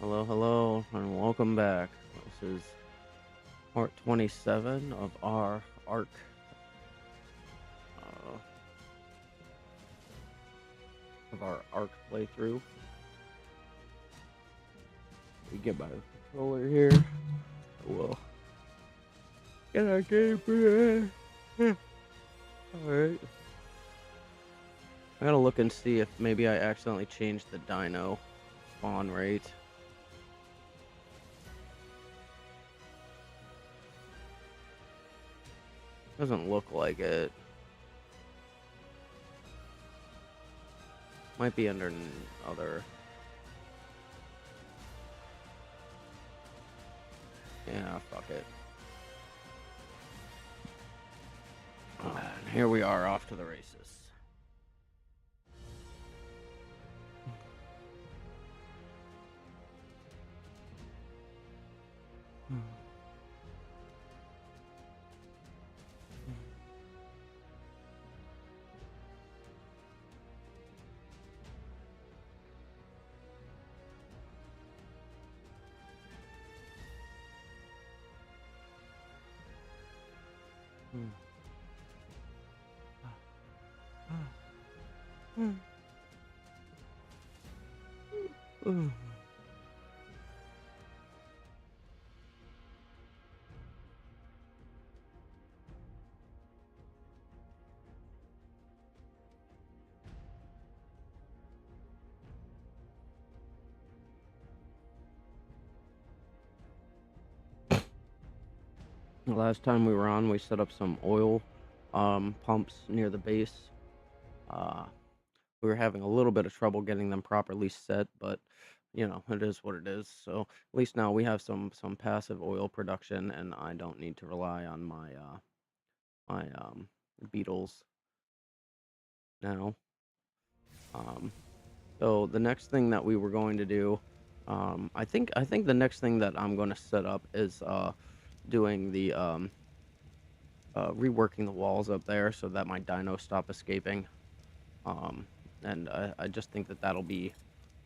Hello, hello, and welcome back. This is part 27 of our ARK, uh, playthrough. We get my controller here. We'll get our game. Alright. I gotta look and see if maybe I accidentally changed the dino spawn rate. Doesn't look like it. Might be under other. Yeah, fuck it. And here we are off to the races. The last time we were on, we set up some oil pumps near the base. Uh, we were having a little bit of trouble getting them properly set, but it is what it is. So at least now we have some passive oil production, and I don't need to rely on my beetles now. Um, so the next thing that we were going to do, I think the next thing that I'm going to set up is doing the reworking the walls up there so that my dinos stop escaping. Um, and I just think that that'll be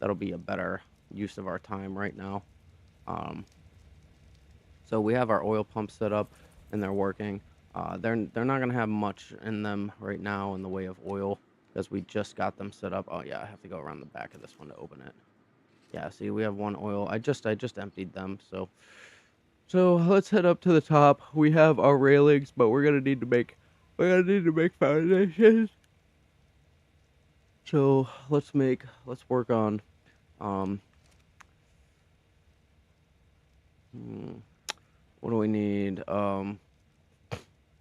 a better use of our time right now. Um, so we have our oil pumps set up and they're working. They're not gonna have much in them right now in the way of oil because we just got them set up. Oh yeah, I have to go around the back of this one to open it. Yeah, see, we have one oil. I just emptied them. So let's head up to the top. We have our railings, but we're gonna need to make foundations. So let's work on um hmm, what do we need?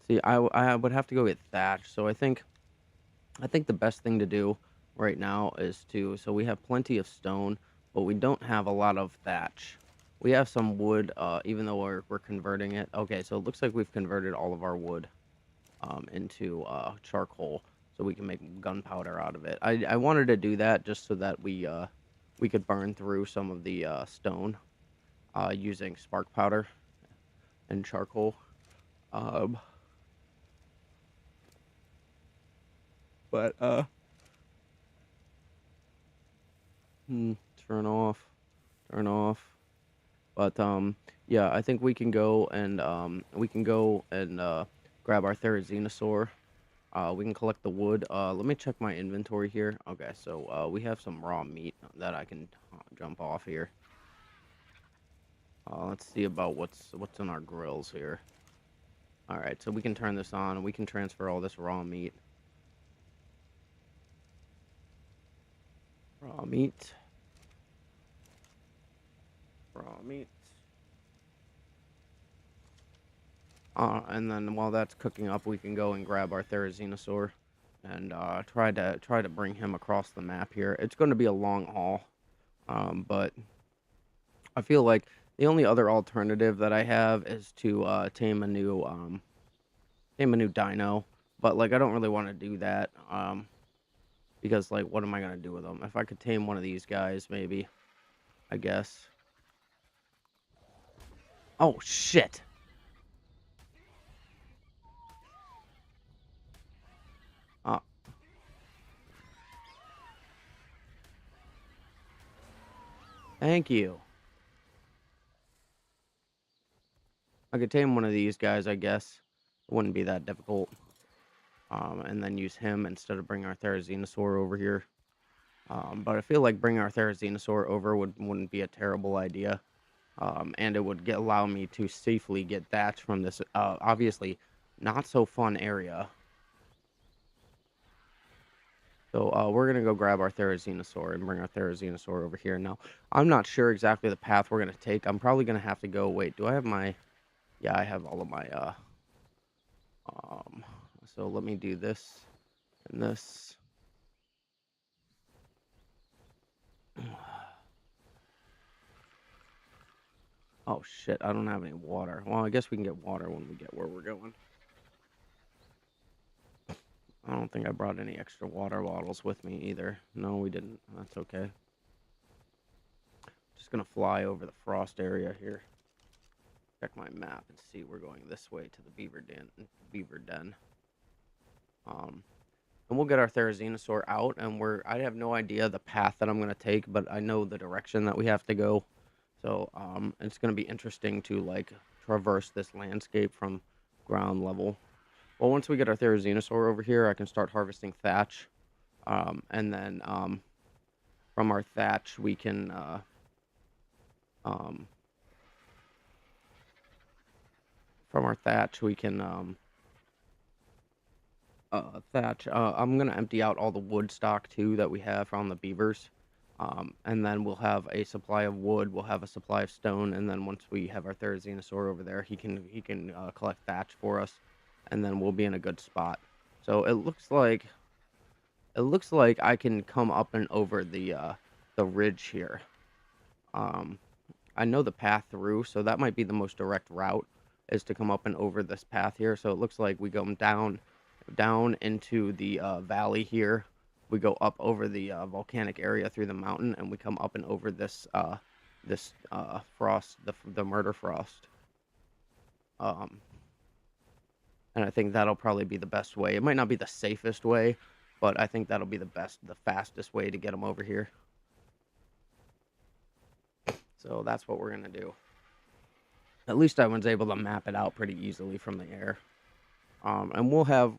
See, I would have to go get thatch. So I think the best thing to do right now is so we have plenty of stone, but we don't have a lot of thatch. We have some wood, even though we're converting it. Okay, so it looks like we've converted all of our wood into charcoal, so we can make gunpowder out of it. I wanted to do that just so that we could burn through some of the stone using spark powder and charcoal. Um, but hmm, turn off, turn off. But yeah, I think we can go and grab our Therizinosaur. We can collect the wood. Let me check my inventory here. Okay, so we have some raw meat that I can jump off here. Let's see about what's in our grills here. All right, so we can turn this on and we can transfer all this raw meat. Raw meat. Raw meat. And then while that's cooking up, we can go and grab our Therizinosaur and try to bring him across the map here. It's going to be a long haul, but I feel like the only other alternative that I have is to tame a new dino. But like I don't really want to do that because like what am I gonna do with them? If I could tame one of these guys, maybe I guess. Oh shit! Uh, Thank you. I could tame one of these guys, I guess. It wouldn't be that difficult. And then use him instead of bringing our Therizinosaur over here. But I feel like bringing our Therizinosaur over wouldn't be a terrible idea. And it would allow me to safely get Thatch from this, obviously, not so fun area. So we're going to go grab our Therizinosaur and bring our Therizinosaur over here. Now, I'm not sure exactly the path we're going to take. I'm probably going to have to go, wait, do I have my, yeah, I have all of my, um, so let me do this and this. Oh shit, I don't have any water. Well, I guess we can get water when we get where we're going. I don't think I brought any extra water bottles with me either. No, we didn't. That's okay. Just gonna fly over the frost area here. Check my map and see we're going this way to the beaver den. And we'll get our Therizinosaur out, and I have no idea the path that I'm gonna take, but I know the direction that we have to go. So it's gonna be interesting to like traverse this landscape from ground level. Well, once we get our Therizinosaur over here, I can start harvesting thatch, and then from our thatch we can um, from our thatch we can thatch. I'm gonna empty out all the wood stock too that we have on the beavers, and then we'll have a supply of wood. We'll have a supply of stone, and then once we have our Therizinosaur over there, he can collect thatch for us, and then we'll be in a good spot. So it looks like I can come up and over the ridge here. Um, I know the path through, so that might be the most direct route is to come up and over this path here. So it looks like we go down into the valley here. We go up over the volcanic area through the mountain, and we come up and over this frost, the murder frost. Um, and I think that'll probably be the best way. It might not be the safest way, but I think that'll be the fastest way to get them over here. So that's what we're gonna do. At least I was able to map it out pretty easily from the air. And we'll have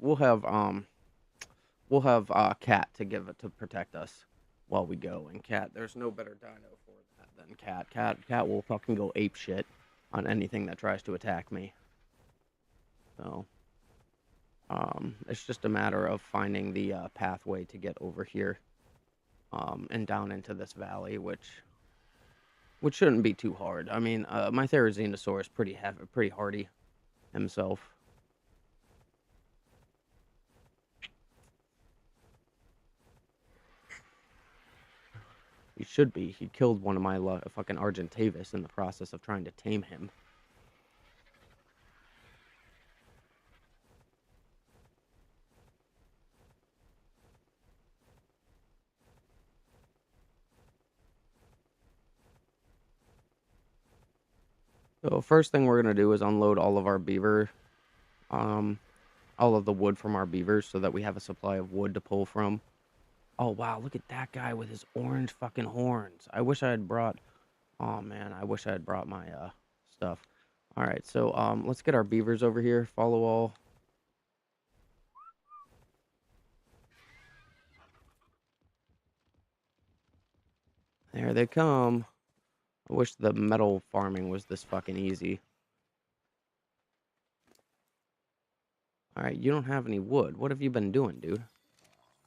Cat to give it to protect us while we go. And Cat, there's no better dino for that than Cat. Cat will fucking go ape shit on anything that tries to attack me. So it's just a matter of finding the pathway to get over here, and down into this valley, which shouldn't be too hard. I mean, my Therizinosaur is pretty heavy, pretty hardy himself. He should be. He killed one of my fucking Argentavis in the process of trying to tame him. So first thing we're gonna do is unload all of our beaver, um, all of the wood from our beavers, so that we have a supply of wood to pull from. Oh wow, look at that guy with his orange fucking horns. I wish I had brought. Oh man, I wish I had brought my stuff. All right, so let's get our beavers over here. Follow all. There they come. I wish the metal farming was this fucking easy. All right, you don't have any wood. What have you been doing, dude?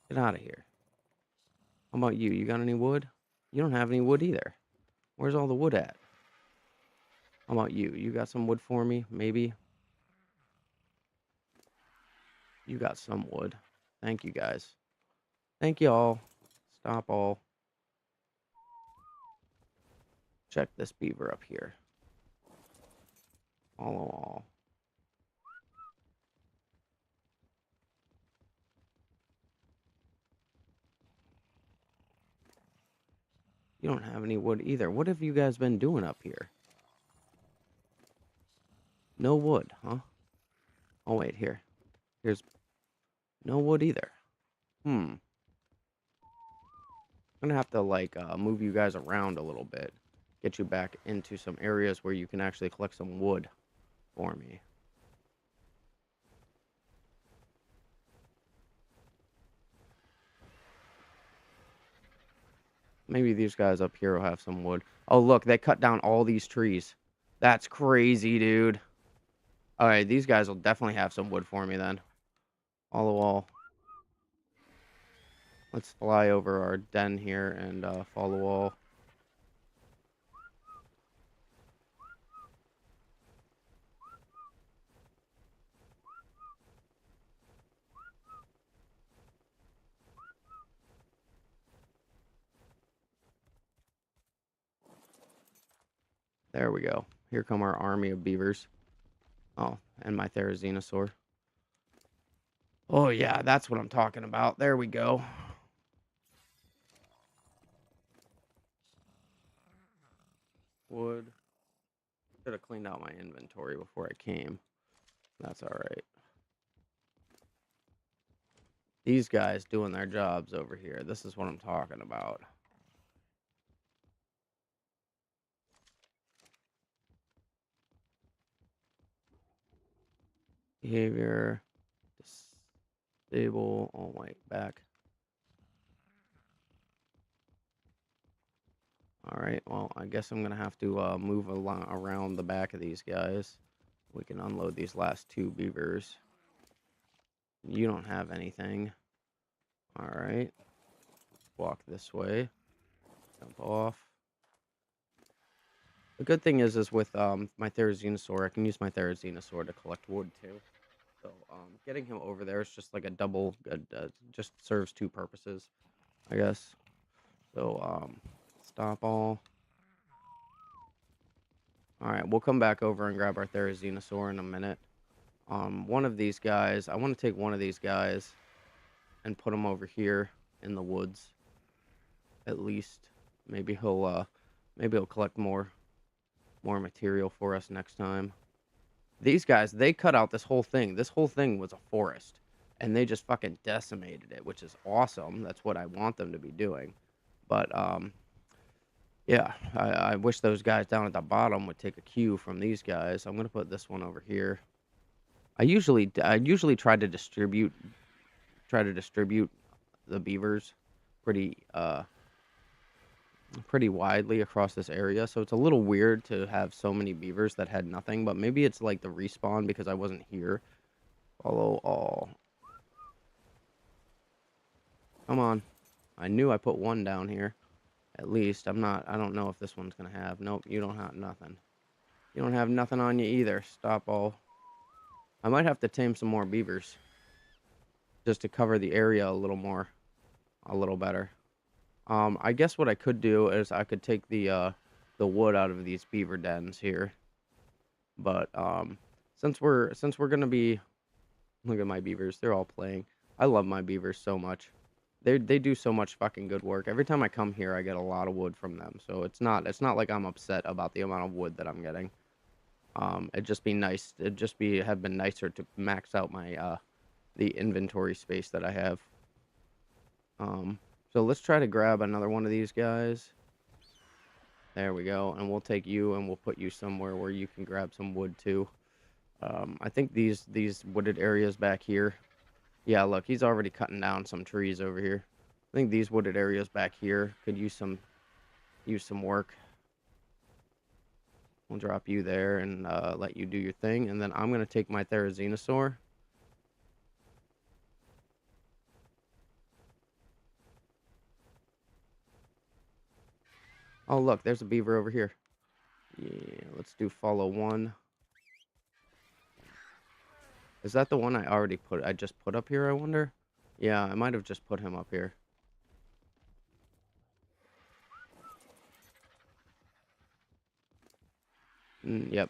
Get out of here. How about you? You got any wood? You don't have any wood either. Where's all the wood at? How about you? You got some wood for me? Maybe? You got some wood. Thank you, guys. Thank you all. Stop all. Check this beaver up here. Follow all. You don't have any wood either. What have you guys been doing up here? No wood, huh? Oh, wait, here. Here's no wood either. I'm gonna have to, like, move you guys around a little bit. Get you back into some areas where you can actually collect some wood. for me. Maybe these guys up here will have some wood. Oh, look, they cut down all these trees. That's crazy, dude. All right, these guys will definitely have some wood for me then. All the wall. Let's fly over our den here and fall the wall. There we go. Here come our army of beavers. Oh, and my Therizinosaur. Oh, yeah, that's what I'm talking about. There we go. Wood. Should have cleaned out my inventory before I came. That's all right. These guys doing their jobs over here. This is what I'm talking about. Behavior. Disable. Oh, wait, back. All right, well, I guess I'm going to have to move around the back of these guys. We can unload these last two beavers. You don't have anything. All right. Walk this way. Jump off. The good thing is with my Therizinosaur, I can use my Therizinosaur to collect wood too. So getting him over there is just like a double, just serves two purposes, I guess. So stop all. All right, we'll come back over and grab our Therizinosaur in a minute. One of these guys, I want to take one of these guys and put him over here in the woods. At least, maybe he'll collect more material for us next time. These guys, they cut out this whole thing. This whole thing was a forest, and they just fucking decimated it, which is awesome. That's what I want them to be doing. But yeah, I wish those guys down at the bottom would take a cue from these guys. I'm gonna put this one over here. I usually try to distribute the beavers pretty widely across this area, so it's a little weird to have so many beavers that had nothing, but maybe it's like the respawn because I wasn't here. Follow all. Come on. I knew I put one down here. At least. I don't know if this one's gonna have. Nope, you don't have nothing. You don't have nothing on you either. Stop all. I might have to tame some more beavers. Just to cover the area a little more. A little better. I guess what I could do is I could take the wood out of these beaver dens here. But since we're gonna be, look at my beavers, they're all playing. I love my beavers so much. They do so much fucking good work. Every time I come here, I get a lot of wood from them. So it's not like I'm upset about the amount of wood that I'm getting. It'd just be nice. Have been nicer to max out my the inventory space that I have. So let's try to grab another one of these guys. There we go, and we'll take you and we'll put you somewhere where you can grab some wood too. I think these wooded areas back here. Yeah, look, he's already cutting down some trees over here. I think these wooded areas back here could use some work. We'll drop you there and let you do your thing, and then I'm gonna take my Therizinosaur. Oh, look, there's a beaver over here. Yeah, let's do follow one. Is that the one I just put up here, I wonder? Yeah, I might have just put him up here. Yep.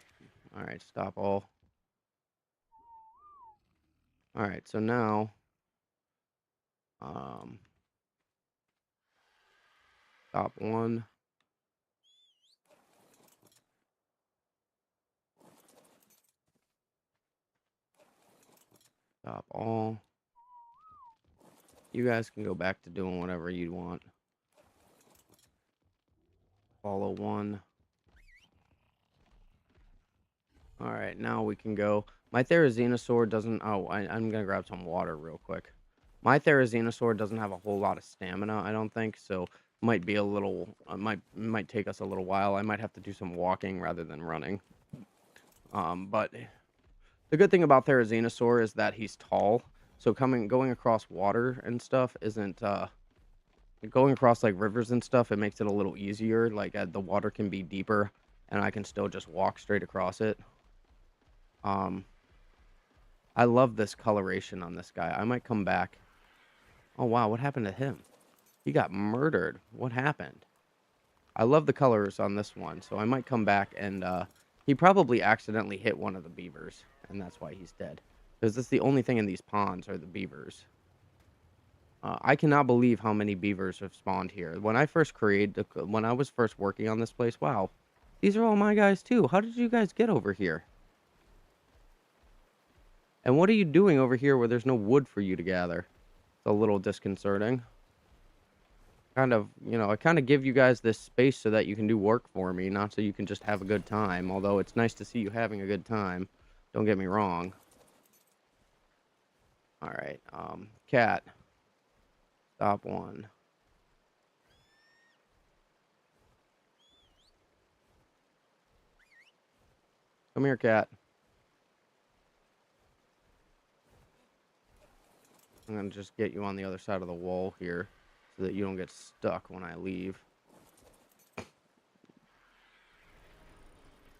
All right, stop all. All right, so now, um, stop one. Stop all. You guys can go back to doing whatever you want. Follow one. Alright, now we can go. My Therizinosaur doesn't... Oh, I'm gonna grab some water real quick. My Therizinosaur doesn't have a whole lot of stamina, I don't think, so might be a little... might take us a little while. I might have to do some walking rather than running. But the good thing about Therizinosaur is that he's tall, so going across water and stuff isn't... going across, like, rivers and stuff, it makes it a little easier. Like, the water can be deeper, and I can still just walk straight across it. Um... I love this coloration on this guy. I might come back. Oh, wow. What happened to him? He got murdered. What happened? I love the colors on this one, so I might come back and, he probably accidentally hit one of the beavers, and that's why he's dead. Because that's the only thing in these ponds are the beavers. I cannot believe how many beavers have spawned here. When I was first working on this place, wow. These are all my guys, too. How did you guys get over here? And what are you doing over here where there's no wood for you to gather? It's a little disconcerting. I kind of give you guys this space so that you can do work for me, not so you can just have a good time. Although it's nice to see you having a good time. Don't get me wrong. Alright, cat. Stop one. Come here, cat. I'm gonna just get you on the other side of the wall here so that you don't get stuck when I leave.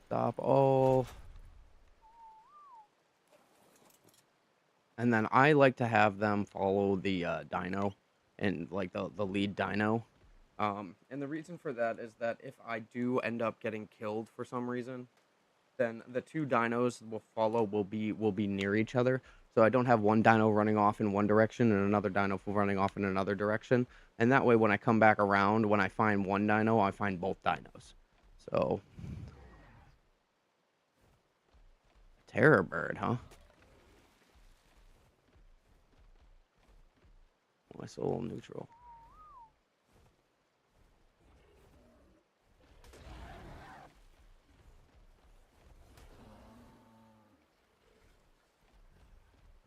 Stop all. And then I like to have them follow the dino and like the lead dino. And the reason for that is that if I do end up getting killed for some reason, then the two dinos will be near each other. So I don't have one dino running off in one direction and another dino running off in another direction. And that way when I come back around, when I find one dino, I find both dinos. So terror bird, huh? My soul neutral.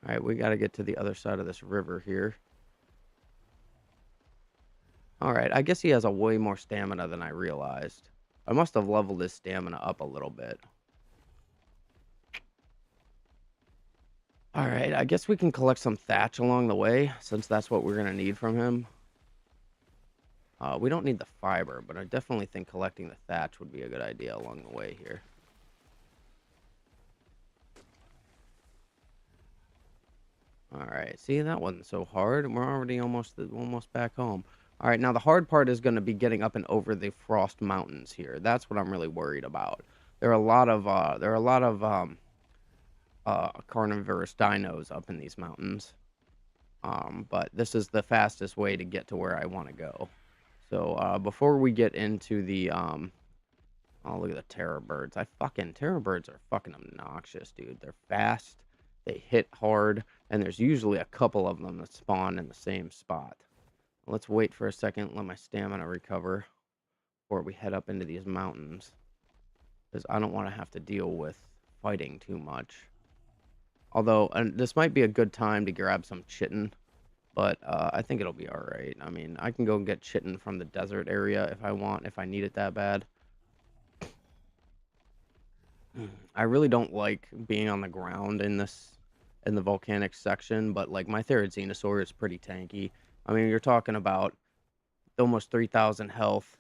Alright, we gotta get to the other side of this river here. Alright, I guess he has a way more stamina than I realized. I must have leveled his stamina up a little bit. Alright, I guess we can collect some thatch along the way, since that's what we're gonna need from him. We don't need the fiber, but I definitely think collecting the thatch would be a good idea along the way here. Alright, see, that wasn't so hard. We're already almost back home. Alright, now the hard part is going to be getting up and over the Frost Mountains here. That's what I'm really worried about. There are a lot of, carnivorous dinos up in these mountains. But this is the fastest way to get to where I want to go. So, before we get into the, oh, look at the terror birds. Terror birds are fucking obnoxious, dude. They're fast, they hit hard, and there's usually a couple of them that spawn in the same spot. Let's wait for a second, let my stamina recover before we head up into these mountains. Because I don't want to have to deal with fighting too much. Although, this might be a good time to grab some chitin. But I think it'll be alright. I mean, I can go and get chitin from the desert area if I want, if I need it that bad. I really don't like being on the ground in the volcanic section, but like my Therizinosaur is pretty tanky. I mean, you're talking about almost 3,000 health,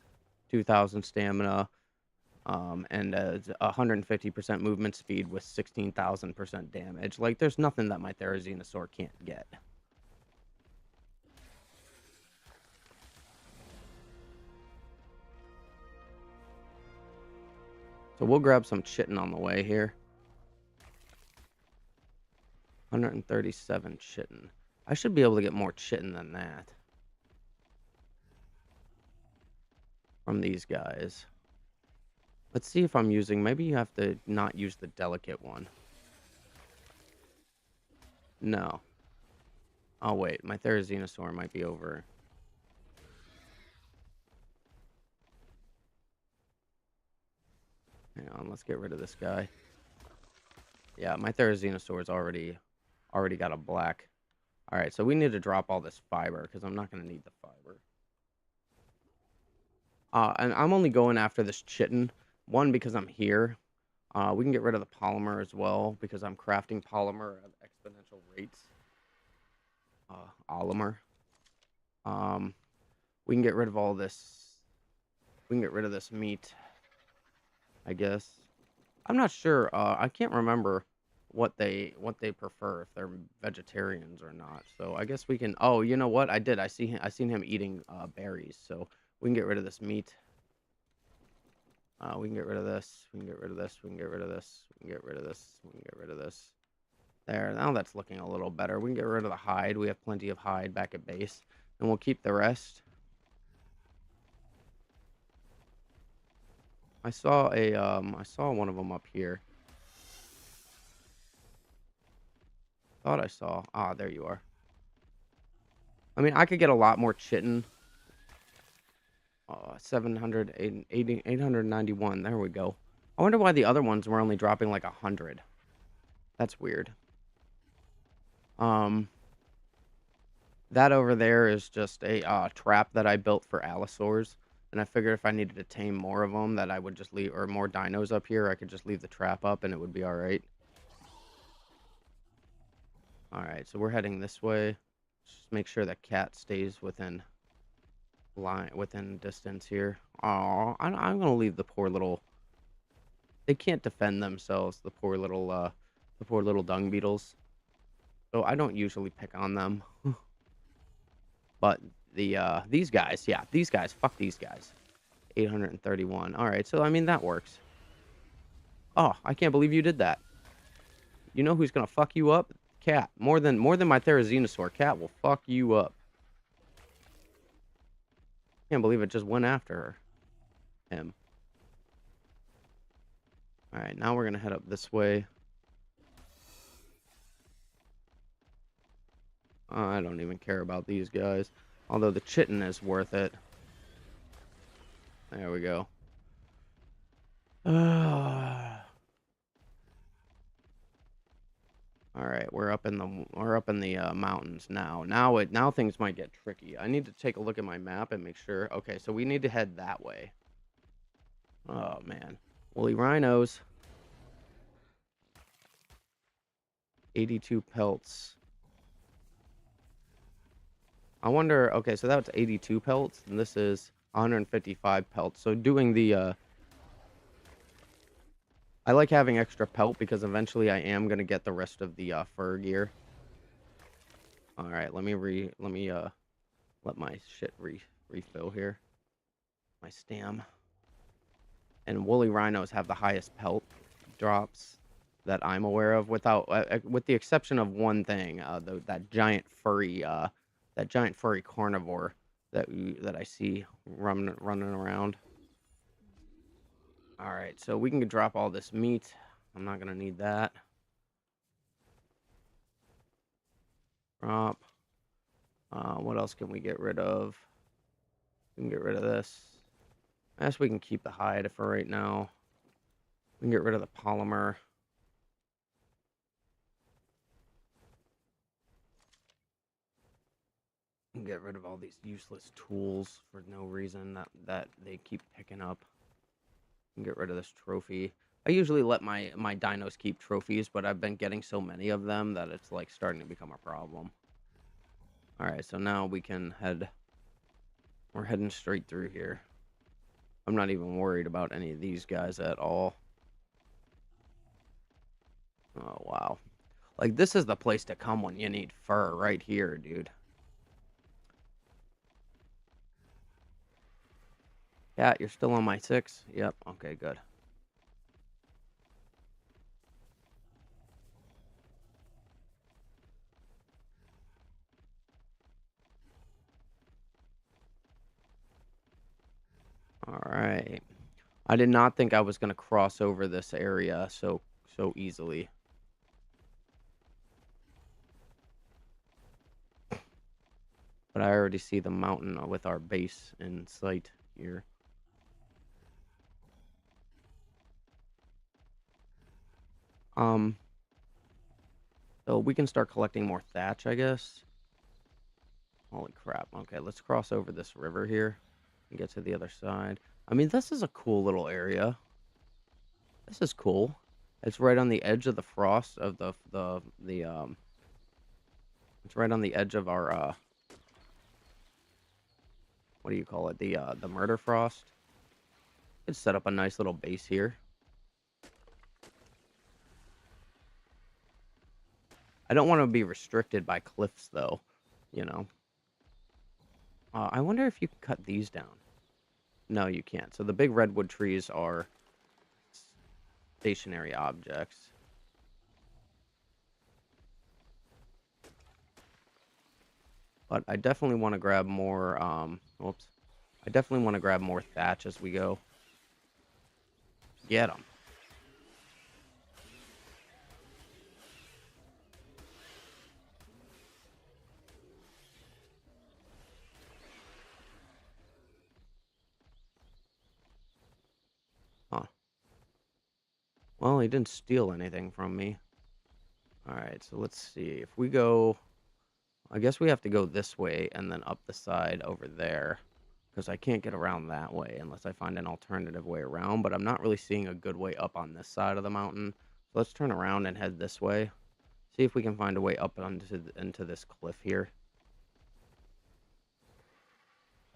2,000 stamina, and 150% movement speed with 16,000% damage. Like, there's nothing that my Therizinosaur can't get. So we'll grab some chitin on the way here. 137 chitin. I should be able to get more chitin than that. From these guys. Let's see if I'm using... Maybe you have to not use the delicate one. No. Oh, wait. My Therizinosaur might be over. Hang on. Let's get rid of this guy. Yeah, my Therizinosaur's already got a black. All right, so we need to drop all this fiber because I'm not gonna need the fiber. And I'm only going after this chitin one because I'm here. We can get rid of the polymer as well because I'm crafting polymer at exponential rates. Polymer. Um, we can get rid of all this. We can get rid of this meat, I guess. I'm not sure. I can't remember what they prefer if they're vegetarians or not. So I guess we can. Oh, you know what? I did. I seen him eating berries. So we can get rid of this meat. We can get rid of this. We can get rid of this. We can get rid of this. We can get rid of this. We can get rid of this. There. Now that's looking a little better. We can get rid of the hide. We have plenty of hide back at base, and we'll keep the rest. I saw one of them up here. Thought I saw. Ah, there you are. I mean, I could get a lot more chitin. 891. There we go. I wonder why the other ones were only dropping like 100. That's weird. Um, that over there is just a trap that I built for allosaurs. And I figured if I needed to tame more of them, that I would just leave, or more dinos up here, I could just leave the trap up and it would be all right. All right, so we're heading this way. Just make sure that cat stays within distance here. Oh, I'm gonna leave the poor little. They can't defend themselves. The poor little dung beetles. So I don't usually pick on them, but these guys, yeah, these guys, fuck these guys. 831. All right, so I mean that works. Oh, I can't believe you did that. You know who's gonna fuck you up? Cat. More than my Therizinosaur. Cat will fuck you up. Can't believe it just went after him. All right, now we're gonna head up this way. I don't even care about these guys. Although the chitin is worth it. There we go. All right, we're up in the mountains now. Now things might get tricky. I need to take a look at my map and make sure. Okay, so we need to head that way. Oh man, woolly rhinos. 82 pelts. I wonder. Okay, so that's 82 pelts, and this is 155 pelts. So doing the I like having extra pelt because eventually I am gonna get the rest of the fur gear. All right, let my shit refill here. My stam. And woolly rhinos have the highest pelt drops that I'm aware of, with the exception of one thing, that giant furry carnivore that I see running around. All right, so we can drop all this meat. I'm not gonna need that. Drop. What else can we get rid of? We can get rid of this. I guess we can keep the hide for right now. We can get rid of the polymer. We can get rid of all these useless tools for no reason that they keep picking up. We can get rid of this trophy. I usually let my dinos keep trophies, but I've been getting so many of them that it's like starting to become a problem. All right, so now we can head. We're heading straight through here. I'm not even worried about any of these guys at all. Oh, wow. Like, this is the place to come when you need fur, right here, dude. Yeah, you're still on my 6? Yep, okay, good. Alright. I did not think I was going to cross over this area so easily. But I already see the mountain with our base in sight here. Um, So we can start collecting more thatch, I guess. Holy crap. Okay, let's cross over this river here and get to the other side. I mean, this is a cool little area. This is cool. It's right on the edge of the frost of the it's right on the edge of our what do you call it? The murder frost. Let's set up a nice little base here. I don't want to be restricted by cliffs though, you know. I wonder if you can cut these down. No, you can't. So the big redwood trees are stationary objects. But I definitely want to grab more, whoops. I definitely want to grab more thatch as we go. Get them. Huh. Well, he didn't steal anything from me. Alright, so let's see. If we go... I guess we have to go this way and then up the side over there. Because I can't get around that way unless I find an alternative way around. But I'm not really seeing a good way up on this side of the mountain. So let's turn around and head this way. See if we can find a way up into this cliff here.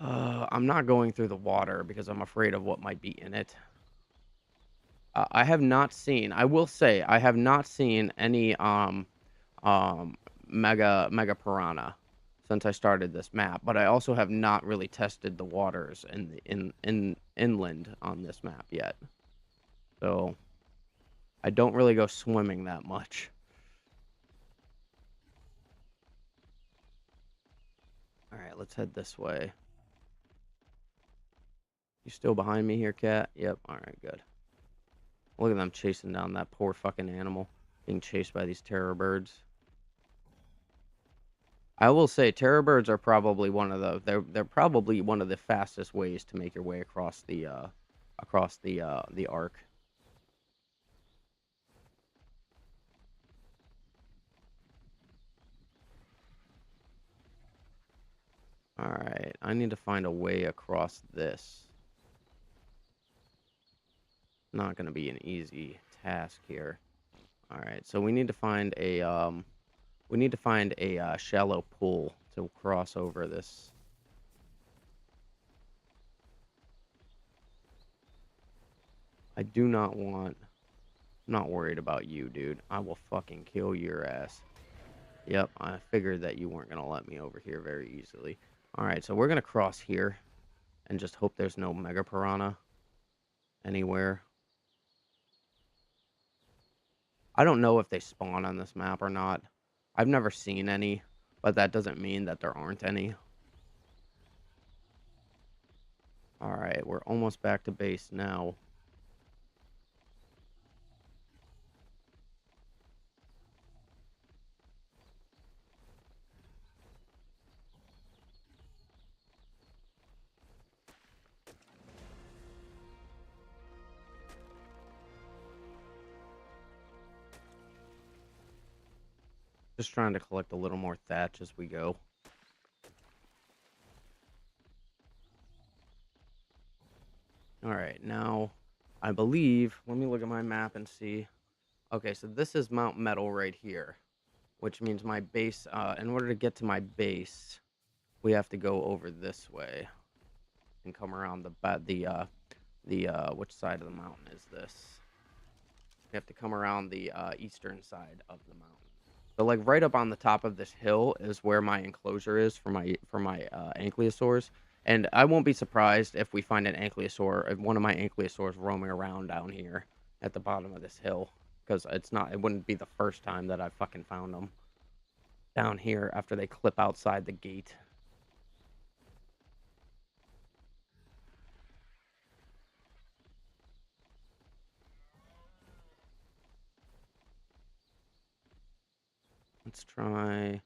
I'm not going through the water because I'm afraid of what might be in it. I have not seen. I will say I have not seen any um mega piranha since I started this map, but I also have not really tested the waters in inland on this map yet. So I don't really go swimming that much. All right, let's head this way. You still behind me here, cat? Yep. All right, good. Look at them chasing down that poor fucking animal, being chased by these terror birds. I will say terror birds are probably one of they're probably one of the fastest ways to make your way across the ARK. All right, I need to find a way across this. Not going to be an easy task here. All right, so we need to find a shallow pool to cross over this. I do not want. I'm not worried about you, dude. I will fucking kill your ass. Yep, I figured that you weren't going to let me over here very easily. Alright, so we're going to cross here and just hope there's no mega piranha anywhere. I don't know if they spawn on this map or not. I've never seen any, but that doesn't mean that there aren't any. Alright, we're almost back to base now. Just trying to collect a little more thatch as we go. Alright, now, I believe... Let me look at my map and see. Okay, so this is Mount Metal right here, which means my base, in order to get to my base, we have to go over this way and come around which side of the mountain is this? We have to come around the eastern side of the mountain. So like right up on the top of this hill is where my enclosure is for my ankylosaurs. And I won't be surprised if we find an ankylosaur, if one of my ankylosaurs roaming around down here at the bottom of this hill. Because it wouldn't be the first time that I fucking found them down here after they clip outside the gate. Let's try...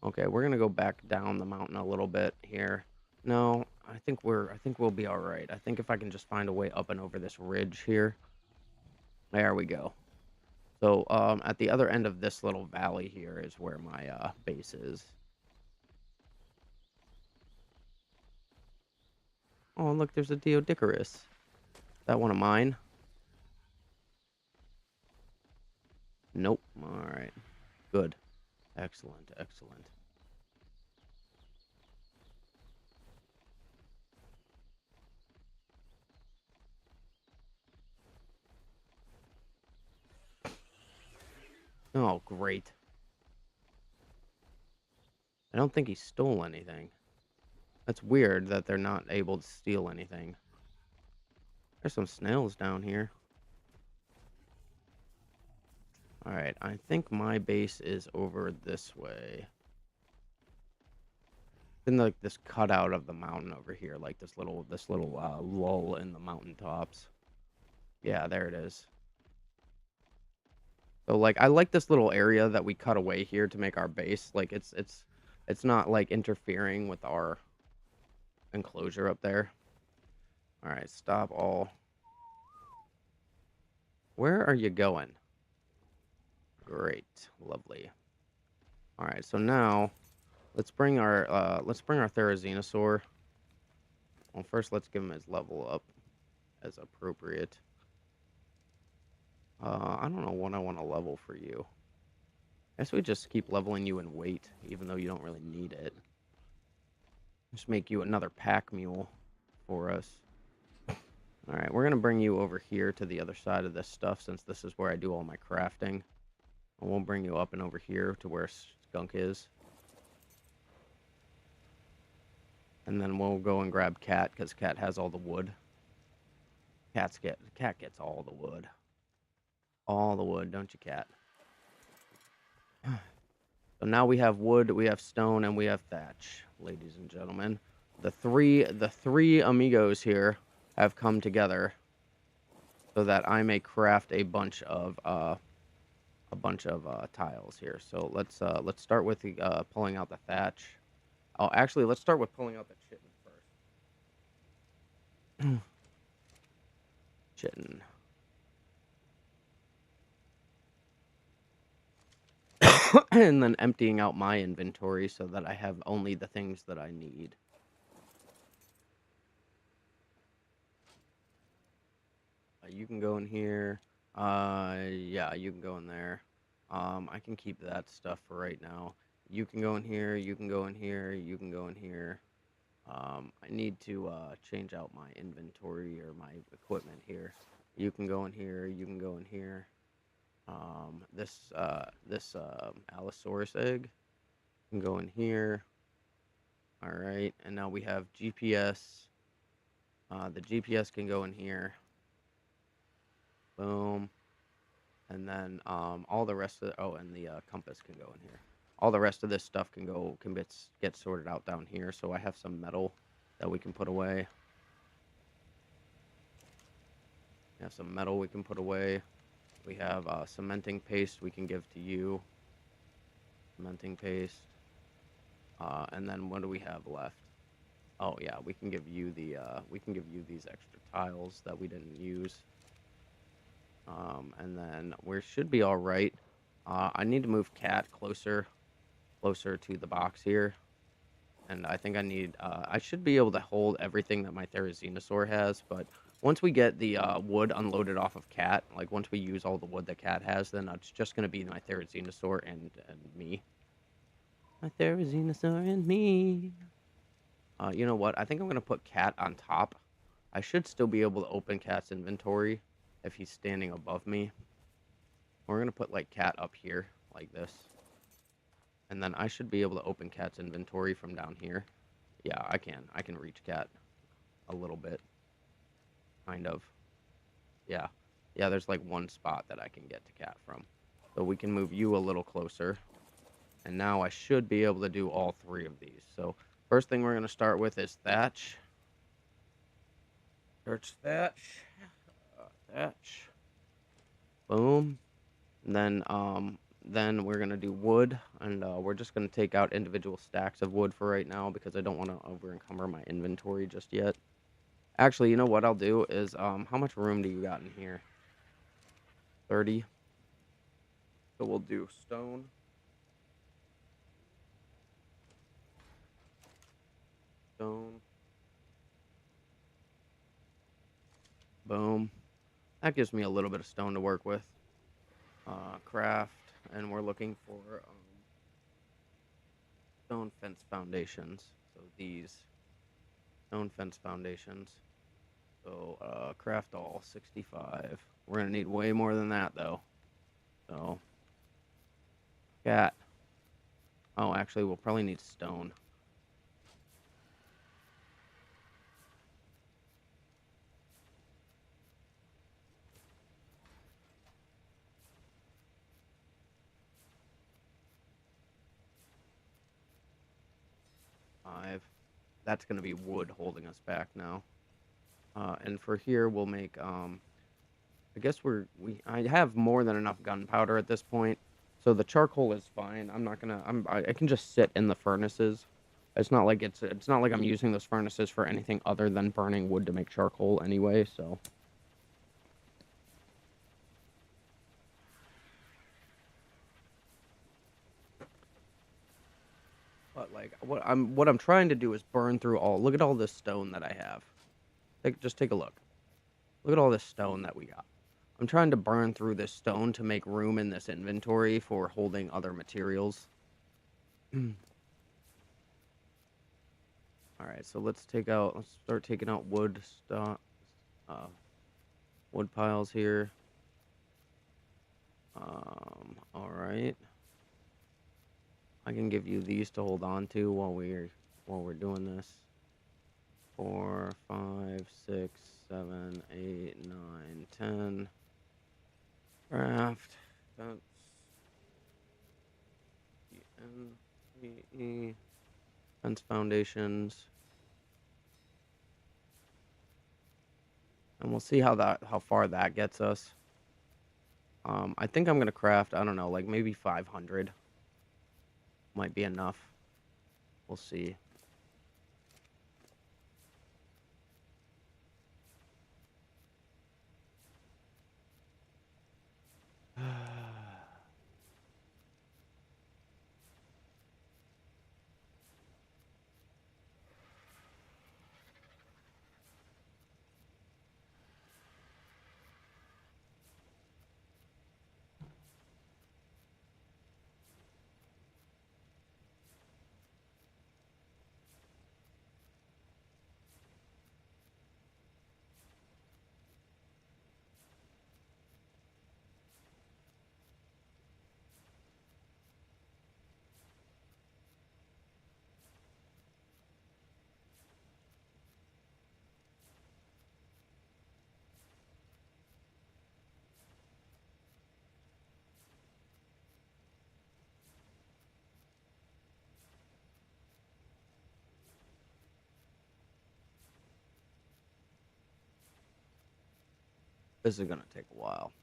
Okay, we're gonna go back down the mountain a little bit here. No, I think we'll be all right. I think if I can just find a way up and over this ridge here. There we go. So, at the other end of this little valley here is where my, base is. Oh, look, there's a Deodicarus. That one of mine? Nope. Alright. Good. Excellent, excellent. Oh, great. I don't think he stole anything. That's weird that they're not able to steal anything. There's some snails down here. Alright, I think my base is over this way. In like this cutout of the mountain over here, like this little lull in the mountaintops. Yeah, there it is. So like I like this little area that we cut away here to make our base. Like it's not like interfering with our enclosure up there. All right, stop all. Where are you going? Great, lovely. All right, so now let's bring our Therizinosaur. Well, first let's give him his level up as appropriate. I don't know what I want to level for you. I guess we just keep leveling you in weight, even though you don't really need it. Just make you another pack mule for us. Alright, we're going to bring you over here to the other side of this stuff, since this is where I do all my crafting. And we'll bring you up and over here to where Skunk is. And then we'll go and grab Cat, because Cat has all the wood. Cat gets all the wood. All the wood, don't you, Cat? So now we have wood, we have stone, and we have thatch, ladies and gentlemen. The three amigos here have come together so that I may craft a bunch of tiles here. So let's start with pulling out the thatch. Oh, actually, let's start with pulling out the chitin first. Chitin. And then emptying out my inventory so that I have only the things that I need. You can go in here. Yeah, you can go in there. I can keep that stuff for right now. You can go in here. You can go in here. You can go in here. I need to change out my inventory or my equipment here. You can go in here. You can go in here. This Allosaurus egg can go in here. All right, and now we have GPS. The GPS can go in here. Boom. And then all the rest of and the compass can go in here. All the rest of this stuff can get sorted out down here. So I have some metal that we can put away. We have some metal we can put away. We have cementing paste we can give to you. Cementing paste. And then what do we have left? Oh yeah, we can give you these extra tiles that we didn't use. And then we should be all right. I need to move Cat closer to the box here. And I think I should be able to hold everything that my Therizinosaur has, but once we get the wood unloaded off of Cat, like once we use all the wood that Cat has, then it's just going to be my Therizinosaur and me. My Therizinosaur and me. You know what? I think I'm going to put Cat on top. I should still be able to open Cat's inventory if he's standing above me. We're going to put like Cat up here like this. And then I should be able to open Cat's inventory from down here. Yeah, I can. I can reach Cat a little bit. Kind of. Yeah. Yeah, there's like one spot that I can get to Cat from. So we can move you a little closer. And now I should be able to do all three of these. So first thing we're going to start with is thatch. Search thatch. Thatch. Boom. And then we're gonna do wood, and we're just gonna take out individual stacks of wood for right now because I don't want to over encumber my inventory just yet. Actually, you know what I'll do is how much room do you got in here? 30. So we'll do stone, stone, boom. That gives me a little bit of stone to work with. Craft, and we're looking for stone fence foundations. So these stone fence foundations. So craft all 65. We're gonna need way more than that though. So cat. Oh, actually, we'll probably need stone. Five. That's gonna be wood holding us back now. And for here, we'll make I guess I have more than enough gunpowder at this point, so the charcoal is fine. I'm not gonna I can just sit in the furnaces. It's not like I'm using those furnaces for anything other than burning wood to make charcoal anyway. So, but like what I'm trying to do is burn through all. Look at all this stone that I have. Just take a look. Look at all this stone that we got. I'm trying to burn through this stone to make room in this inventory for holding other materials. All right, so let's start taking out uh, wood piles here. All right. I can give you these to hold on to while we're doing this. 4, 5, 6, 7, 8, 9, 10. Craft. Fence. E. Fence foundations. And we'll see how far that gets us. I think I'm gonna craft, I don't know, like maybe 500 might be enough. We'll see. This is gonna take a while.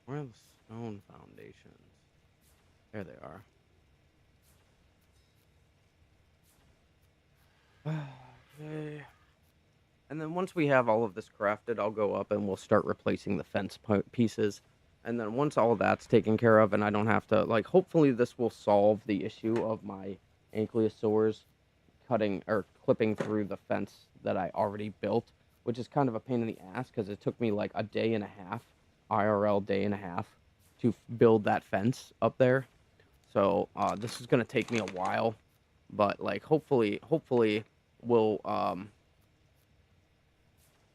Where are the stone foundations? There they are. Okay. And then once we have all of this crafted, I'll go up and we'll start replacing the fence pieces. And then once all that's taken care of and I don't have to, like, hopefully this will solve the issue of my ankylosaurs cutting or clipping through the fence that I already built, which is kind of a pain in the ass because it took me like a day and a half, IRL day and a half, to build that fence up there. So this is gonna take me a while, but like hopefully we'll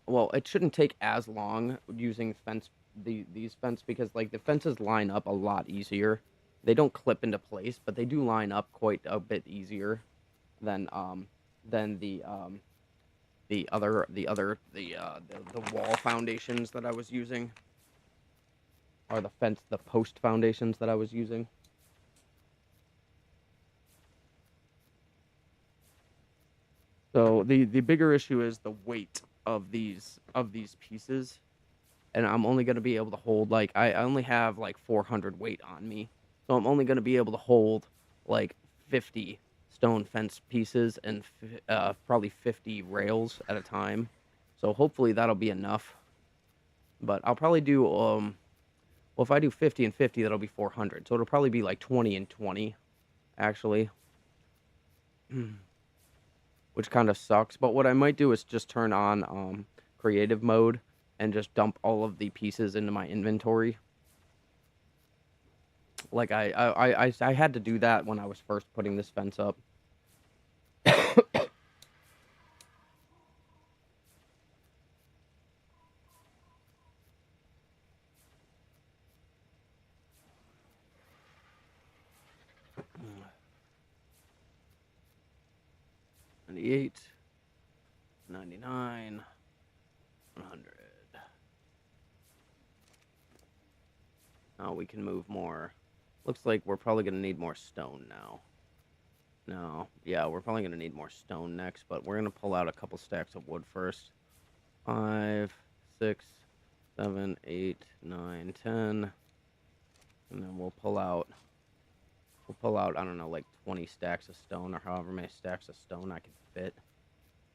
well, it shouldn't take as long using these fence because like the fences line up a lot easier. They don't clip into place, but they do line up quite a bit easier than than the wall foundations that I was using, or the post foundations that I was using. So the bigger issue is the weight of these pieces, and I'm only going to be able to hold like I only have like 400 weight on me, so I'm only going to be able to hold like 50 stone fence pieces and probably 50 rails at a time. So hopefully that'll be enough. But I'll probably do well if I do 50 and 50, that'll be 400. So it'll probably be like 20 and 20 actually, which kind of sucks. But what I might do is just turn on creative mode and just dump all of the pieces into my inventory. Like I had to do that when I was first putting this fence up. 98, 99, 100. Oh, we can move more. Looks like we're probably going to need more stone now. No, yeah, we're probably going to need more stone next, but we're going to pull out a couple stacks of wood first. 5, 6, 7, 8, 9, 10. And then we'll pull out, I don't know, like 20 stacks of stone or however many stacks of stone I can fit.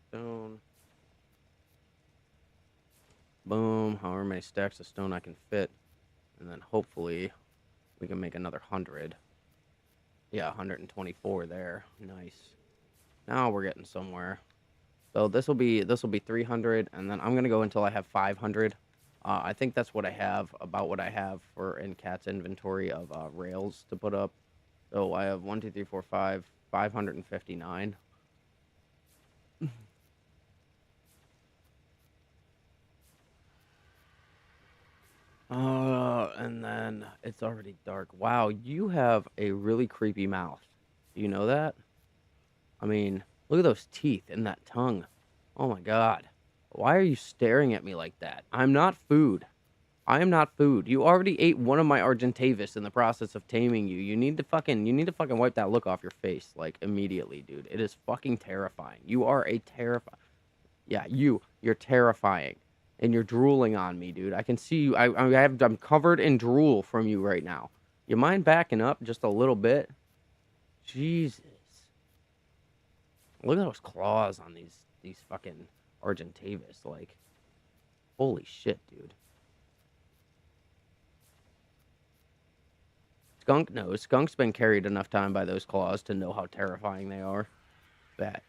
Stone. Boom, however many stacks of stone I can fit. And then hopefully we can make another 100. Yeah, 124 there. Nice. Now we're getting somewhere. So this will be 300, and then I'm gonna go until I have 500. I think that's what I have about what I have for in Cat's inventory of rails to put up. So I have 1, 2, 3, 4, 5, 559. And then it's already dark. Wow, you have a really creepy mouth. Do you know that? I mean, look at those teeth and that tongue. Oh my god. Why are you staring at me like that? I'm not food. I am not food. You already ate one of my Argentavis in the process of taming you. You need to fucking wipe that look off your face, like, immediately, dude. It is fucking terrifying. You are a Yeah, you're terrifying. And you're drooling on me, dude. I can see you. I'm covered in drool from you right now. You mind backing up just a little bit? Jesus. Look at those claws on these fucking Argentavis. Like, holy shit, dude. Skunk knows. Skunk's been carried enough time by those claws to know how terrifying they are. That.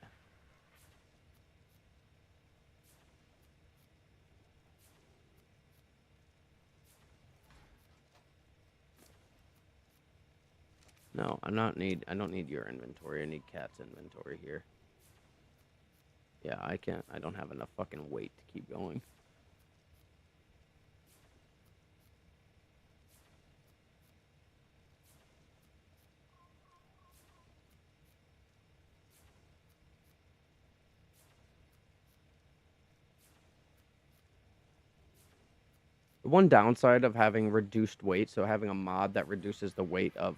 No, I don't need your inventory. I need Cat's inventory here. Yeah, I don't have enough fucking weight to keep going. The one downside of having reduced weight, so having a mod that reduces the weight of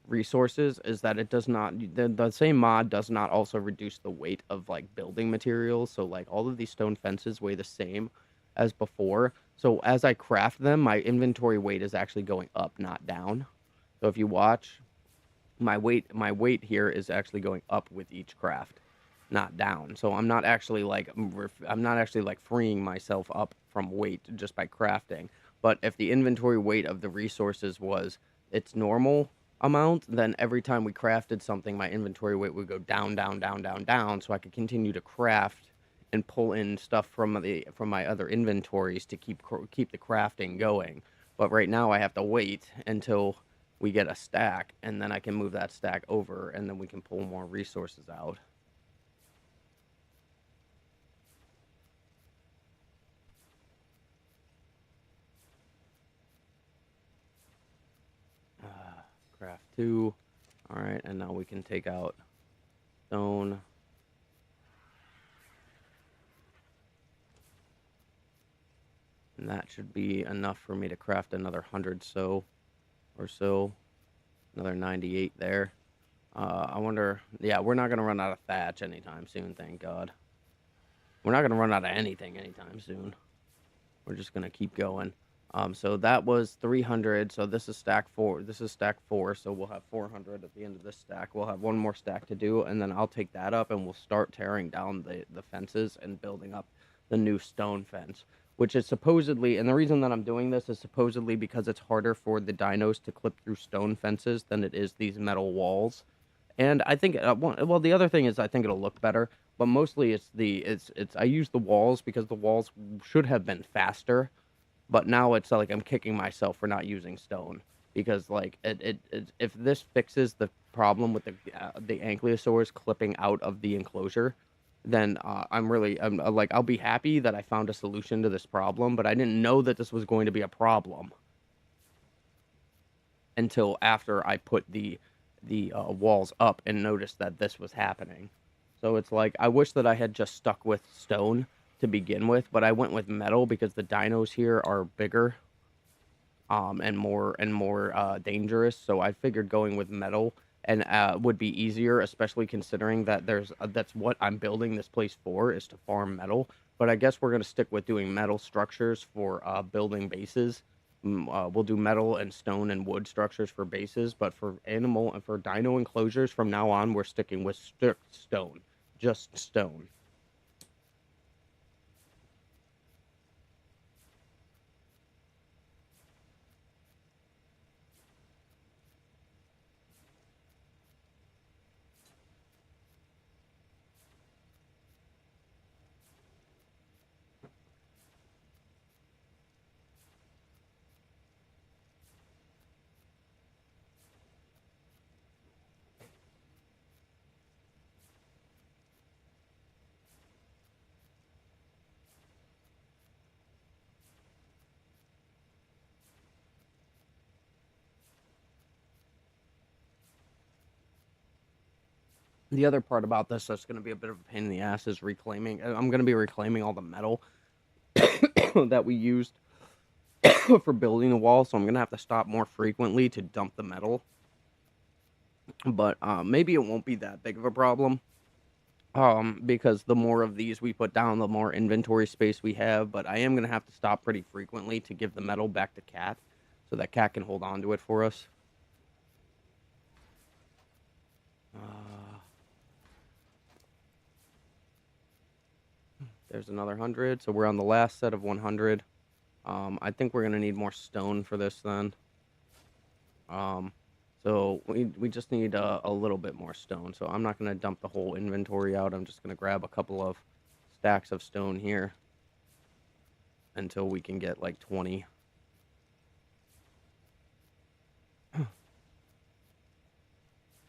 resources, is that it does not the same mod does not also reduce the weight of like building materials. So like all of these stone fences weigh the same as before. So as I craft them, my inventory weight is actually going up, not down. So if you watch, my weight here is actually going up with each craft, not down. So I'm not actually like freeing myself up from weight just by crafting. But if the inventory weight of the resources was its normal amount, then every time we crafted something, my inventory weight would go down, down, down, down, down, so I could continue to craft and pull in stuff from my other inventories to keep the crafting going. But right now I have to wait until we get a stack, and then I can move that stack over, and then we can pull more resources out. Craft two. All right, and now we can take out stone. And that should be enough for me to craft another 100 or so. Another 98 there. I wonder. Yeah, we're not gonna run out of thatch anytime soon. Thank God. We're not gonna run out of anything anytime soon. We're just gonna keep going. So that was 300. So this is stack four. This is stack four. So we'll have 400 at the end of this stack. We'll have one more stack to do, and then I'll take that up, and we'll start tearing down the fences and building up the new stone fence, which is supposedly. And the reason that I'm doing this is supposedly because it's harder for the dinos to clip through stone fences than it is these metal walls. And I think, well, the other thing is I think it'll look better, but mostly it's I use the walls because the walls should have been faster, but now it's like I'm kicking myself for not using stone because like if this fixes the problem with the ankylosaurs clipping out of the enclosure, then I'm like I'll be happy that I found a solution to this problem, but I didn't know that this was going to be a problem until after I put the walls up and noticed that this was happening. So it's like I wish that I had just stuck with stone to begin with, but I went with metal because the dinos here are bigger, and more dangerous. So I figured going with metal and would be easier, especially considering that that's what I'm building this place for is to farm metal. But I guess we're gonna stick with doing metal structures for building bases. We'll do metal and stone and wood structures for bases, but for animal and for dino enclosures from now on, we're sticking with strict stone, just stone. The other part about this that's going to be a bit of a pain in the ass is reclaiming. I'm going to be reclaiming all the metal that we used for building the wall, so I'm going to have to stop more frequently to dump the metal. But maybe it won't be that big of a problem. Because the more of these we put down, the more inventory space we have. But I am going to have to stop pretty frequently to give the metal back to Cat, so that Cat can hold on to it for us. Uh, there's another 100, so we're on the last set of 100. I think we're going to need more stone for this then. Um, so we just need a little bit more stone. So I'm not going to dump the whole inventory out. I'm just going to grab a couple of stacks of stone here until we can get like 20.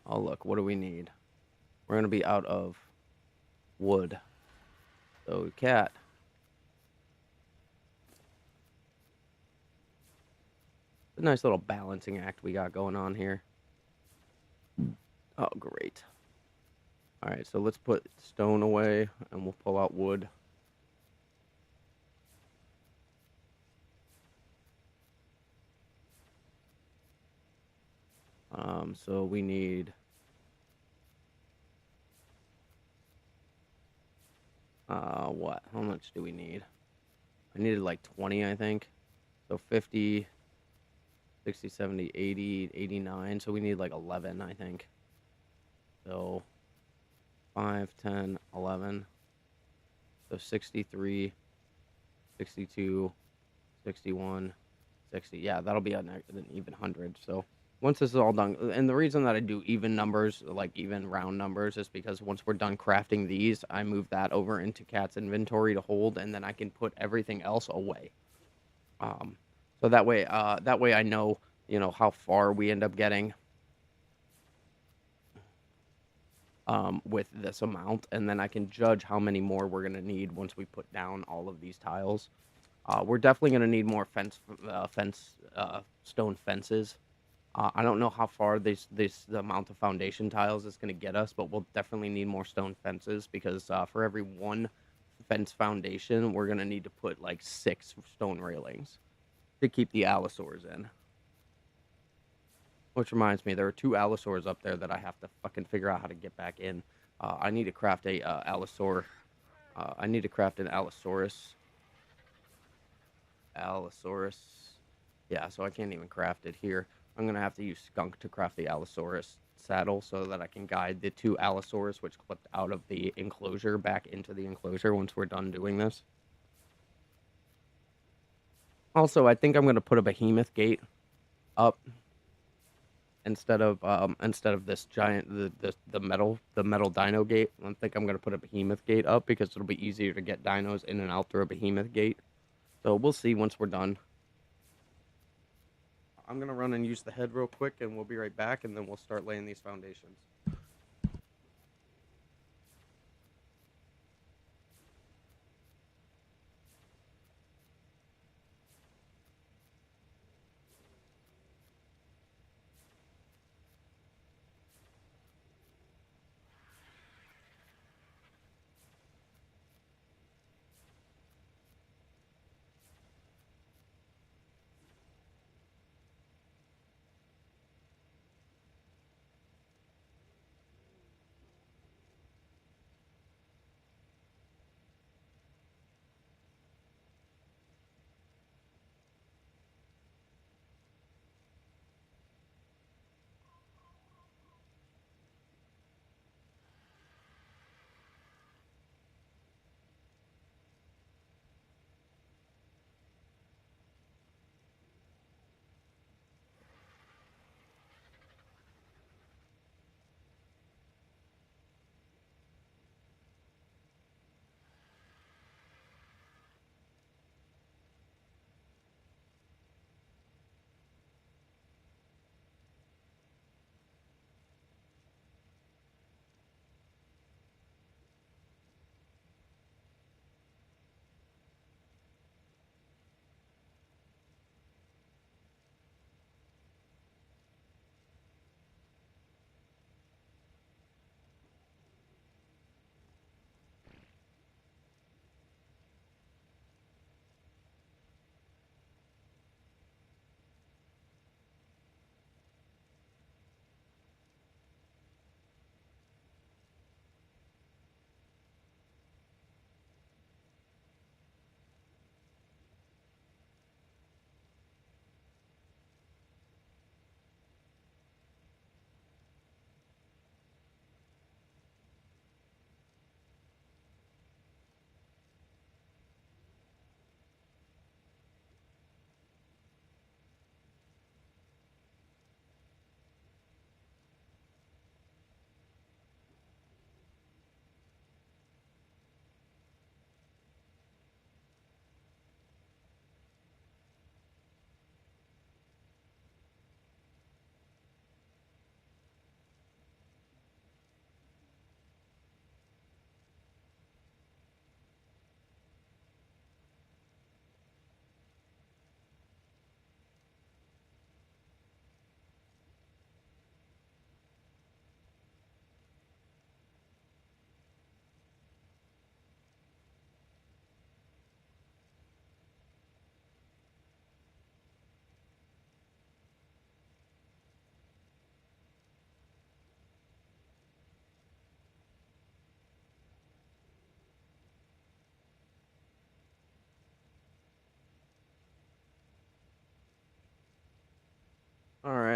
Oh, look, what do we need? We're going to be out of wood. So, Cat. A nice little balancing act we got going on here. Oh, great. All right, so let's put stone away, and we'll pull out wood. So we need... what? How much do we need? I needed like 20, I think. So 50, 60, 70, 80, 89. So we need like 11, I think. So 5, 10, 11. So 63, 62, 61, 60. Yeah, that'll be an even 100. So once this is all done, and the reason that I do even numbers, like even round numbers, is because once we're done crafting these, I move that over into Cat's inventory to hold, and then I can put everything else away. Um, so that way I know, how far we end up getting with this amount, and then I can judge how many more we're gonna need once we put down all of these tiles. We're definitely gonna need more stone fences. I don't know how far the amount of foundation tiles is gonna get us, but we'll definitely need more stone fences because for every one fence foundation, we're gonna need to put like 6 stone railings to keep the allosaurs in. Which reminds me, there are 2 allosaurs up there that I have to fucking figure out how to get back in. I need to craft a allosaur. I need to craft an allosaurus. Allosaurus. Yeah, so I can't even craft it here. I'm gonna have to use skunk to craft the allosaurus saddle so that I can guide the 2 allosaurs which clipped out of the enclosure back into the enclosure once we're done doing this. Also, I think I'm gonna put a behemoth gate up instead of this giant the metal dino gate. I think I'm gonna put a behemoth gate up because it'll be easier to get dinos in and out through a behemoth gate. So we'll see once we're done. I'm gonna run and use the head real quick, and we'll be right back, and then we'll start laying these foundations.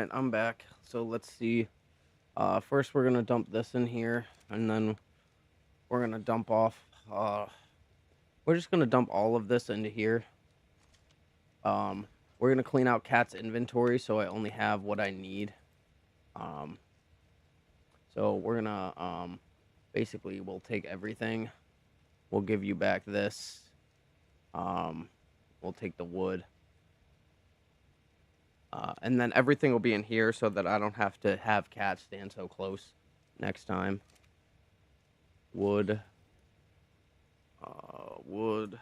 Alright, I'm back. So let's see. First we're gonna dump this in here, and then we're gonna dump off, we're just gonna dump all of this into here. We're gonna clean out Cat's inventory so I only have what I need. So we're gonna, basically we'll take everything. We'll give you back this. We'll take the wood. And then everything will be in here so that I don't have to have Cat stand so close next time. Wood. Wood.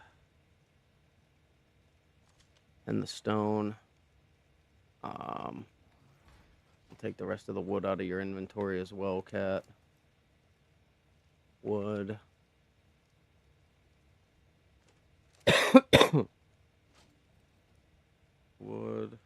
And the stone. I'll take the rest of the wood out of your inventory as well, Cat. Wood. Wood.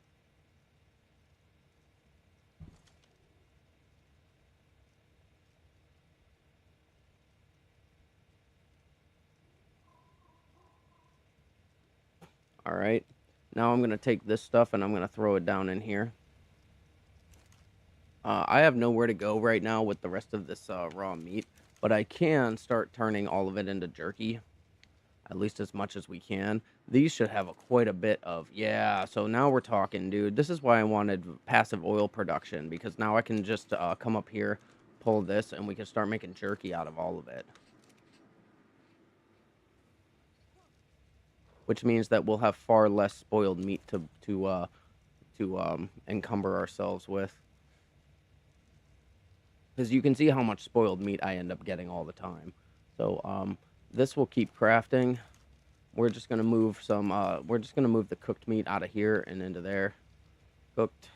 Alright. Now I'm going to take this stuff and I'm going to throw it down in here. I have nowhere to go right now with the rest of this raw meat, but I can start turning all of it into jerky, at least as much as we can. These should have quite a bit of, yeah, so now we're talking, dude. This is why I wanted passive oil production, because now I can just come up here, pull this, and we can start making jerky out of all of it. Which means that we'll have far less spoiled meat to encumber ourselves with. Because you can see how much spoiled meat I end up getting all the time. So, this will keep crafting. We're just gonna move some, we're just gonna move the cooked meat out of here and into there. Cooked.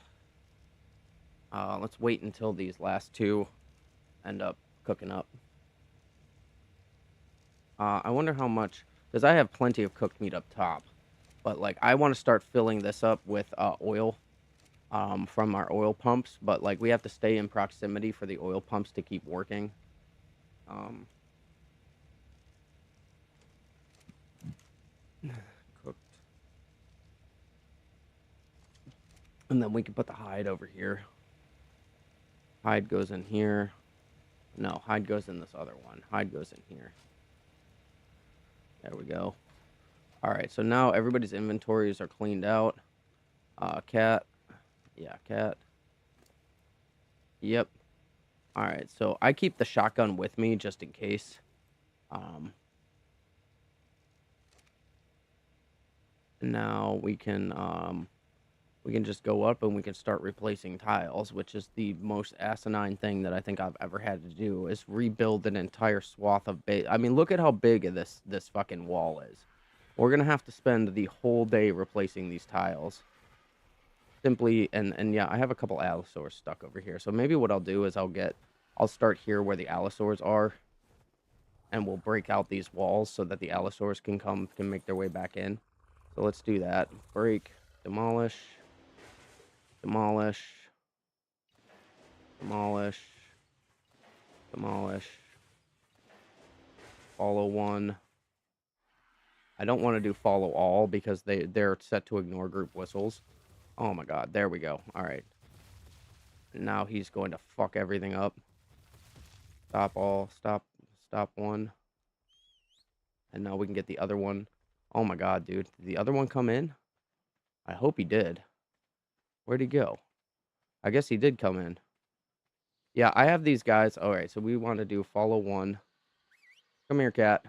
Let's wait until these last two end up cooking up. I wonder how much, because I have plenty of cooked meat up top. But, like, I want to start filling this up with oil. From our oil pumps, but like we have to stay in proximity for the oil pumps to keep working. Cooked. And then we can put the hide over here. Hide goes in here. No, hide goes in this other one. Hide goes in here. There we go. Alright, so now everybody's inventories are cleaned out. Cat. Yeah, Cat. Yep. Alright, so I keep the shotgun with me just in case. Now we can just go up and we can start replacing tiles, which is the most asinine thing that I think I've ever had to do, is rebuild an entire swath of base. I mean, look at how big this fucking wall is. We're gonna have to spend the whole day replacing these tiles. Simply, and yeah, I have a couple allosaurs stuck over here. So maybe what I'll do is I'll start here where the allosaurs are, and we'll break out these walls so that the allosaurs can make their way back in. So let's do that. Break, demolish, demolish, demolish, demolish, follow one. I don't want to do follow all because they're set to ignore group whistles. Oh my god, there we go. Alright. Now he's going to fuck everything up. Stop all. Stop one. And now we can get the other one. Oh my god, dude. Did the other one come in? I hope he did. Where'd he go? I guess he did come in. Yeah, I have these guys. Alright, so we want to do follow one. Come here, Cat.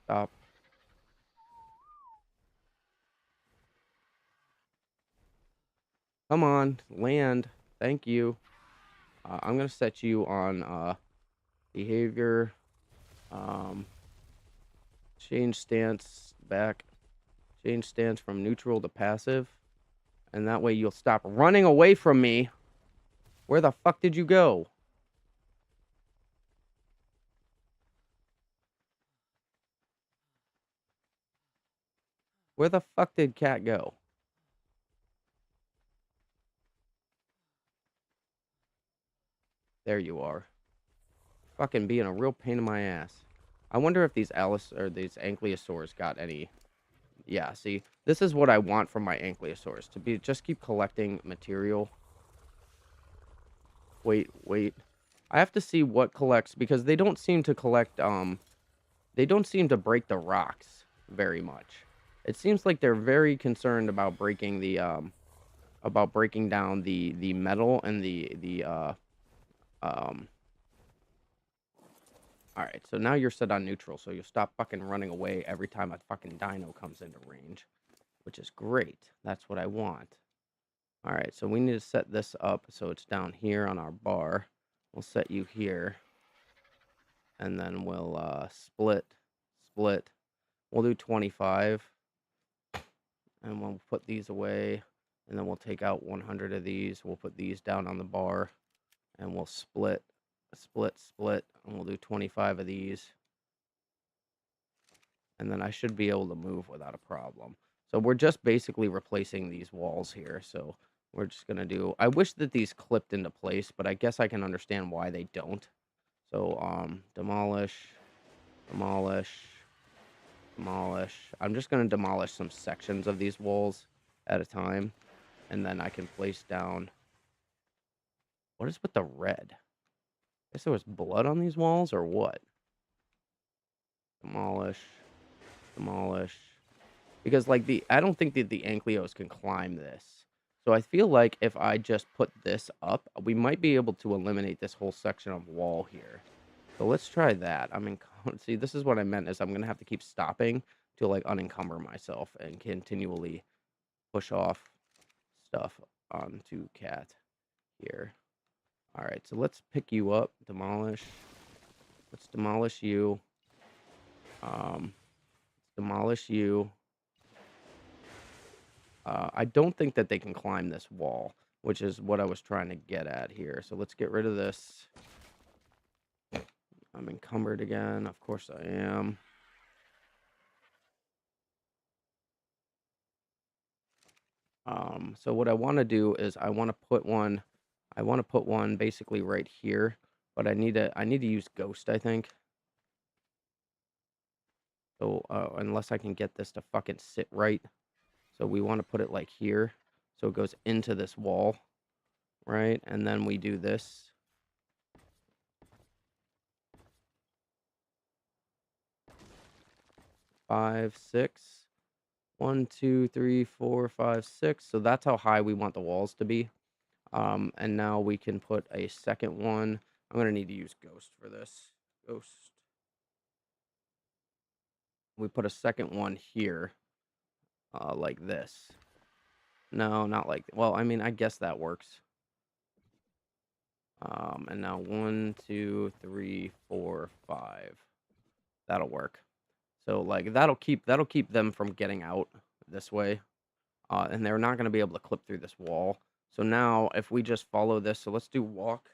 Stop. Come on, land. Thank you. I'm going to set you on behavior. Change stance back. Change stance from neutral to passive. And that way you'll stop running away from me. Where the fuck did you go? Where the fuck did Cat go? There you are. Fucking being a real pain in my ass. I wonder if these these ankylosaurs got any Yeah, see, this is what I want from my ankylosaurs, to be just keep collecting material. Wait, wait. I have to see what collects because they don't seem to collect they don't seem to break the rocks very much. It seems like they're very concerned about breaking the about breaking down the metal and the um all right, so now you're set on neutral, so you'll stop fucking running away every time a fucking dino comes into range, which is great. That's what I want. All right, so we need to set this up so it's down here on our bar. We'll set you here, and then we'll split. We'll do 25, and we'll put these away, and then we'll take out 100 of these. We'll put these down on the bar, and we'll split, and we'll do 25 of these. And then I should be able to move without a problem. So we're just basically replacing these walls here. So we're just going to do... I wish that these clipped into place, but I guess I can understand why they don't. So, demolish, demolish, demolish. I'm just going to demolish some sections of these walls at a time. And then I can place down... What is with the red? I guess there was blood on these walls or what? Demolish, demolish. Because, like, I don't think that the Ankylos can climb this. So I feel like if I just put this up, we might be able to eliminate this whole section of wall here. So let's try that. I mean, see, this is what I meant is I'm going to have to keep stopping to, like, unencumber myself and continually push off stuff onto Cat here. All right, so let's pick you up, demolish. Let's demolish you. Demolish you. I don't think that they can climb this wall, which is what I was trying to get at here. So let's get rid of this. I'm encumbered again. Of course I am. So what I want to do is I want to put one basically right here, but I need to use Ghost, I think. So unless I can get this to fucking sit right. So we want to put it like here. So it goes into this wall, right? And then we do this. 5, 6. 1, 2, 3, 4, 5, 6. So that's how high we want the walls to be. And now we can put a second one. I'm going to need to use Ghost for this. Ghost. We put a second one here, like this. No, not like... Well, I mean, I guess that works. And now 1, 2, 3, 4, 5. That'll work. So, like, that'll keep them from getting out this way. And they're not going to be able to clip through this wall. So now, if we just follow this, so let's do walk.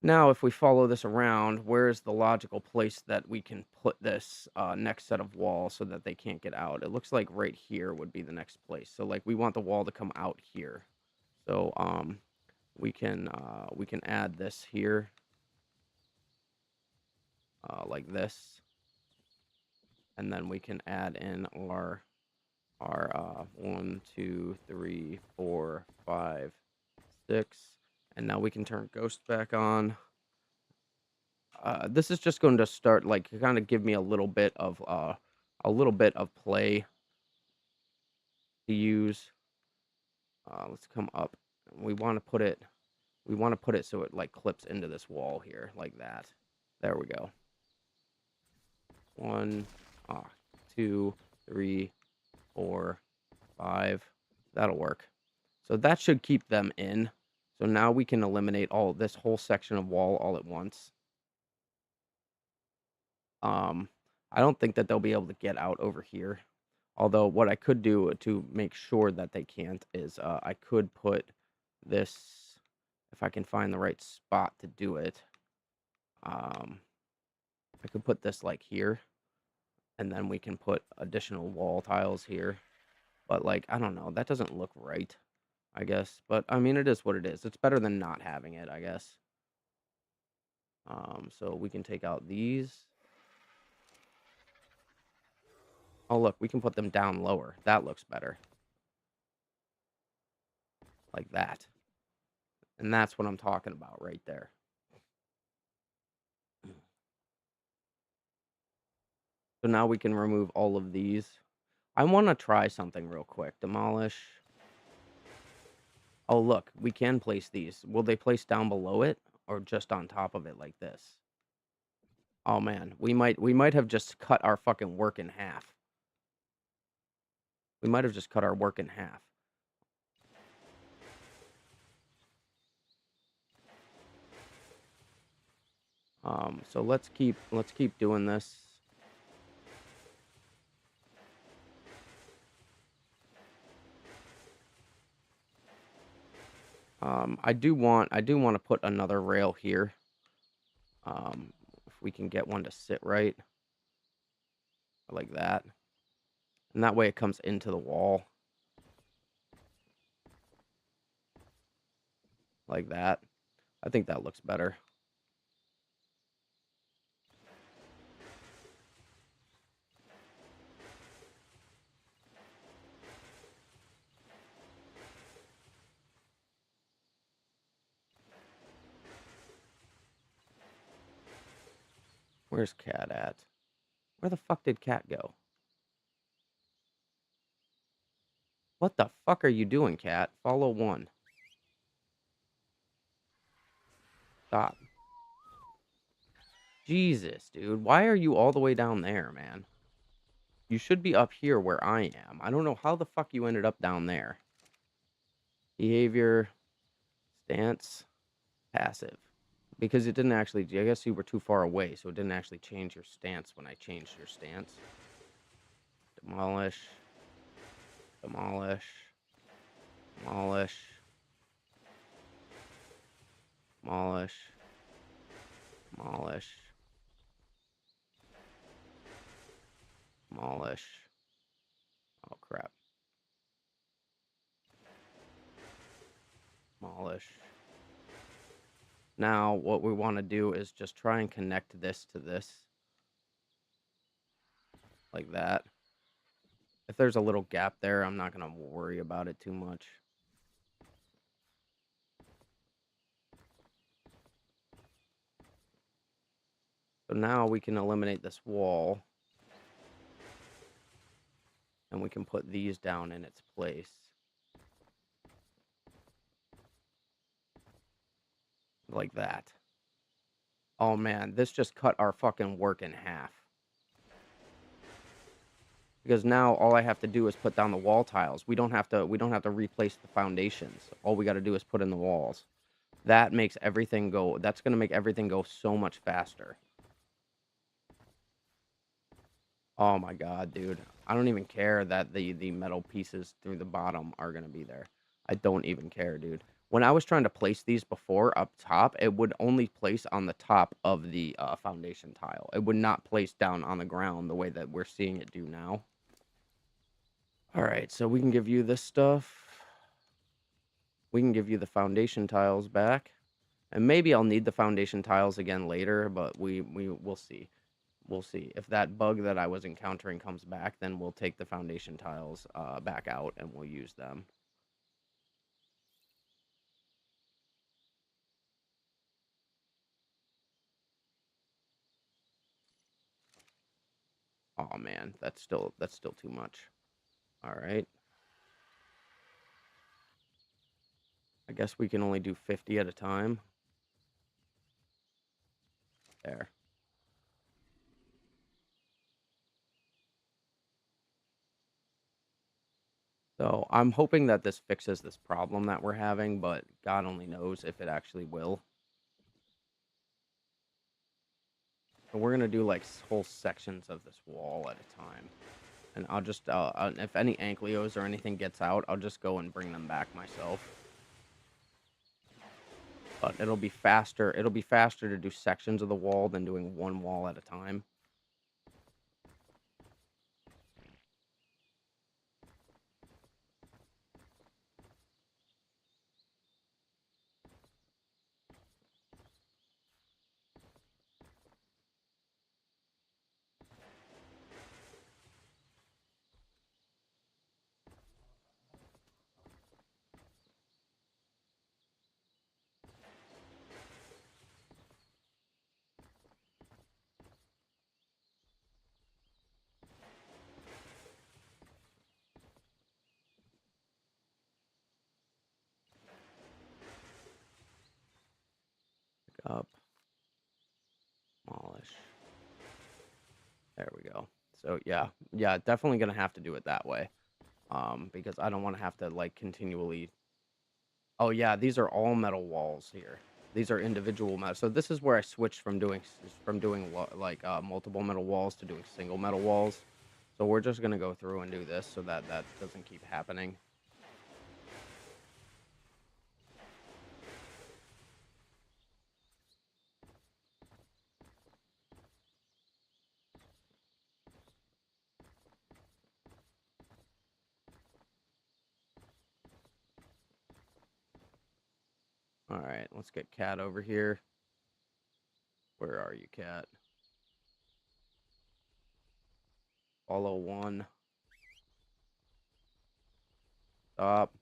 Now, if we follow this around, where's the logical place that we can put this next set of walls so that they can't get out? It looks like right here would be the next place. So, like, we want the wall to come out here. So, we can add this here, like this, and then we can add in our 1, 2, 3, 4, 5, 6, and now we can turn Ghost back on. This is just going to start, like, kind of give me a little bit of play to use. Let's come up. We want to put it so it, like, clips into this wall here, like that. There we go. 1, 2, 3, 4, 5. That'll work. So that should keep them in. So now we can eliminate all this whole section of wall all at once. I don't think that they'll be able to get out over here. Although what I could do to make sure that they can't is I could put this, if I can find the right spot to do it. I could put this like here, and then we can put additional wall tiles here. But, like, I don't know. That doesn't look right, I guess. But, I mean, it is what it is. It's better than not having it, I guess. So we can take out these. Oh, look, we can put them down lower. That looks better. Like that. And that's what I'm talking about right there. So now we can remove all of these. I want to try something real quick. Demolish. Oh, look, we can place these. Will they place down below it or just on top of it like this? Oh man, we might have just cut our fucking work in half. We might have just cut our work in half. So let's keep doing this. I do want to put another rail here. If we can get one to sit right like that, and that way it comes into the wall like that. I think that looks better. Where's Cat at? Where the fuck did Cat go? What the fuck are you doing, Cat? Follow one. Stop. Jesus, dude. Why are you all the way down there, man? You should be up here where I am. I don't know how the fuck you ended up down there. Behavior, stance, passive. Because it didn't actually, I guess you were too far away, so it didn't actually change your stance when I changed your stance. Demolish, demolish, demolish, demolish, demolish, demolish. Oh, crap. Demolish. Now, what we want to do is just try and connect this to this. Like that. If there's a little gap there, I'm not going to worry about it too much. So now we can eliminate this wall. And we can put these down in its place. Like that. Oh man, this just cut our fucking work in half. Because now all I have to do is put down the wall tiles. We don't have to replace the foundations. All we got to do is put in the walls. That makes everything go, that's going to make everything go so much faster. Oh my god, dude. I don't even care that the metal pieces through the bottom are going to be there. I don't even care, dude. When I was trying to place these before up top, it would only place on the top of the foundation tile. It would not place down on the ground the way that we're seeing it do now. All right, so we can give you this stuff. We can give you the foundation tiles back. And maybe I'll need the foundation tiles again later, but we'll see. We'll see. If that bug that I was encountering comes back, then we'll take the foundation tiles back out and we'll use them. Oh man, that's still too much. All right. I guess we can only do 50 at a time. There. So I'm hoping that this fixes this problem that we're having, but God only knows if it actually will. So we're gonna do like whole sections of this wall at a time. And I'll just, if any anklios or anything gets out, I'll just go and bring them back myself. But it'll be faster. It'll be faster to do sections of the wall than doing one wall at a time. Up. Demolish. There we go. So yeah, definitely gonna have to do it that way. Because I don't want to have to like continually. Oh yeah, these are all metal walls here. These are individual metal. So this is where I switched from doing like multiple metal walls to doing single metal walls. So we're just gonna go through and do this so that that doesn't keep happening. All right, let's get Cat over here. Where are you, Cat? Follow one. Stop.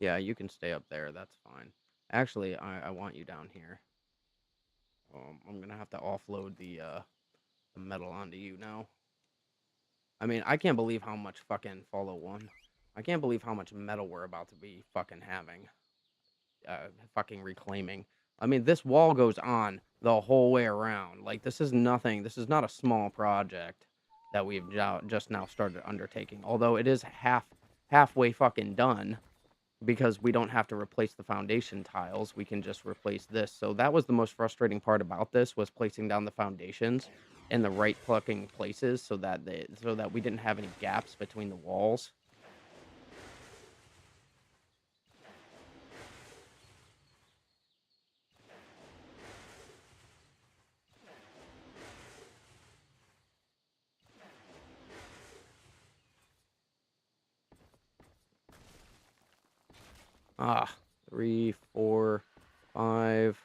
Yeah, you can stay up there. That's fine. Actually, I want you down here. I'm gonna have to offload the metal onto you now. I mean, I can't believe how much fucking follow one. I can't believe how much metal we're about to be fucking having. Fucking reclaiming. I mean, this wall goes on the whole way around. Like, this is nothing. This is not a small project that we've just now started undertaking. Although it is halfway fucking done because we don't have to replace the foundation tiles. We can just replace this. So that was the most frustrating part about this was placing down the foundations in the right fucking places so that we didn't have any gaps between the walls. Ah, 3, 4, 5.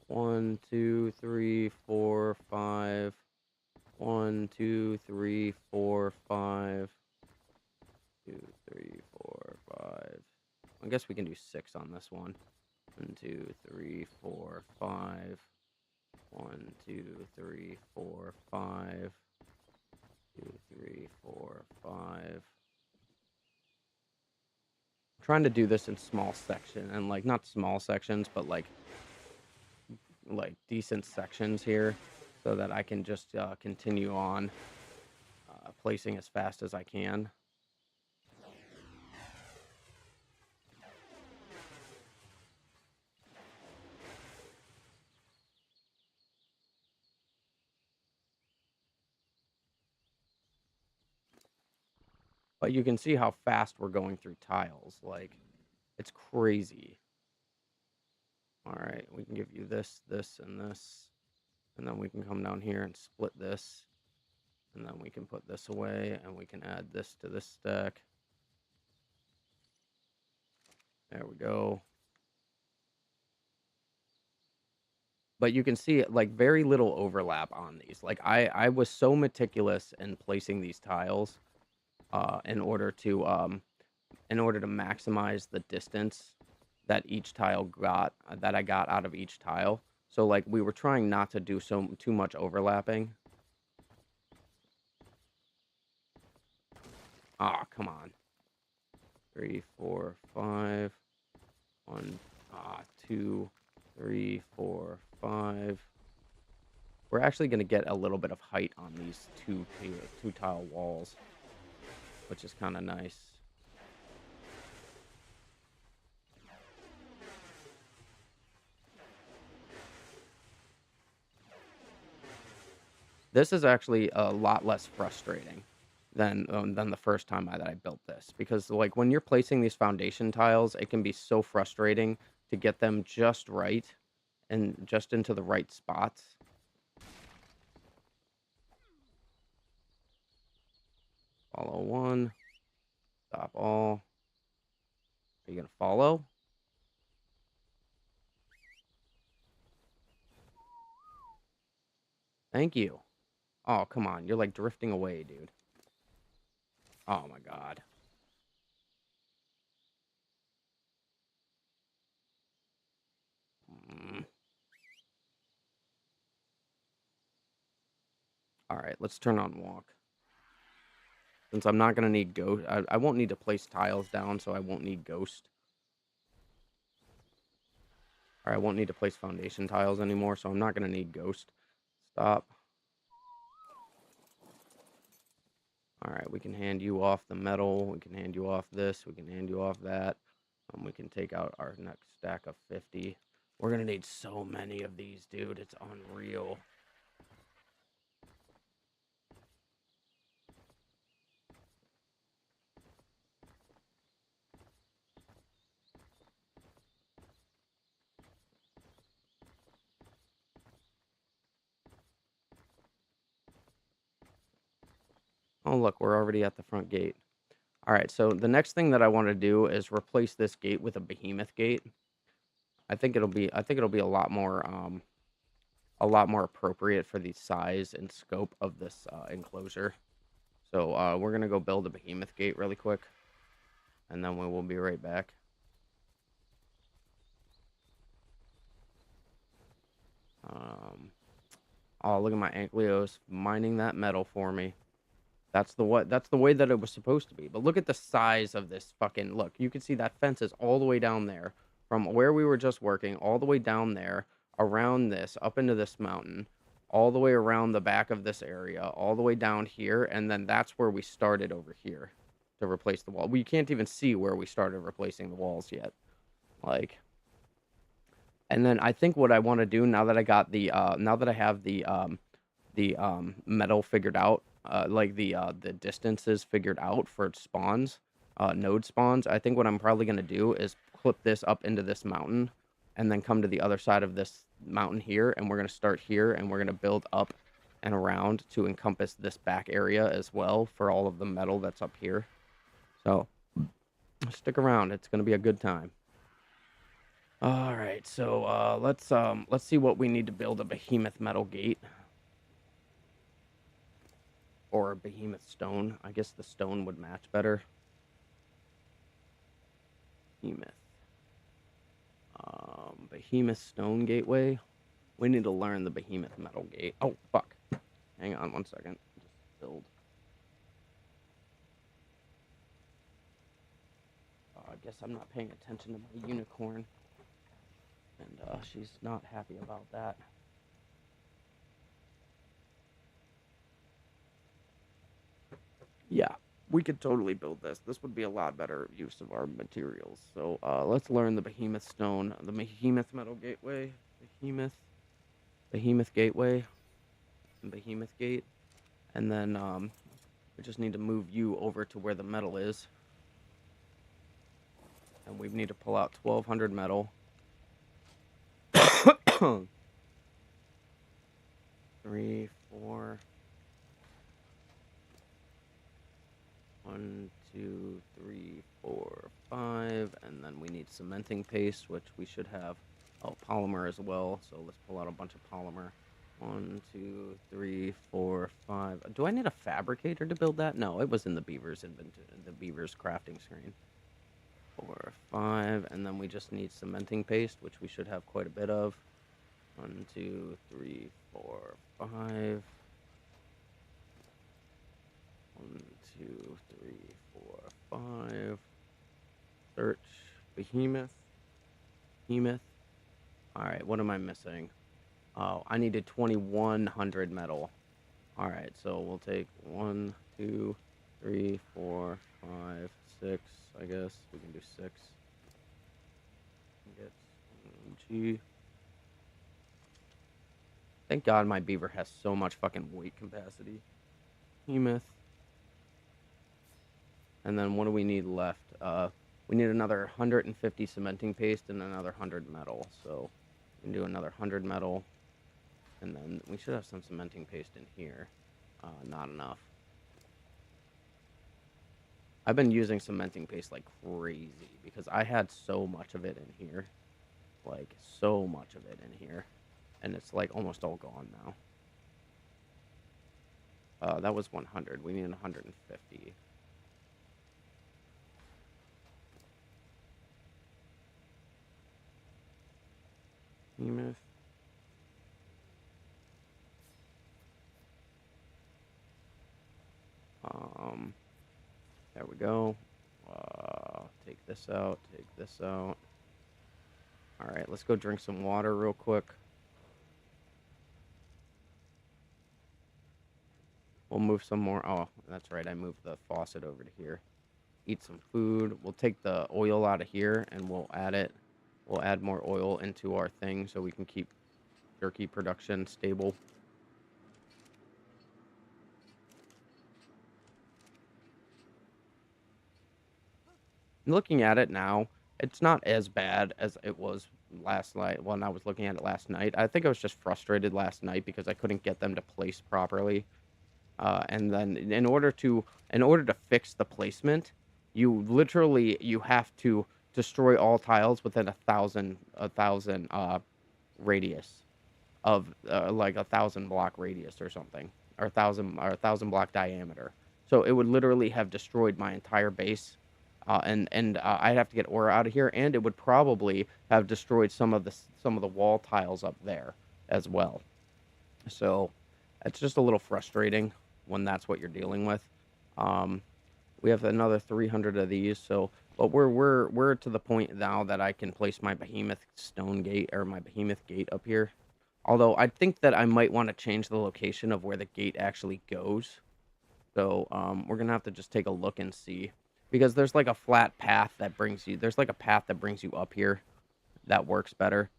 1, 2, 3, 4, 5. 1, 2, 3, 4, 5. 2, 3, 4, 5. I guess we can do 6 on this one. 1, 2, 3, 4, 5. 1, 2, 3, 4, 5. 2, 3, 4, 5. I'm trying to do this in small section and like not small sections, but like decent sections here, so that I can just continue on placing as fast as I can. But you can see how fast we're going through tiles. Like, it's crazy. All right, we can give you this, this, and this. And then we can come down here and split this. And then we can put this away, and we can add this to this stack. There we go. But you can see, like, very little overlap on these. Like, I was so meticulous in placing these tiles uh, in order to um, in order to maximize the distance that each tile got that I got out of each tile. So like we were trying not to do too much overlapping. Ah, come on. 3, 4, 5. 1, 2, 3, 4, 5. We're actually going to get a little bit of height on these two tile walls, which is kind of nice. This is actually a lot less frustrating than the first time that I built this, because like when you're placing these foundation tiles, it can be so frustrating to get them just right and just into the right spots. Follow one, stop all. Are you gonna follow? Thank you. Oh, come on. You're like drifting away, dude. Oh my god. Mm. All right, let's turn on walk. Since I'm not gonna need ghost, I won't need to place tiles down, so I won't need ghost. Or I won't need to place foundation tiles anymore, so I'm not gonna need ghost. Stop. Alright, we can hand you off the metal, we can hand you off this, we can hand you off that. We can take out our next stack of 50. We're gonna need so many of these, dude. It's unreal. Oh, look, we're already at the front gate. Alright, so the next thing that I want to do is replace this gate with a behemoth gate. I think it'll be a lot more appropriate for the size and scope of this enclosure. So we're gonna go build a behemoth gate really quick, and then we will be right back. Oh, look at my Ankylos mining that metal for me. That's the way that it was supposed to be. But look at the size of this fucking look. You can see that fence is all the way down there from where we were just working, all the way down there, around this, up into this mountain, all the way around the back of this area, all the way down here, and then that's where we started over here to replace the wall. We can't even see where we started replacing the walls yet. Like, and then I think what I want to do now that I got the now that I have the metal figured out, like the distances figured out for spawns, node spawns. I think what I'm probably gonna do is clip this up into this mountain, and then come to the other side of this mountain here, and we're gonna start here, and we're gonna build up and around to encompass this back area as well for all of the metal that's up here. So stick around; it's gonna be a good time. All right, so let's see what we need to build a behemoth metal gate. Or a behemoth stone. I guess the stone would match better. Behemoth. Behemoth stone gateway. We need to learn the behemoth metal gate. Oh, fuck. Hang on one second. Just build. I guess I'm not paying attention to my unicorn. And she's not happy about that. Yeah, we could totally build this. This would be a lot better use of our materials. So let's learn the behemoth stone, the behemoth metal gateway, behemoth gateway, and behemoth gate, and then we just need to move you over to where the metal is, and we need to pull out 1,200 metal. 3, 4. 1, 2, 3, 4, 5, and then we need cementing paste, which we should have. Oh, polymer as well. So let's pull out a bunch of polymer. 1, 2, 3, 4, 5. Do I need a fabricator to build that? No, it was in the beaver's inventory, the beaver's crafting screen. 4, 5, and then we just need cementing paste, which we should have quite a bit of. 1, 2, 3, 4, 5. 1, 2, 3, 4, 5. Search behemoth. Behemoth. All right, what am I missing? Oh, I needed 2,100 metal. All right, so we'll take 1, 2, 3, 4, 5, 6. I guess we can do 6. Get G. Thank God my beaver has so much fucking weight capacity. Behemoth. And then what do we need left? We need another 150 cementing paste and another 100 metal. So we can do another 100 metal. And then we should have some cementing paste in here. Not enough. I've been using cementing paste like crazy because I had so much of it in here. Like, so much of it in here. And it's like almost all gone now. That was 100. We need 150. Behemoth. There we go. Take this out. Take this out. All right, let's go drink some water real quick. We'll move some more. Oh, that's right. I moved the faucet over to here. Eat some food. We'll take the oil out of here and we'll add it. We'll add more oil into our thing so we can keep jerky production stable. Looking at it now, it's not as bad as it was last night when I was looking at it last night. I think I was just frustrated last night because I couldn't get them to place properly. And then in order to fix the placement, you have to destroy all tiles within a thousand radius of like 1,000 block radius or something, or a thousand block diameter. So it would literally have destroyed my entire base, and I'd have to get ore out of here, and it would probably have destroyed some of the wall tiles up there as well. So it's just a little frustrating when that's what you're dealing with. Um, we have another 300 of these, so but we're to the point now that I can place my behemoth stone gate or my behemoth gate up here. Although I think that I might want to change the location of where the gate actually goes. So we're gonna have to just take a look and see because there's like a flat path that brings you. There's like a path that brings you up here that works better.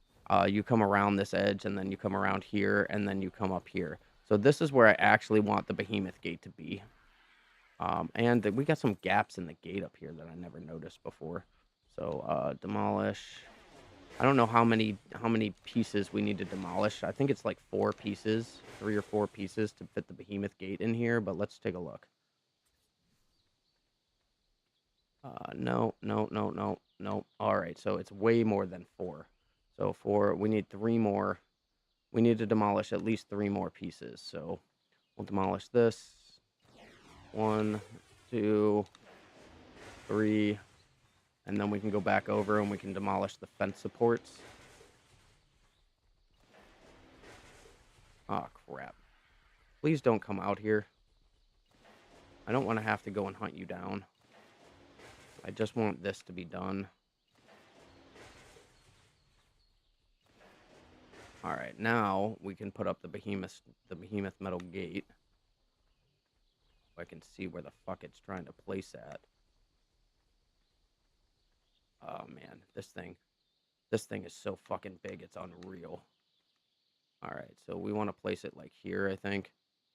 You come around this edge, and then you come around here, and then you come up here. So this is where I actually want the behemoth gate to be. And we got some gaps in the gate up here that I never noticed before. So demolish. I don't know how many pieces we need to demolish. I think it's like 4 pieces, 3 or 4 pieces to fit the behemoth gate in here. But let's take a look. No, no, no, no, no. All right, so it's way more than 4. So we need 3 more. We need to demolish at least 3 more pieces. So we'll demolish this. 1, 2, 3, and then we can go back over and we can demolish the fence supports. Oh, crap. Please don't come out here. I don't want to have to go and hunt you down. I just want this to be done. All right, now we can put up the behemoth metal gate. I can see where the fuck it's trying to place at. Oh man, this thing is so fucking big, it's unreal. All right, so we want to place it like here, I think.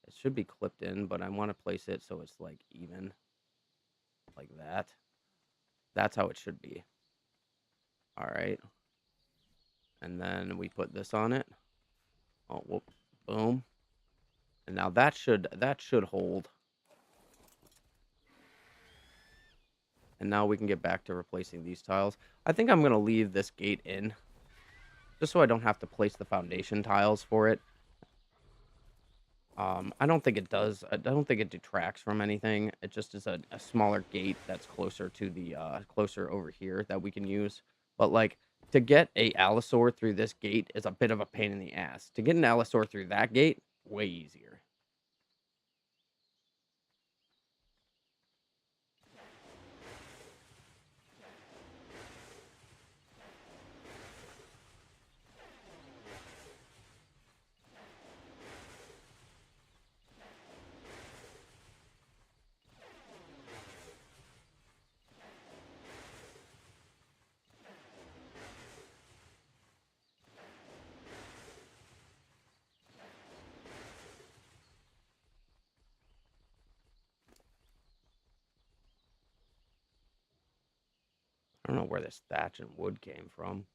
It should be clipped in, but I want to place it so it's like even, like that. That's how it should be. All right. And then we put this on it. Oh, whoop, boom. And now that should hold. And now we can get back to replacing these tiles. I think I'm going to leave this gate in, just so I don't have to place the foundation tiles for it. I don't think it does. I don't think it detracts from anything. It just is a smaller gate that's closer to the closer over here that we can use. But like to get a allosaur through this gate is a bit of a pain in the ass. To get an allosaur through that gate, way easier. I don't know where this thatch and wood came from.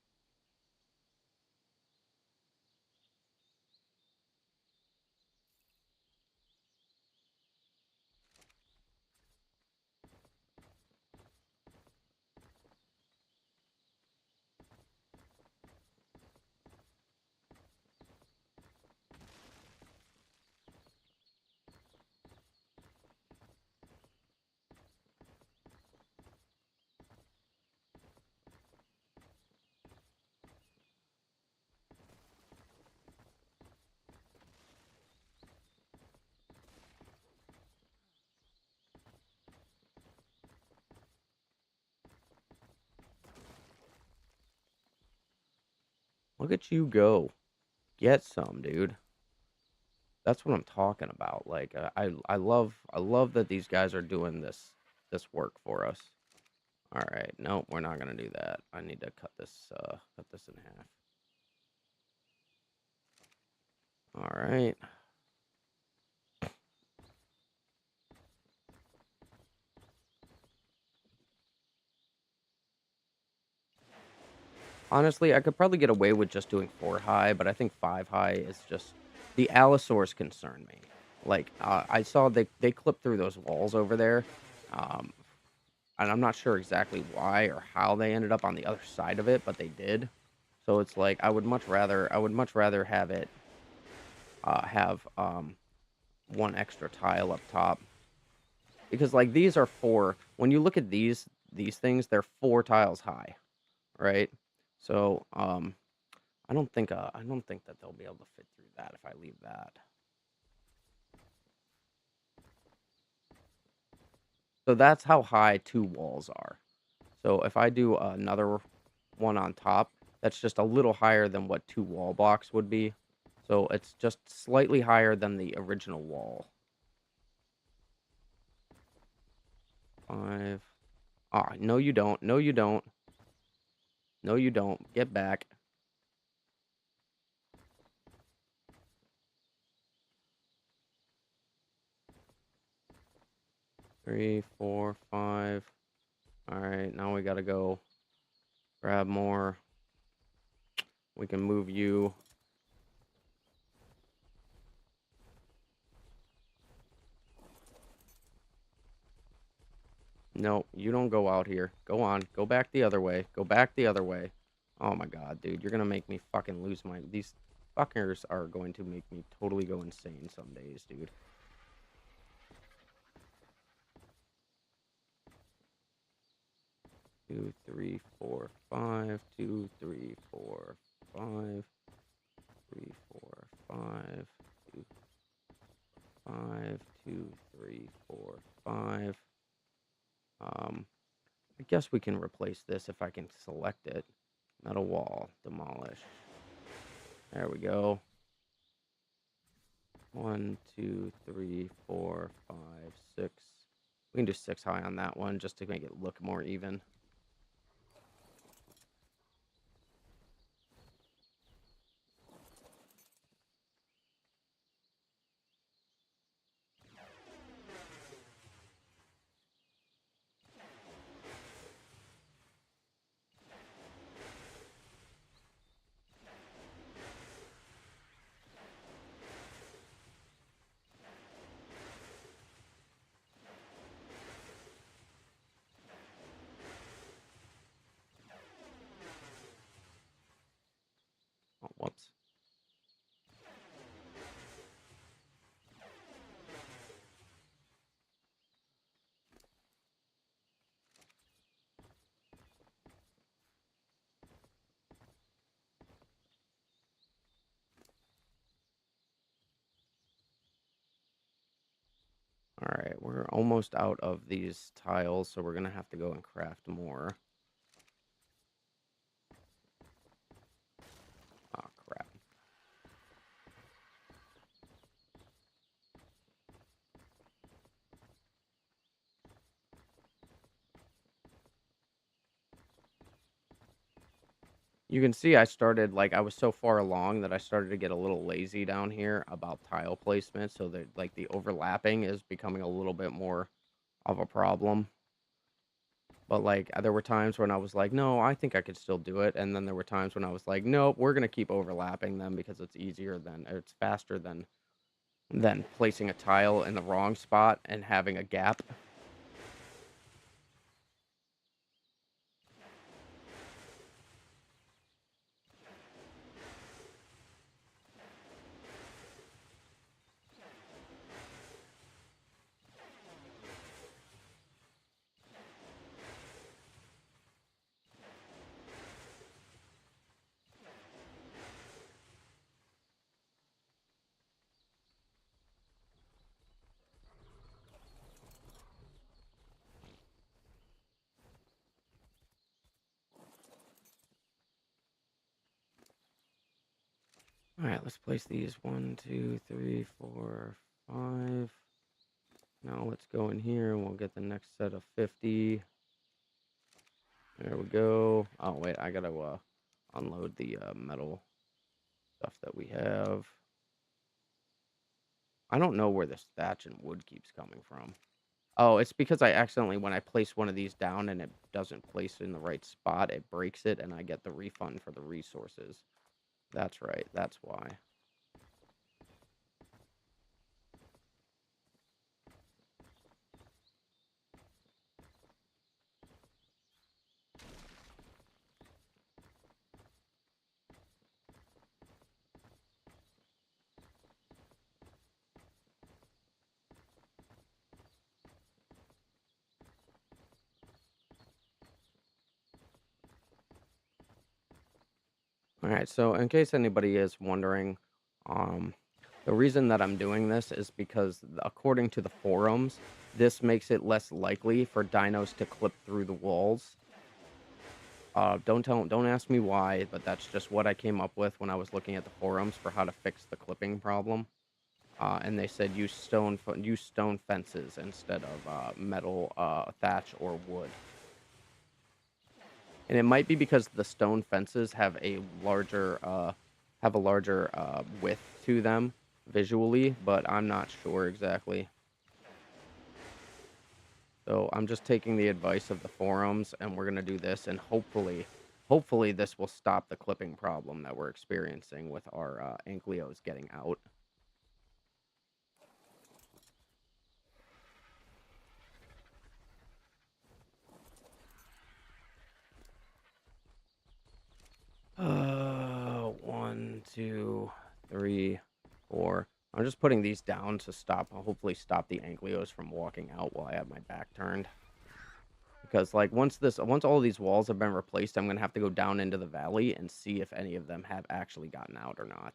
Look at you go. Get some, dude. That's what I'm talking about. Like I love that these guys are doing this work for us. All right. No, we're not gonna do that. I need to cut this in half. All right. Honestly, I could probably get away with just doing 4 high, but I think 5 high is just the Allosaurs concern me. Like, I saw they clipped through those walls over there, um, and I'm not sure exactly why or how they ended up on the other side of it, but they did. So it's like I would much rather have it have one extra tile up top because like these are four. When you look at these things, they're 4 tiles high, right? So I don't think that they'll be able to fit through that if I leave that. So that's how high 2 walls are. So if I do another one on top, that's just a little higher than what 2 wall blocks would be. So it's just slightly higher than the original wall. 5. Ah, no you don't. No you don't. No you don't. Get back. 3, 4, 5. All right, now we gotta go grab more. We can move you. No, you don't go out here. Go on. Go back the other way. Go back the other way. Oh my god, dude. You're gonna make me fucking lose my... These fuckers are going to make me totally go insane some days, dude. 2, 3, 4, 5. 2, 3, 4, 5. 3, 4, 5. 2, 5. 2, 3, 4, 5. I guess we can replace this if I can select it. Metal wall. Demolish. There we go. 1, 2, 3, 4, 5, 6. We can do 6 high on that one just to make it look more even. Oh, whoops. All right, we're almost out of these tiles, so we're going to have to go and craft more. Oh, crap. You can see I started, like, I was so far along that I started to get a little lazy down here about tile placement, so that, like, the overlapping is becoming a little bit more of a problem. But, like, there were times when I was like, "No, I think I could still do it," and then there were times when I was like, "Nope, we're gonna keep overlapping them because it's easier than it's faster than placing a tile in the wrong spot and having a gap." All right, let's place these 1, 2, 3, 4, 5. Now let's go in here and we'll get the next set of 50. There we go. Oh, wait, I gotta unload the metal stuff that we have. I don't know where this thatch and wood keeps coming from. Oh, it's because I accidentally, when I place one of these down and it doesn't place in the right spot, it breaks it and I get the refund for the resources. That's right, that's why. All right, so in case anybody is wondering, um, the reason that I'm doing this is because according to the forums, this makes it less likely for dinos to clip through the walls. Don't ask me why, but that's just what I came up with when I was looking at the forums for how to fix the clipping problem. And they said use stone fences instead of metal thatch or wood. And it might be because the stone fences have a larger width to them visually, but I'm not sure exactly. So I'm just taking the advice of the forums, and we're gonna do this, and hopefully this will stop the clipping problem that we're experiencing with our ankylos getting out. One, two, three, four. I'm just putting these down to hopefully stop the ankylos from walking out while I have my back turned. Because like once all these walls have been replaced, I'm gonna have to go down into the valley and see if any of them have actually gotten out or not.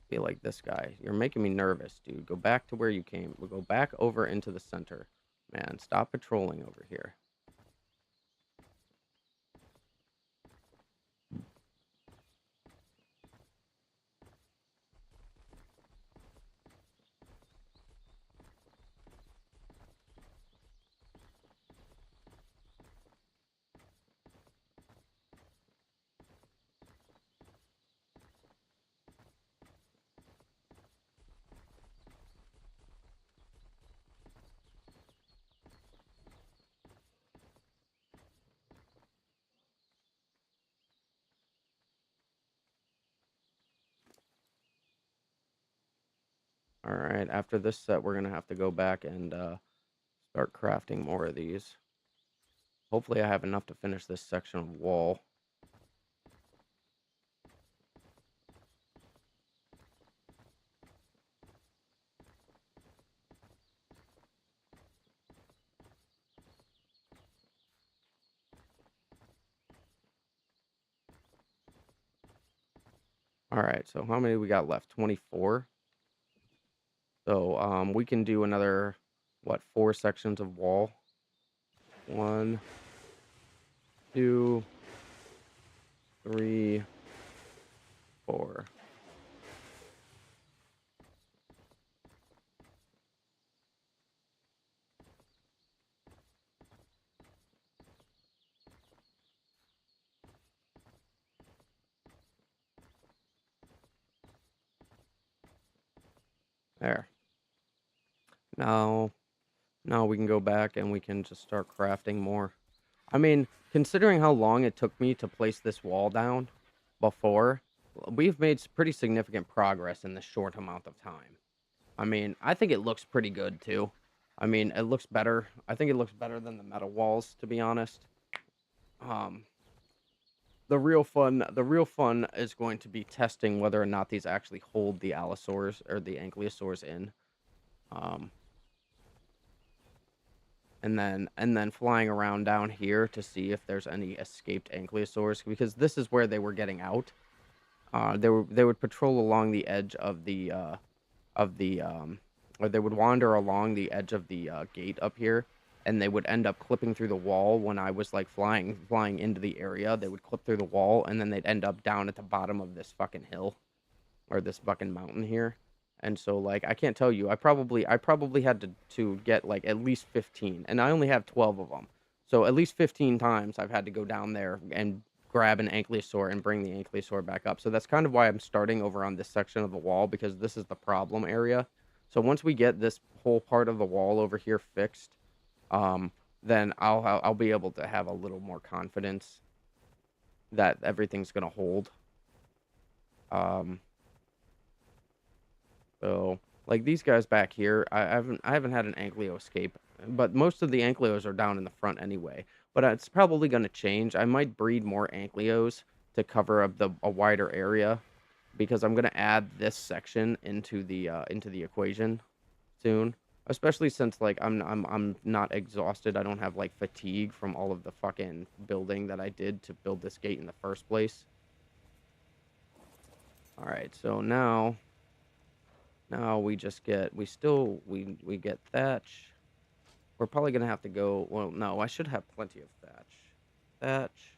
Be like this guy. You're making me nervous, dude. Go back to where you came. We'll go back over into the center. Man, stop patrolling over here. All right, after this set, we're gonna have to go back and start crafting more of these. Hopefully I have enough to finish this section of wall. All right, so how many we got left? 24. So we can do another, what, 4 sections of wall? 1, 2, 3, 4. There. Now we can go back and we can just start crafting more. I mean, considering how long it took me to place this wall down before, we've made pretty significant progress in this short amount of time. I mean, I think it looks pretty good too. I mean, it looks better. I think it looks better than the metal walls, to be honest. Um, the real fun is going to be testing whether or not these actually hold the allosaurs or the ankylosaurs in. Um, and then flying around down here to see if there's any escaped ankylosaurs, because this is where they were getting out. They would patrol along the edge of the or they would wander along the edge of the gate up here, and they would end up clipping through the wall when I was like flying into the area. They would clip through the wall, and then they'd end up down at the bottom of this fucking hill or this fucking mountain here. And so like I can't tell you, I probably had to get like at least 15, and I only have 12 of them. So at least 15 times I've had to go down there and grab an ankylosaur and bring the ankylosaur back up. So that's kind of why I'm starting over on this section of the wall, because this is the problem area. So once we get this whole part of the wall over here fixed, um, then I'll be able to have a little more confidence that everything's gonna hold. Um, So, like these guys back here, I haven't had an Ankylo escape, but most of the Anklyos are down in the front anyway. But it's probably going to change. I might breed more Anklyos to cover up a wider area, because I'm going to add this section into the equation soon. Especially since like I'm not exhausted. I don't have like fatigue from all of the fucking building that I did to build this gate in the first place. All right, so now we just get, we get thatch. We're probably gonna have to go, well, no, I should have plenty of thatch. Thatch.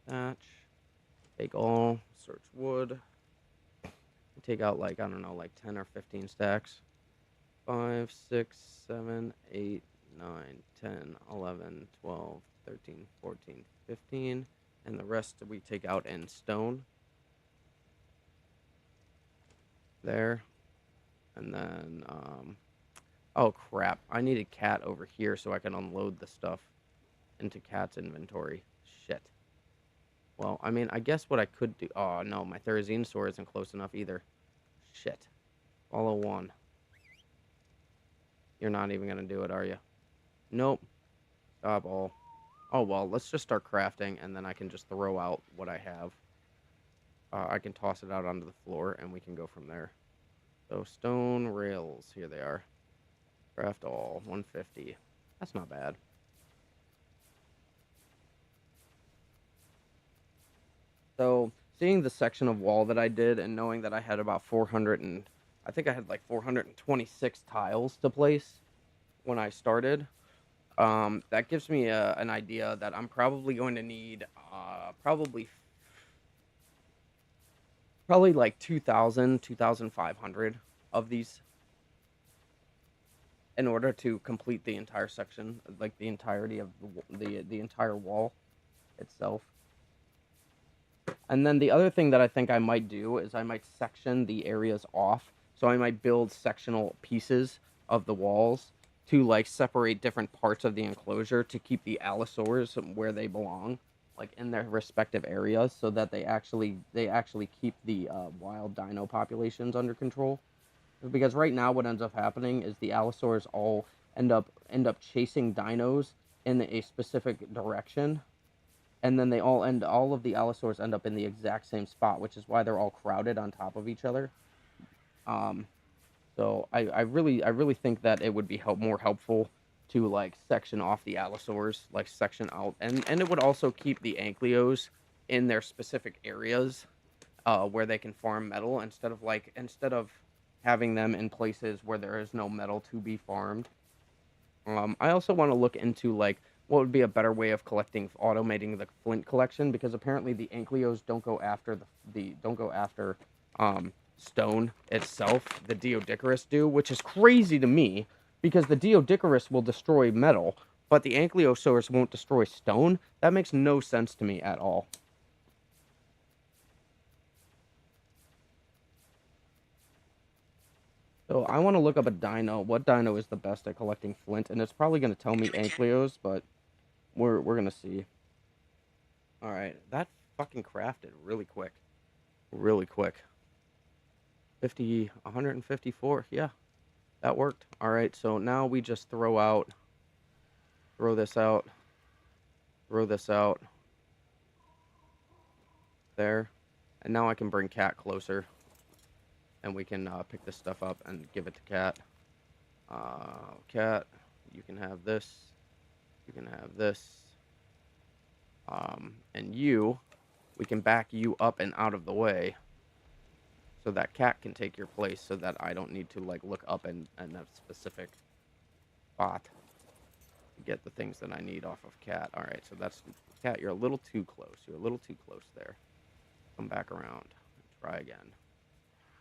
Thatch. Take all, search wood. Take out like, I don't know, like 10 or 15 stacks. 5, 6, 7, 8, 9, 10, 11, 12, 13, 14, 15. And the rest we take out in stone. There. And then, oh crap, I need a cat over here so I can unload the stuff into cat's inventory. Shit. Well, I mean, I guess what I could do... Oh, no, my Therizinosaur isn't close enough either. Shit. Follow one. You're not even gonna do it, are you? Nope. Stop all. Oh, well, let's just start crafting, and then I can just throw out what I have. I can toss it out onto the floor, and we can go from there. So, stone rails. Here they are. Craft all. 150. That's not bad. So, seeing the section of wall that I did and knowing that I had about 400 and... I think I had like 426 tiles to place when I started. That gives me an idea that I'm probably going to need probably like 2,000, 2,500 of these in order to complete the entire section, like the entirety of the entire wall itself. And then the other thing that I think I might do is I might section the areas off. So I might build sectional pieces of the walls to like separate different parts of the enclosure to keep the allosaurs where they belong, like in their respective areas, so that they actually keep the wild dino populations under control. Because right now what ends up happening is the allosaurs all end up chasing dinos in a specific direction, and then all of the allosaurs end up in the exact same spot, which is why they're all crowded on top of each other. Um, so I really think that it would be more helpful to like section off the allosaurs, like section out, and it would also keep the ankylos in their specific areas, where they can farm metal instead of having them in places where there is no metal to be farmed. I also want to look into like what would be a better way of automating the flint collection, because apparently the Anklyos don't go after don't go after stone itself. The Deodicarus do, which is crazy to me, because the Deodicarus will destroy metal, but the Ankylosaurus won't destroy stone. That makes no sense to me at all. So I want to look up a dino. What dino is the best at collecting flint? And it's probably going to tell me Anklyos, but we're gonna see. All right, that fucking crafted really quick, really quick. 154. Yeah, that worked. All right, so now we just throw this out, throw this out. There, and now I can bring Cat closer, and we can pick this stuff up and give it to Cat. Cat, you can have this. You can have this. And we can back you up and out of the way so that cat can take your place, so that I don't need to like look up in a specific spot to get the things that I need off of cat. All right, so that's cat. You're a little too close. You're a little too close there. Come back around. Try again.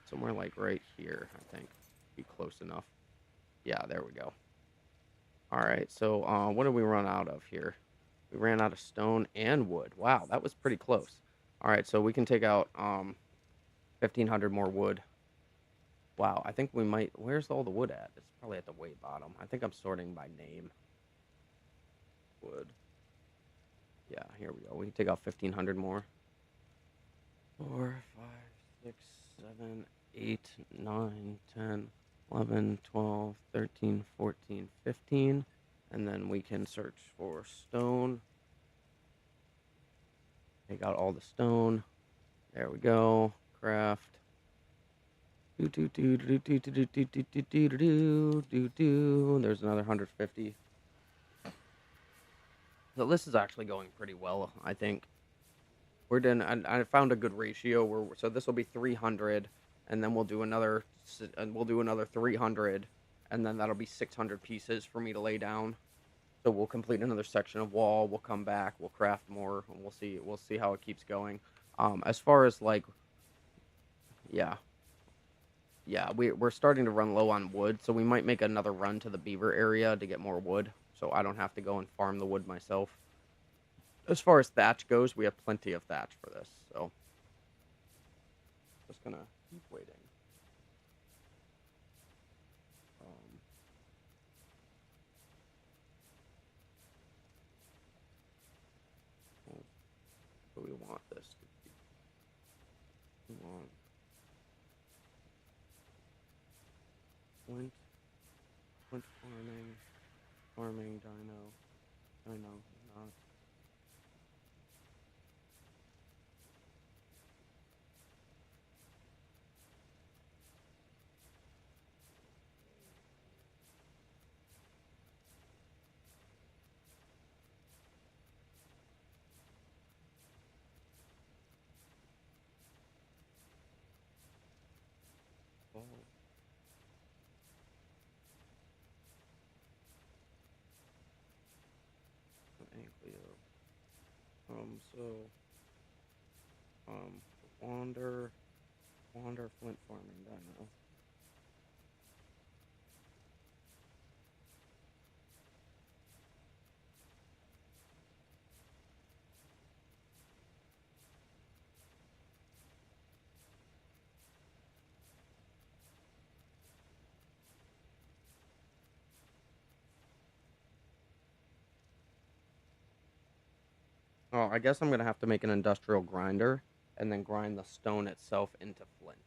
Somewhere like right here, I think. Be close enough. Yeah, there we go. All right, so what did we run out of here? We ran out of stone and wood. Wow, that was pretty close. All right, so we can take out 1,500 more wood. Wow, I think we might... Where's all the wood at? It's probably at the way bottom. I think I'm sorting by name. Wood. Yeah, here we go. We can take out 1,500 more. 4, 5, 6, 7, 8, 9, 10, 11, 12, 13, 14, 15. And then we can search for stone. Take out all the stone. There we go. Craft. There's another 150. So this is actually going pretty well, I think. We're done. I found a good ratio. So this will be 300, and then we'll do another 300, and then that'll be 600 pieces for me to lay down. So we'll complete another section of wall. We'll come back. We'll craft more, and we'll see. We'll see how it keeps going. As far as like, yeah, we're starting to run low on wood, so we might make another run to the beaver area to get more wood, so I don't have to go and farm the wood myself. As far as thatch goes, we have plenty of thatch for this, so just gonna keep waiting. So we want this to be, we want flint farming, dino, not. Oh. Ankleo. Wander flint farming dino. Oh, I guess I'm gonna have to make an industrial grinder and then grind the stone itself into flint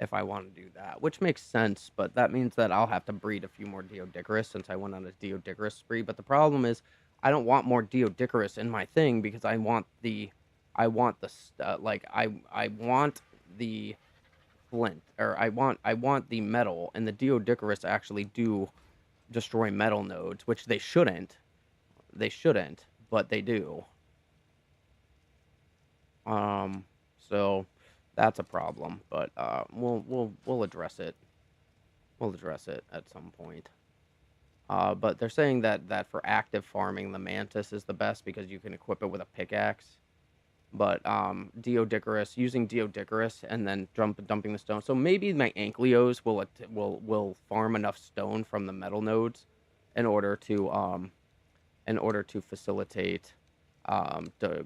if I want to do that, which makes sense, but that means that I'll have to breed a few more Deodicarus since I went on a Deodicarus spree. But the problem is, I don't want more Deodicarus in my thing because I want the flint, or I want the metal, and the Deodicarus actually do destroy metal nodes, which they shouldn't. They shouldn't, but they do. So that's a problem, but we'll address it. We'll address it at some point. But they're saying that for active farming, the mantis is the best because you can equip it with a pickaxe. But using Deodicarus and then dumping the stone. So maybe my Ankleos will farm enough stone from the metal nodes in order to facilitate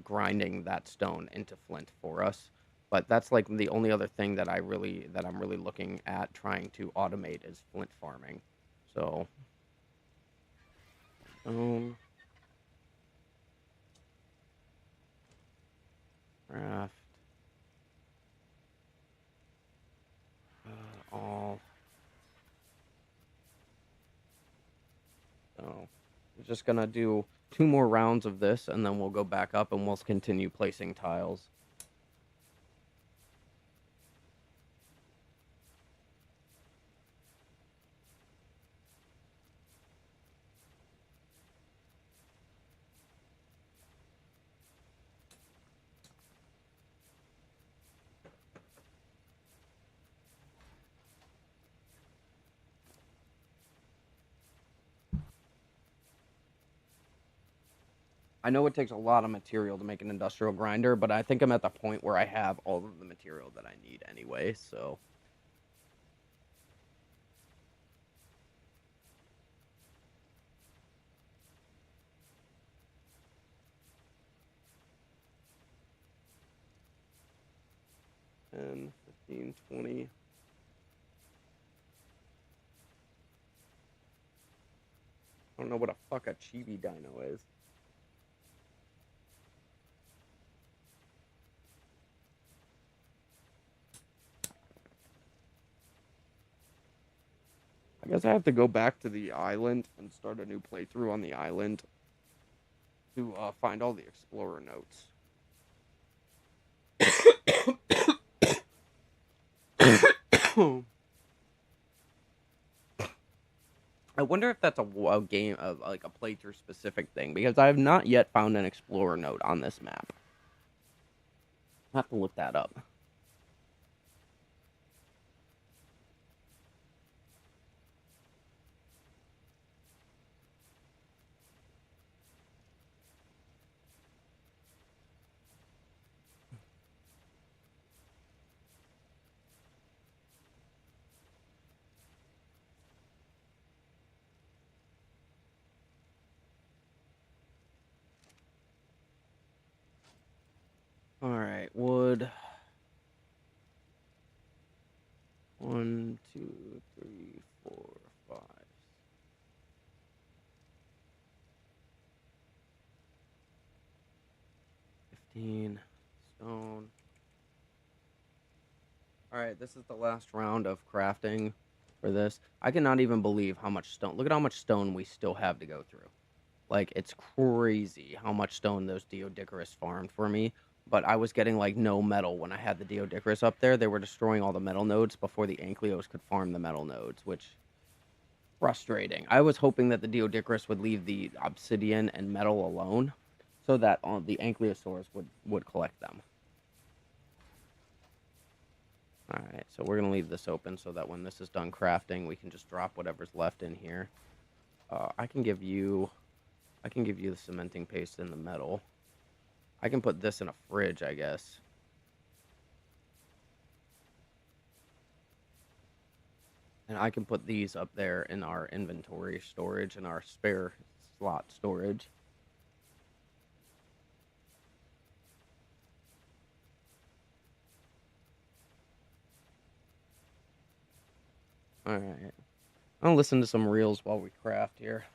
grinding that stone into flint for us. But that's like the only other thing that I'm really looking at trying to automate is flint farming. So craft all. So we're just gonna do 2 more rounds of this, and then we'll go back up and we'll continue placing tiles. I know it takes a lot of material to make an industrial grinder, but I think I'm at the point where I have all of the material that I need anyway, so. Ten, 15, 20. I don't know what a fuck a chibi dino is. I guess I have to go back to the island and start a new playthrough on the island to find all the explorer notes. I wonder if that's a game of like a playthrough specific thing because I have not yet found an explorer note on this map. I have to look that up. All right, wood. 1, 2, 3, 4, 5, 15 stone. All right, this is the last round of crafting for this. I cannot even believe how much stone. Look at how much stone we still have to go through. Like, it's crazy how much stone those Deodicarus farmed for me. But I was getting, like, no metal when I had the Deodicarus up there. They were destroying all the metal nodes before the Ankylos could farm the metal nodes, which frustrating. I was hoping that the Deodicarus would leave the obsidian and metal alone so that the Ankylosaurs would collect them. All right, so we're going to leave this open so that when this is done crafting, we can just drop whatever's left in here. I can give you the cementing paste in the metal. I can put this in a fridge, I guess. And I can put these up there in our inventory storage and our spare slot storage. All right. I'll listen to some reels while we craft here.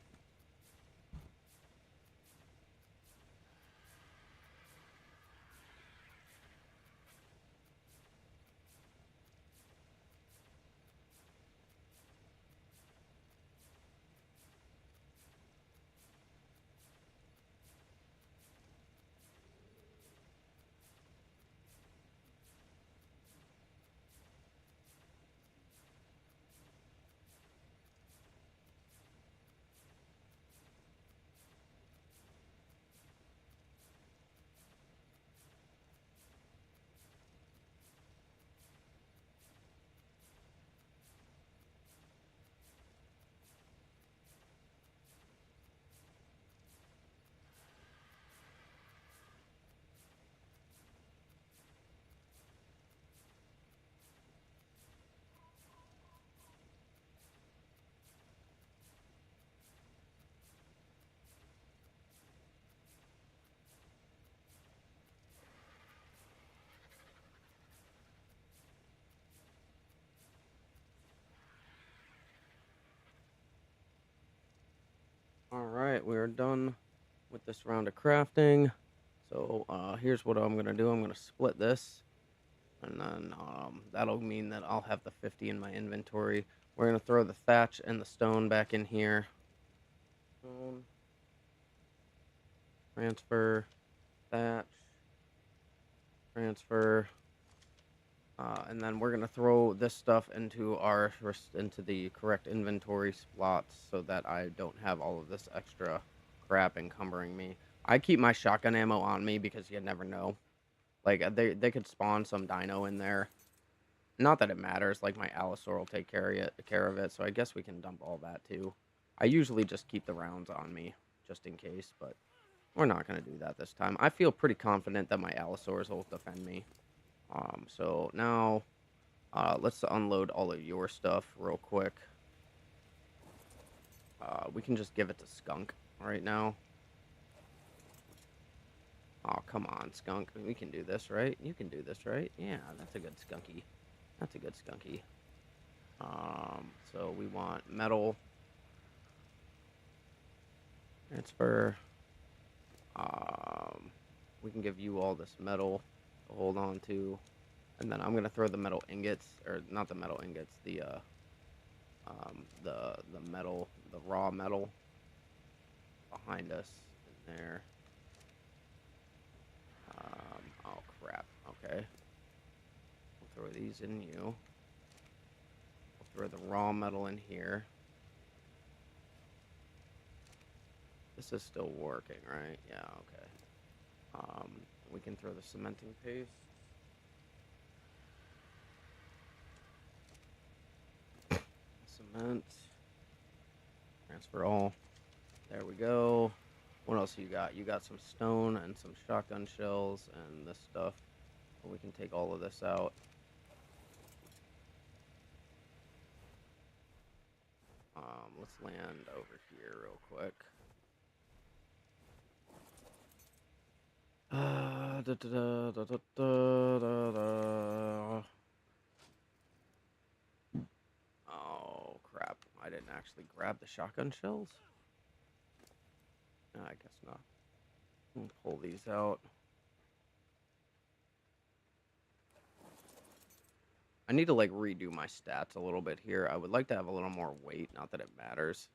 All right, we're done with this round of crafting. So here's what I'm going to do. I'm going to split this. And then that'll mean that I'll have the 50 in my inventory. We're going to throw the thatch and the stone back in here. Stone. Transfer. Thatch. Transfer. And then we're gonna throw this stuff into the correct inventory slots so that I don't have all of this extra crap encumbering me. I keep my shotgun ammo on me because you never know. Like they could spawn some dino in there. Not that it matters. Like my Allosaur will take care of it. So I guess we can dump all that too. I usually just keep the rounds on me just in case, but We're not gonna do that this time. I feel pretty confident that my Allosaurs will defend me. So now, let's unload all of your stuff real quick. We can just give it to Skunk right now. Oh, come on, Skunk. We can do this, right? You can do this, right? Yeah, that's a good Skunky. That's a good Skunky. So we want metal. Transfer. We can give you all this metal to hold on to. And then I'm going to throw the metal ingots, or not the metal ingots, the metal, the raw metal behind us in there. Oh, crap. Okay. We'll throw these in you. We'll throw the raw metal in here. This is still working, right? Yeah, okay. We can throw the cementing paste. Cement. Transfer all. There we go. What else you got? You got some stone and some shotgun shells and this stuff. We can take all of this out. Let's land over here real quick. Oh, crap. I didn't actually grab the shotgun shells? No, I guess not. We'll pull these out. I need to, like, redo my stats a little bit here. I would like to have a little more weight. Not that it matters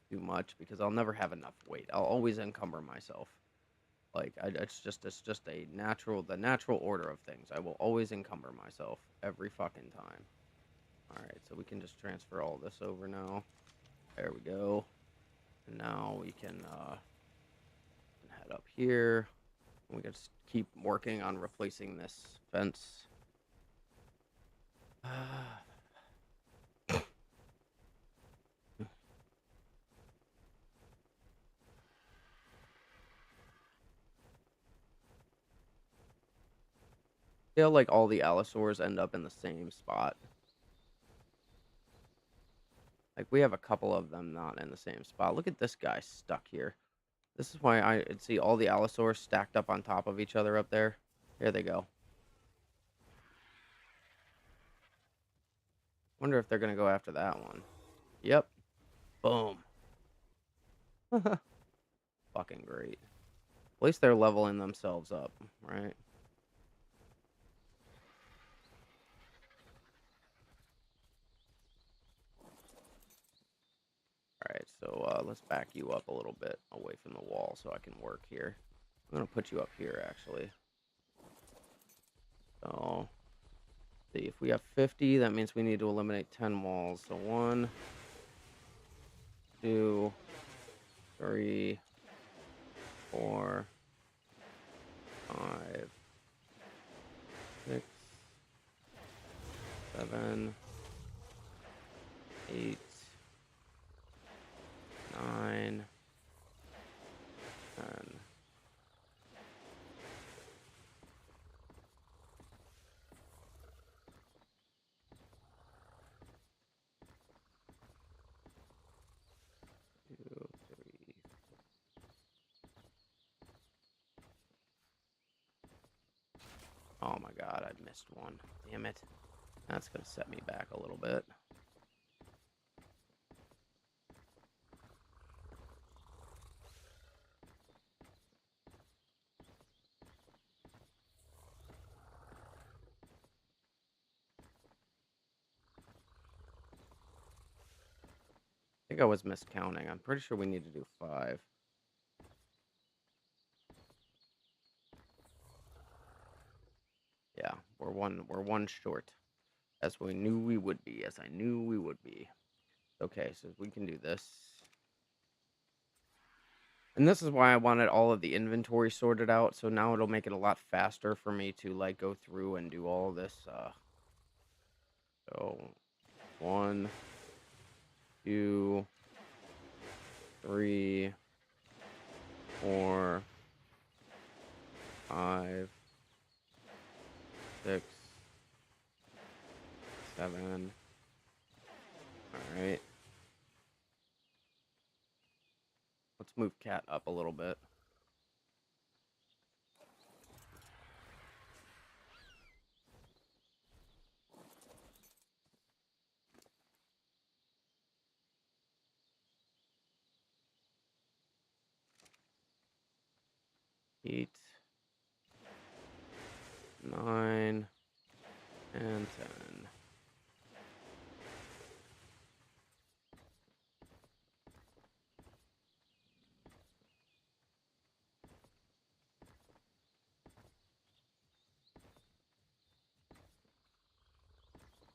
too much, because I'll never have enough weight. I'll always encumber myself. Like, it's just the natural order of things. I will always encumber myself every fucking time. Alright, so we can just transfer all this over now. There we go. And now we can head up here. We can just keep working on replacing this fence. Feel like all the Allosaurs end up in the same spot. Like, we have a couple of them not in the same spot. Look at this guy stuck here. This is why I'd see all the Allosaurs stacked up on top of each other up there. Here they go. Wonder if they're going to go after that one. Yep. Boom. Fucking great. At least they're leveling themselves up, right? Alright, so let's back you up a little bit away from the wall so I can work here. I'm going to put you up here, actually. So, see, if we have 50, that means we need to eliminate 10 walls. So 1, 2, 3, 4, 5, 6, 7, 8, 9, 10. Oh my god, I missed one. Damn it. That's going to set me back a little bit. I think I was miscounting. I'm pretty sure we need to do 5. Yeah, we're one short. As we knew we would be. As I knew we would be. Okay, so we can do this. And this is why I wanted all of the inventory sorted out, so now it'll make it a lot faster for me to, like, go through and do all this, so 1, 2, 3, 4, Let's move Cat up a little bit. Eight, 9, and 10.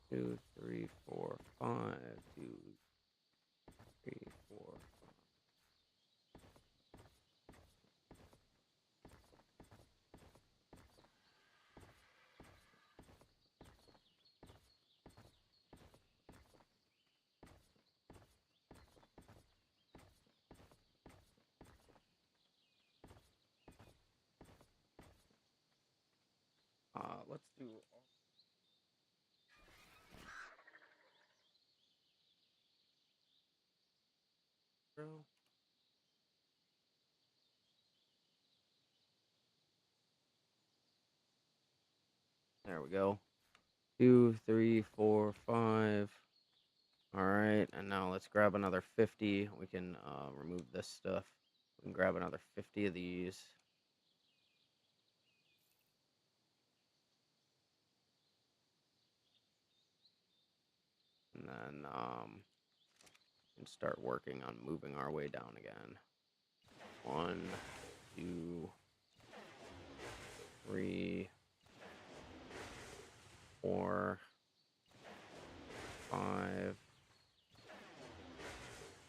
Two, three, four, 5. 2, 3, 4. Let's do. There we go. 2, 3, 4, 5. All right, and now let's grab another 50. We can remove this stuff. We can grab another 50 of these. And then and start working on moving our way down again. 1, 2, 3, 4, 5,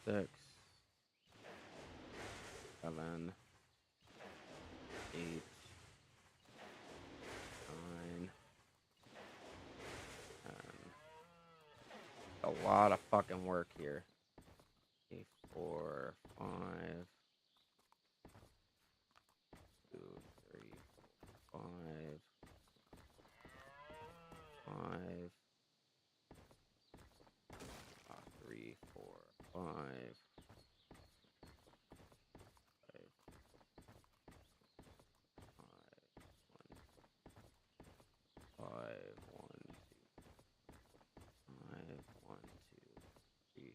6, 7, 8, 9, 10. A lot of fucking work here. 3, 4, 5, 2, 3, 4, 5, 5, 3, 4, 5, 5, 1, 5, 1, 2, 3,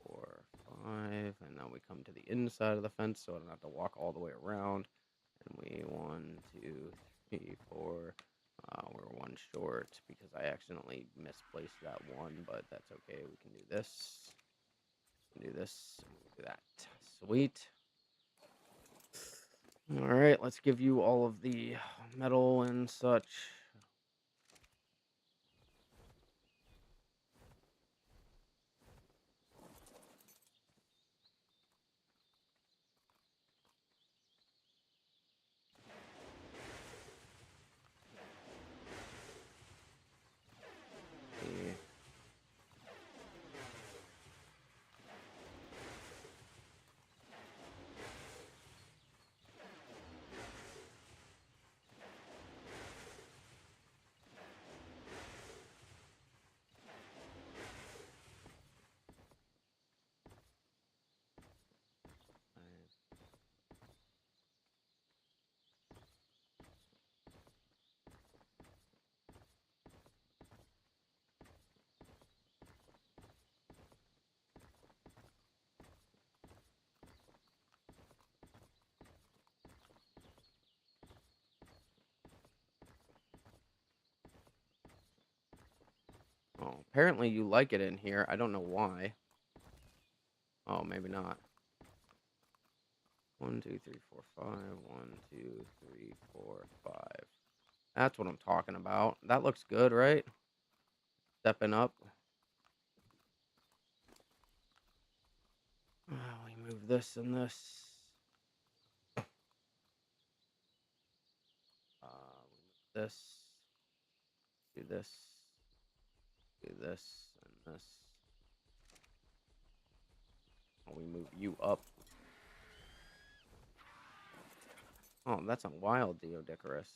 4, 5, and now we come to the inside of the fence, so I don't have to walk all the way around. And we 1, 2, 3, 4. We're one short because I accidentally misplaced that one, but that's okay. We can do this. We can do this. And we can do that. Sweet. All right, let's give you all of the metal and such. The Oh, apparently you like it in here. I don't know why. Oh, maybe not. 1, 2, 3, 4, 5. 1, 2, 3, 4, 5. That's what I'm talking about. That looks good, right? Stepping up. We move this and this. We move this. Do this. Do this and this. We move you up. Oh, that's a wild Deodecarus.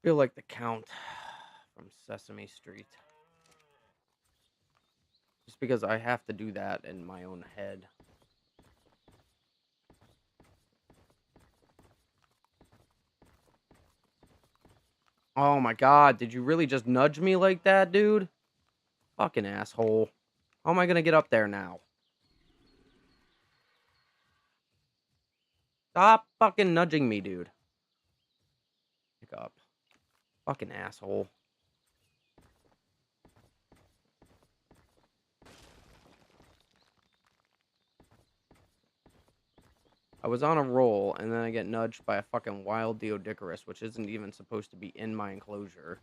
Feel like the Count from Sesame Street. Just because I have to do that in my own head. Oh my god, did you really just nudge me like that, dude? Fucking asshole. How am I gonna get up there now? Stop fucking nudging me, dude. Pick up. Fucking asshole. I was on a roll, and then I get nudged by a fucking wild Deodicarus, which isn't even supposed to be in my enclosure.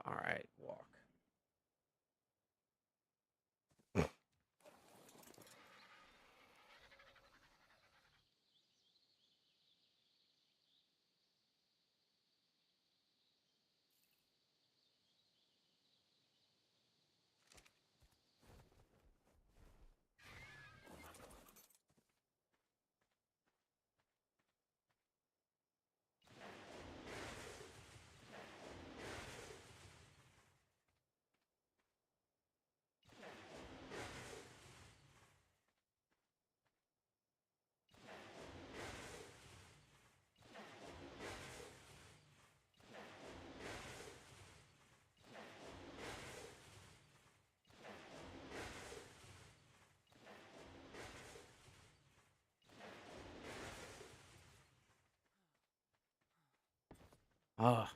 Alright, walk. Ugh.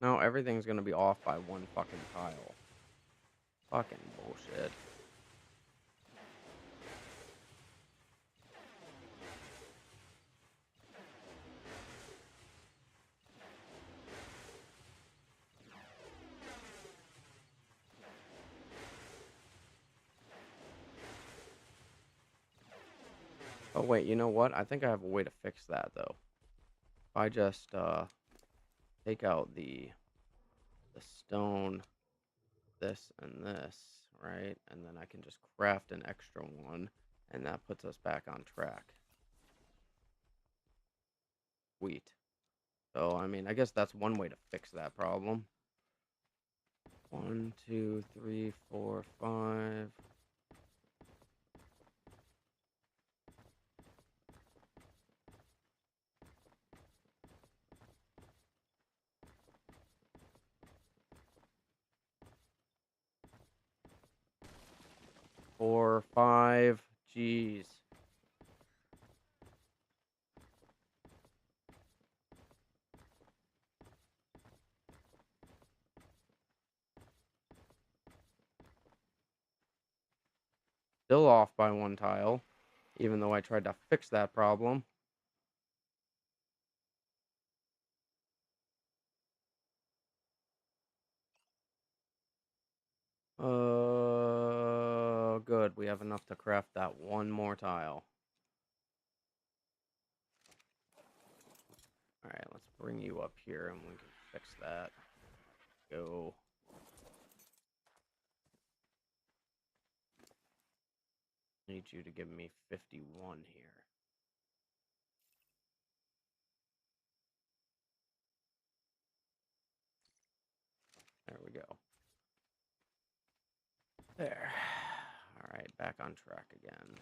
No, everything's gonna be off by one fucking tile. Fucking bullshit. Oh wait, you know what? I think I have a way to fix that though. If I just take out the stone, this and this, right? And then I can just craft an extra one, and that puts us back on track. Sweet. So I mean, I guess that's one way to fix that problem. 1, 2, 3, 4, 5. 4, 5. Jeez. Still off by one tile, even though I tried to fix that problem. Good. We have enough to craft that one more tile. Alright, let's bring you up here and we can fix that. Go. Need you to give me 51 here. There we go. There. All right, back on track again.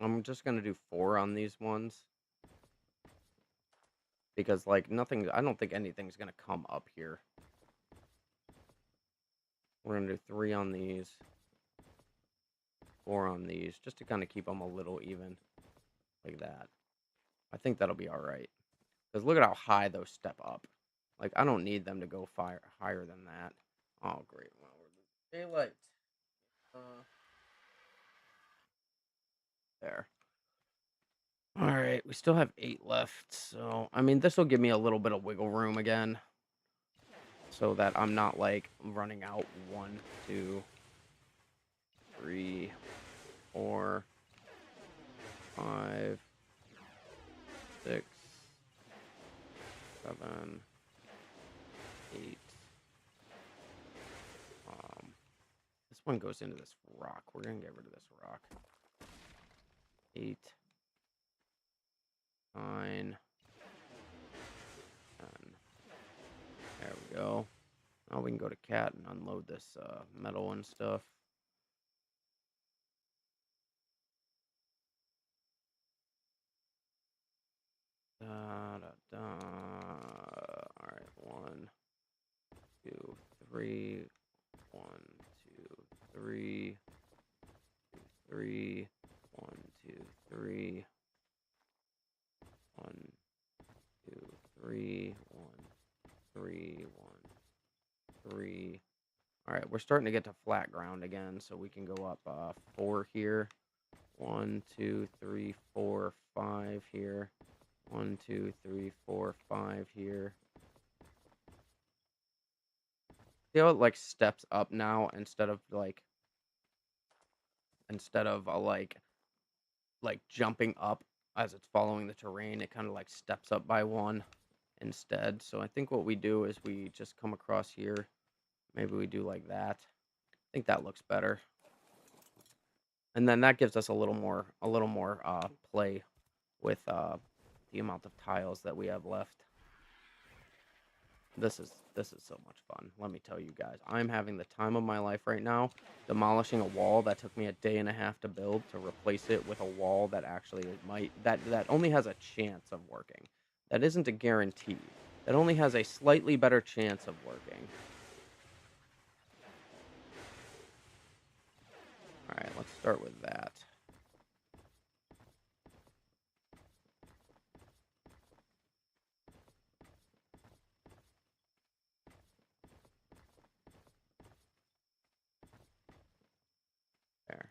I'm just gonna do 4 on these ones because, like, nothing. I don't think anything's gonna come up here. We're gonna do 3 on these, 4 on these, just to kind of keep them a little even, like that. I think that'll be all right. Because look at how high those step up. Like, I don't need them to go higher than that. Oh, great. Well, we're losing daylight. There. All right, we still have 8 left. So, I mean, this will give me a little bit of wiggle room again. So that I'm not, like, running out 1, 2, 3, 4, 5, 6, 7, 8. This one goes into this rock. We're gonna get rid of this rock. 8, 9, 10. There we go. Now we can go to cat and unload this metal and stuff. Da, da, da. All right, 1, 2, 3. 1, 2, 3. 3. 1, 2, 3. 1, 2, 3. 1, 3. 1, 3. All right, we're starting to get to flat ground again, so we can go up 4 here. 1, 2, 3, 4, 5 here. 1, 2, 3, 4, 5 here. See how it like steps up now instead of like jumping up as it's following the terrain. It kind of like steps up by 1 instead. So I think what we do is we just come across here. Maybe we do like that. I think that looks better. And then that gives us a little more play with the amount of tiles that we have left. This is so much fun. Let me tell you guys, I'm having the time of my life right now, demolishing a wall that took me a day and a half to build to replace it with a wall that actually that only has a chance of working. That isn't a guarantee. That only has a slightly better chance of working. All right, let's start with that. There.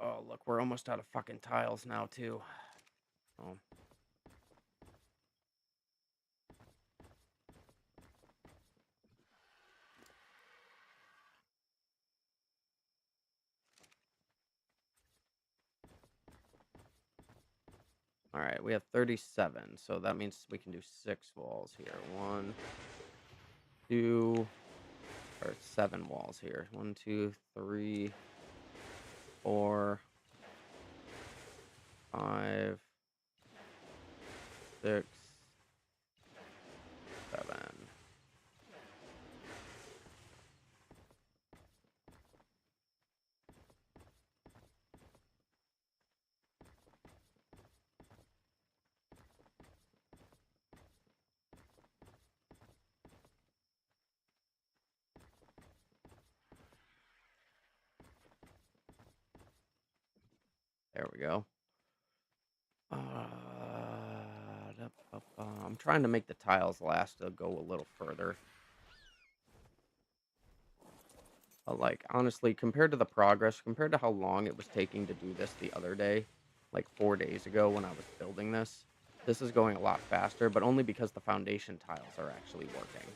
Oh, look, we're almost out of fucking tiles now, too. Oh. All right, we have 37, so that means we can do 6 walls here. 1, 2, or 7 walls here. 1, 2, 3, 4, 5, 6, 7. There we go. I'm trying to make the tiles last to go a little further. Like, honestly, compared to the progress, compared to how long it was taking to do this the other day, like 4 days ago when I was building this is going a lot faster, but only because the foundation tiles are actually working.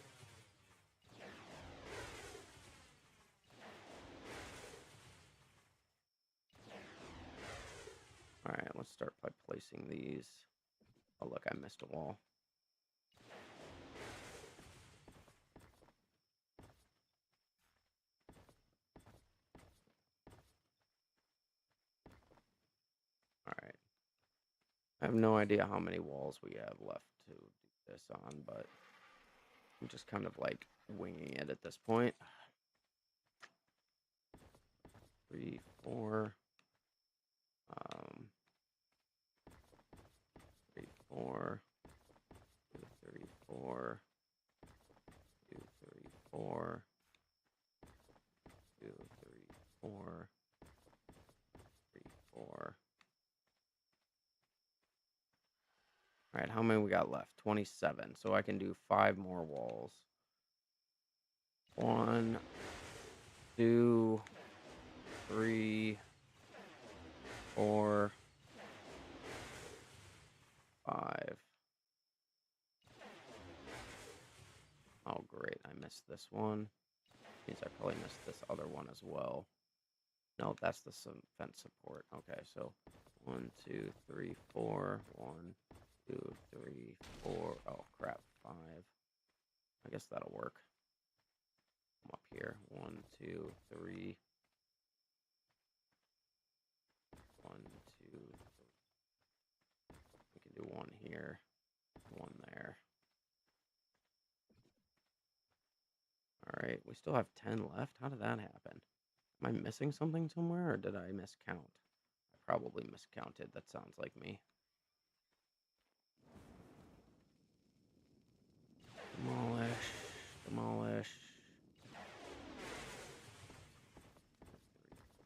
Alright, let's start by placing these. Oh, look, I missed a wall. Alright. I have no idea how many walls we have left to do this on, but I'm just kind of like winging it at this point. 3, 4. 3, 4. 2, 3, 4. 2, 3, 4. 2, 3, 4. 3, 4. All right, how many we got left? 27. So I can do 5 more walls. 1, 2, 3, 4, 5. Oh, great. I missed this one. Means I probably missed this other one as well. No, that's the fence support. Okay, so 1, 2, 3, 4. 1, 2, 3, 4. Oh, crap. 5. I guess that'll work. I'm up here. 1, 2, 3. 1, 2, 3. We can do 1 here. 1 there. Alright, we still have 10 left. How did that happen? Am I missing something somewhere, or did I miscount? I probably miscounted. That sounds like me. Demolish. Demolish. 3,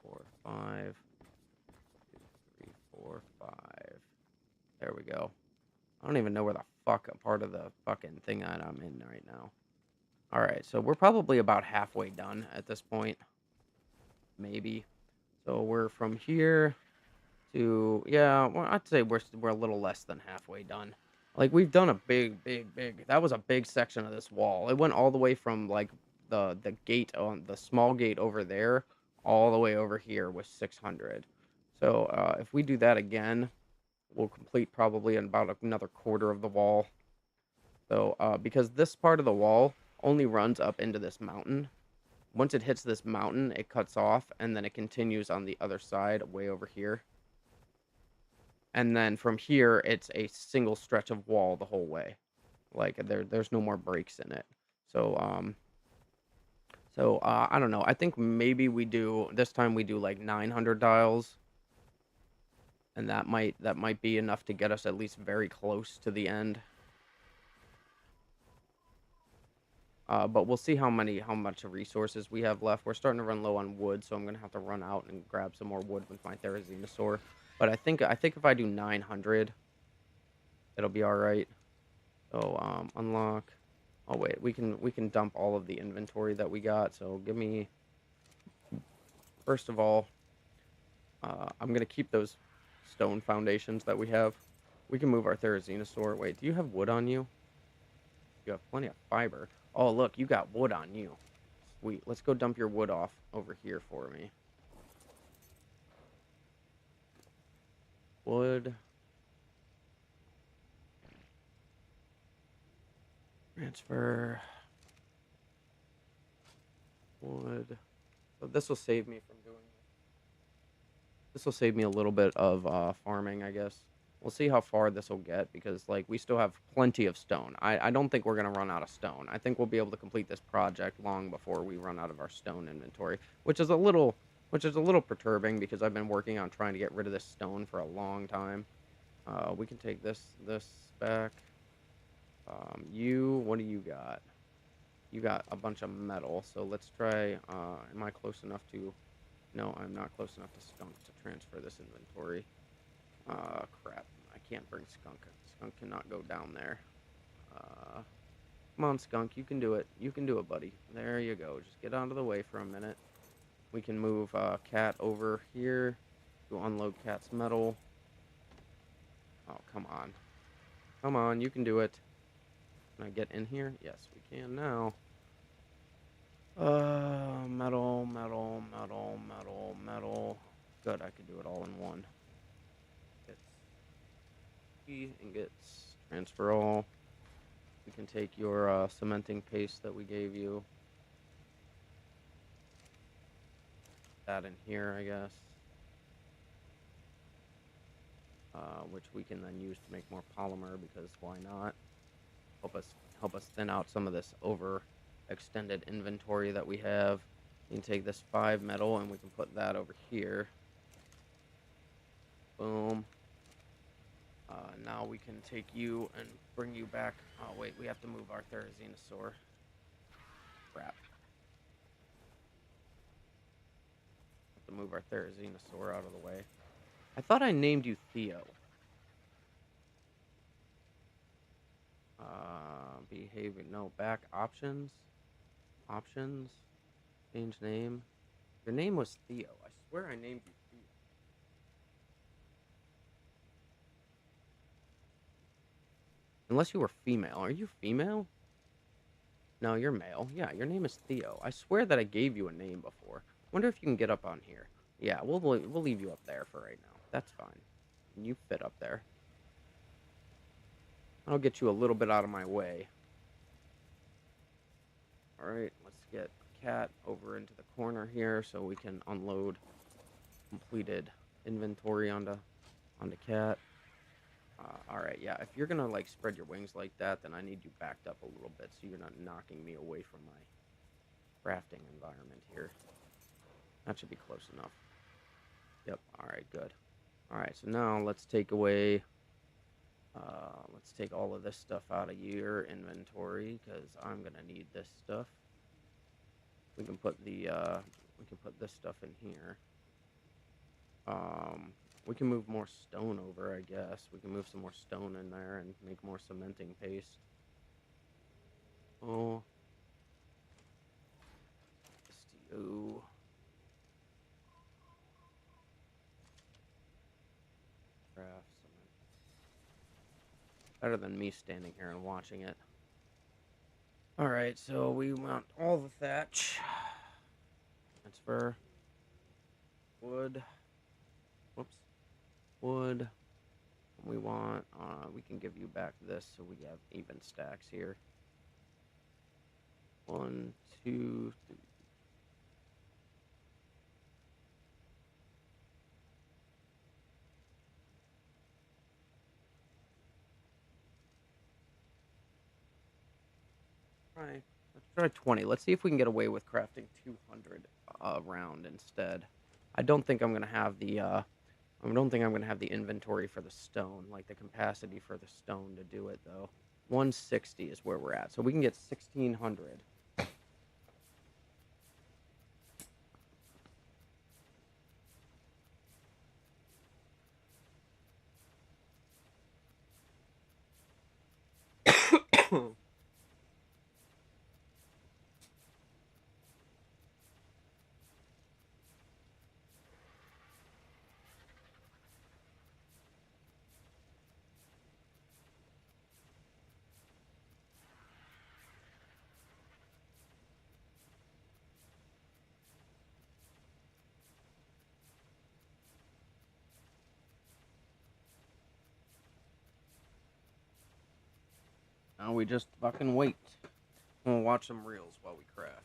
4, 5. 2, 3, 4, 5. There we go. I don't even know where the fuck a part of the fucking thing that I'm in right now. Alright, so we're probably about halfway done at this point. Maybe. So we're from here to, yeah, well, I'd say we're a little less than halfway done. Like, we've done a big, that was a big section of this wall. It went all the way from, like, the gate on the small gate over there all the way over here was 600. So, if we do that again, we'll complete probably in about another quarter of the wall. So, because this part of the wall only runs up into this mountain. Once it hits this mountain, it cuts off, and then it continues on the other side, way over here. And then from here, it's a single stretch of wall the whole way. Like, there's no more breaks in it. So, I don't know. I think maybe this time we do like 900 dials, and that might be enough to get us at least very close to the end. But we'll see how much resources we have left. We're starting to run low on wood, so I'm gonna have to run out and grab some more wood with my Therizinosaur. But I think if I do 900, it'll be all right. So unlock. Oh wait, we can dump all of the inventory that we got. So give me, first of all, I'm gonna keep those stone foundations that we have. We can move our Therizinosaur. Wait, do you have wood on you? You have plenty of fiber. Oh look, you got wood on you. Sweet. Let's go dump your wood off over here for me. Wood. Transfer. Wood. So this will save me from doing this. This will save me a little bit of farming, I guess. We'll see how far this will get, because like we still have plenty of stone. I don't think we're gonna run out of stone. I think we'll be able to complete this project long before we run out of our stone inventory, which is a little perturbing because I've been working on trying to get rid of this stone for a long time. We can take this back. What do you got? You got a bunch of metal, so let's try, am I close enough to, no, I'm not close enough to skunk to transfer this inventory. Crap, I can't bring skunk Skunk cannot go down there. Come on, Skunk. You can do it. You can do it, buddy. There you go. Just get out of the way for a minute. We can move Cat over here to unload Cat's metal. Oh, come on. Come on, you can do it. Can I get in here? Yes, we can now. Metal, metal, metal, metal, metal. Good, I could do it all in one. Get ingots, transfer all. We can take your cementing paste that we gave you. That in here, I guess. Which we can then use to make more polymer, because why not? Help us thin out some of this overextended inventory that we have. You can take this 5 metal and we can put that over here. Boom. Now we can take you and bring you back. Oh wait, we have to move our Therizinosaur. Crap. Have to move our Therizinosaur out of the way. I thought I named you Theo. Behavior, no, back options. Options. Change name. Your name was Theo. I swear I named you Theo. Unless you were female. Are you female? No, you're male. Yeah, your name is Theo. I swear that I gave you a name before. Wonder if you can get up on here. Yeah, we'll leave you up there for right now. That's fine. You fit up there. I'll get you a little bit out of my way. Alright, let's get Cat over into the corner here so we can unload completed inventory onto Cat. Alright, yeah, if you're gonna like spread your wings like that, then I need you backed up a little bit so you're not knocking me away from my crafting environment here. That should be close enough. Yep, alright, good. Alright, so now let's take away... let's take all of this stuff out of your inventory, because I'm gonna need this stuff. We can put the, we can put this stuff in here. We can move more stone over, I guess. We can move some more stone in there and make more cementing paste. Oh. STO. Craft cement. Better than me standing here and watching it. Alright, so we want all the thatch. Transfer. Wood. Whoops. Wood. We want, we can give you back this so we have even stacks here. 1, 2, 3. Let's try 20. Let's see if we can get away with crafting 200 round instead. I don't think I'm gonna have the inventory for the stone, like the capacity for the stone to do it though. 160 is where we're at, so we can get 1600. Now we just fucking wait. We'll watch some reels while we craft.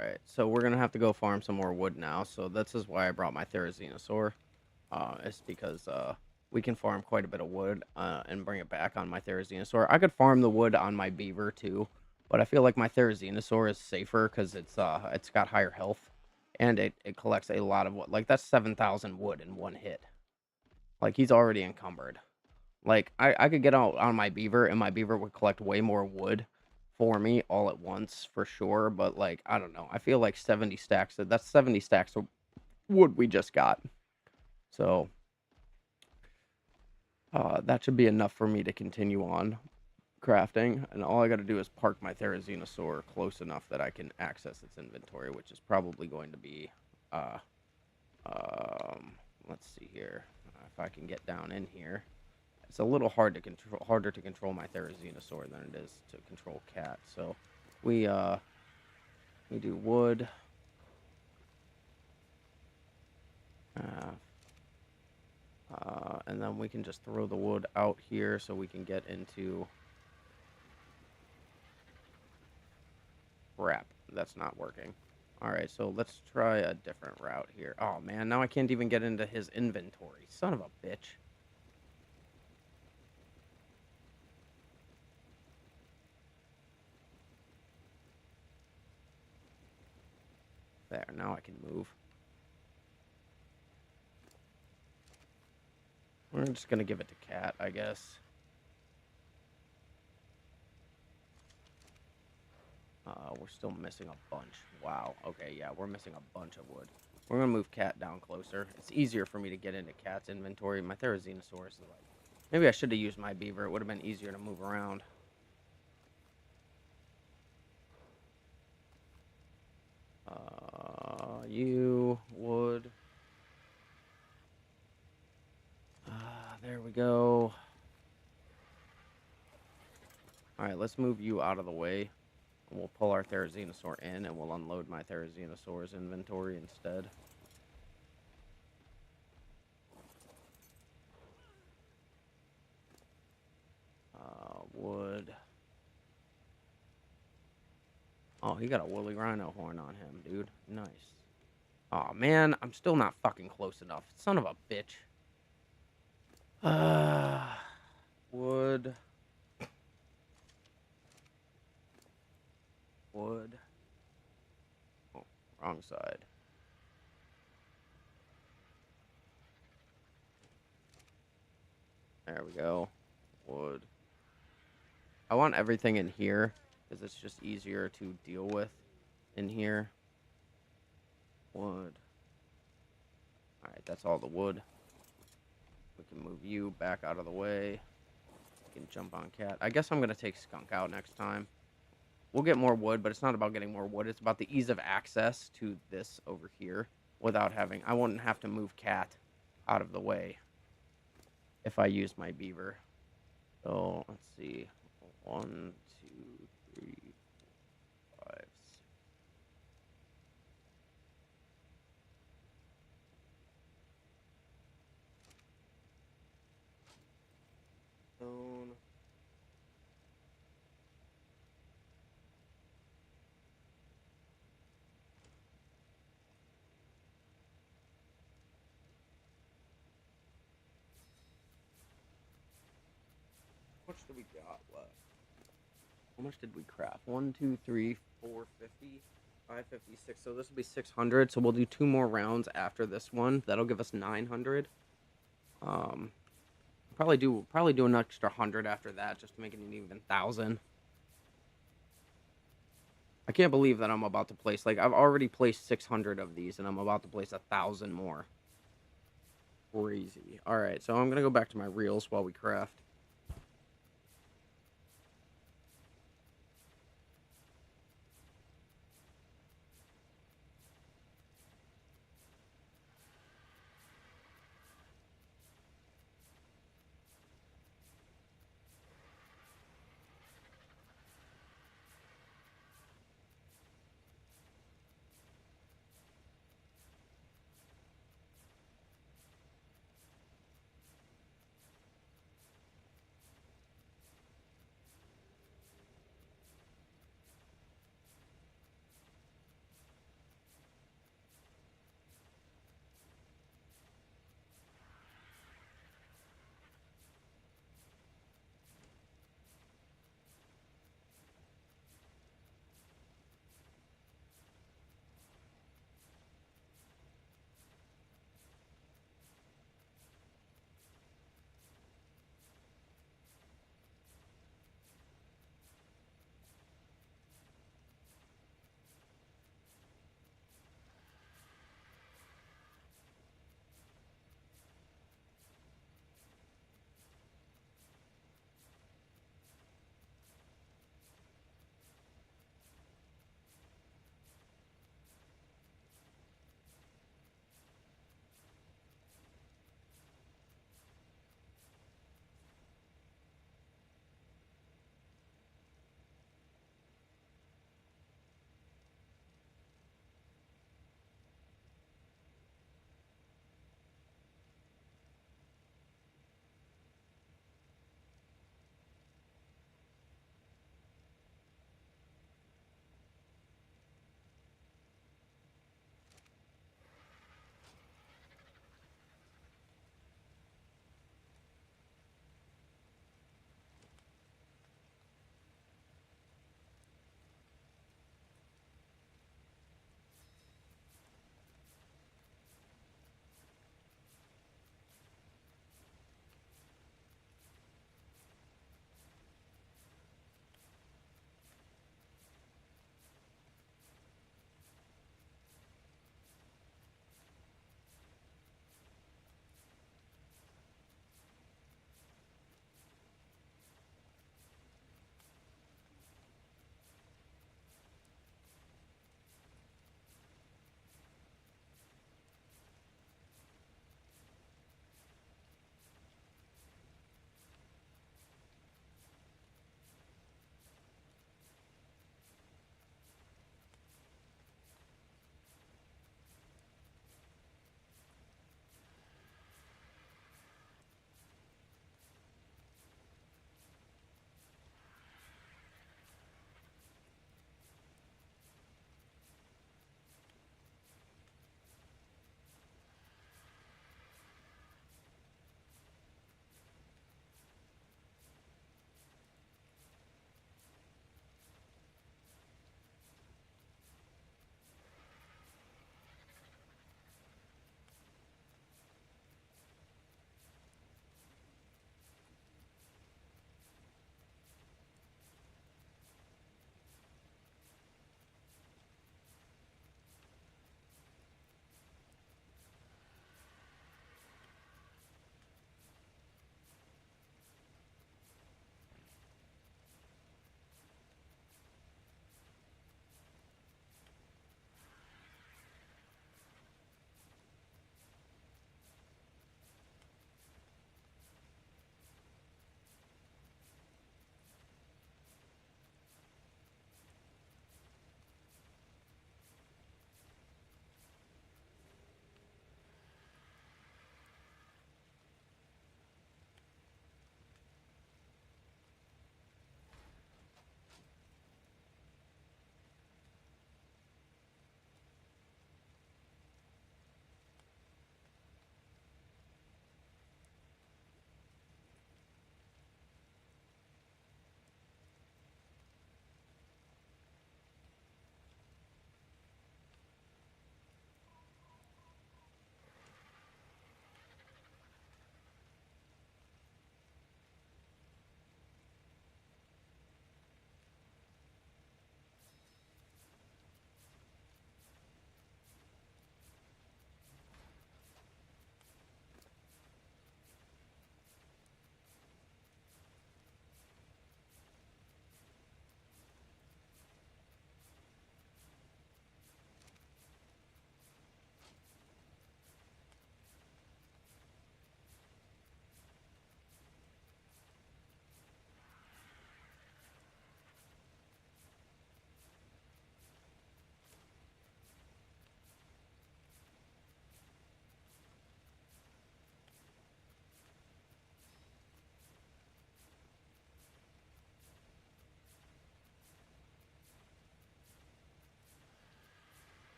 Right, so we're gonna have to go farm some more wood now. So this is why I brought my Therizinosaur. It's because we can farm quite a bit of wood and bring it back on my Therizinosaur. I could farm the wood on my beaver too, but I feel like my Therizinosaur is safer because it's got higher health and it collects a lot of wood. Like that's 7,000 wood in one hit. Like he's already encumbered. Like I could get out on my beaver and my beaver would collect way more wood for me all at once for sure. But like I don't know. I feel like 70 stacks. That's 70 stacks of wood we just got. So that should be enough for me to continue on crafting. And all I got to do is park my Therizinosaur close enough that I can access its inventory, which is probably going to be, uh, um, let's see here, if I can get down in here. It's a little harder to control my Therizinosaur than it is to control Cat. So we do wood. Uh, and then we can just throw the wood out here so we can get into... Crap, that's not working. Alright, so let's try a different route here. Oh man, now I can't even get into his inventory. Son of a bitch. There, now I can move. We're just gonna give it to Cat, I guess. We're still missing a bunch. Wow. Okay, yeah, we're missing a bunch of wood. We're gonna move Cat down closer. It's easier for me to get into Cat's inventory. My Therizinosaurus is like... Maybe I should have used my beaver. It would have been easier to move around. You would... there we go. Alright, let's move you out of the way. We'll pull our Therizinosaur in, and we'll unload my Therizinosaur's inventory instead. Wood. Oh, he got a woolly rhino horn on him, dude. Nice. Oh man, I'm still not fucking close enough. Son of a bitch. Wood. Wood. Oh, wrong side. There we go. Wood. I want everything in here because it's just easier to deal with in here. Wood. Alright, that's all the wood. We can move you back out of the way. We can jump on Cat. I guess I'm going to take Skunk out next time. We'll get more wood, but it's not about getting more wood. It's about the ease of access to this over here without having... I wouldn't have to move Cat out of the way if I use my beaver. So, let's see. 1, 2, 3, 4, 5, 6. Stone. How much do we got left? How much did we craft? 1, 2, 3, 450, 556. So this will be 600. So we'll do 2 more rounds after this one. That'll give us 900. Probably do an extra 100 after that just to make it an even 1,000. I can't believe that I'm about to place, like, I've already placed 600 of these and I'm about to place 1,000 more. Crazy. All right, so I'm gonna go back to my reels while we craft.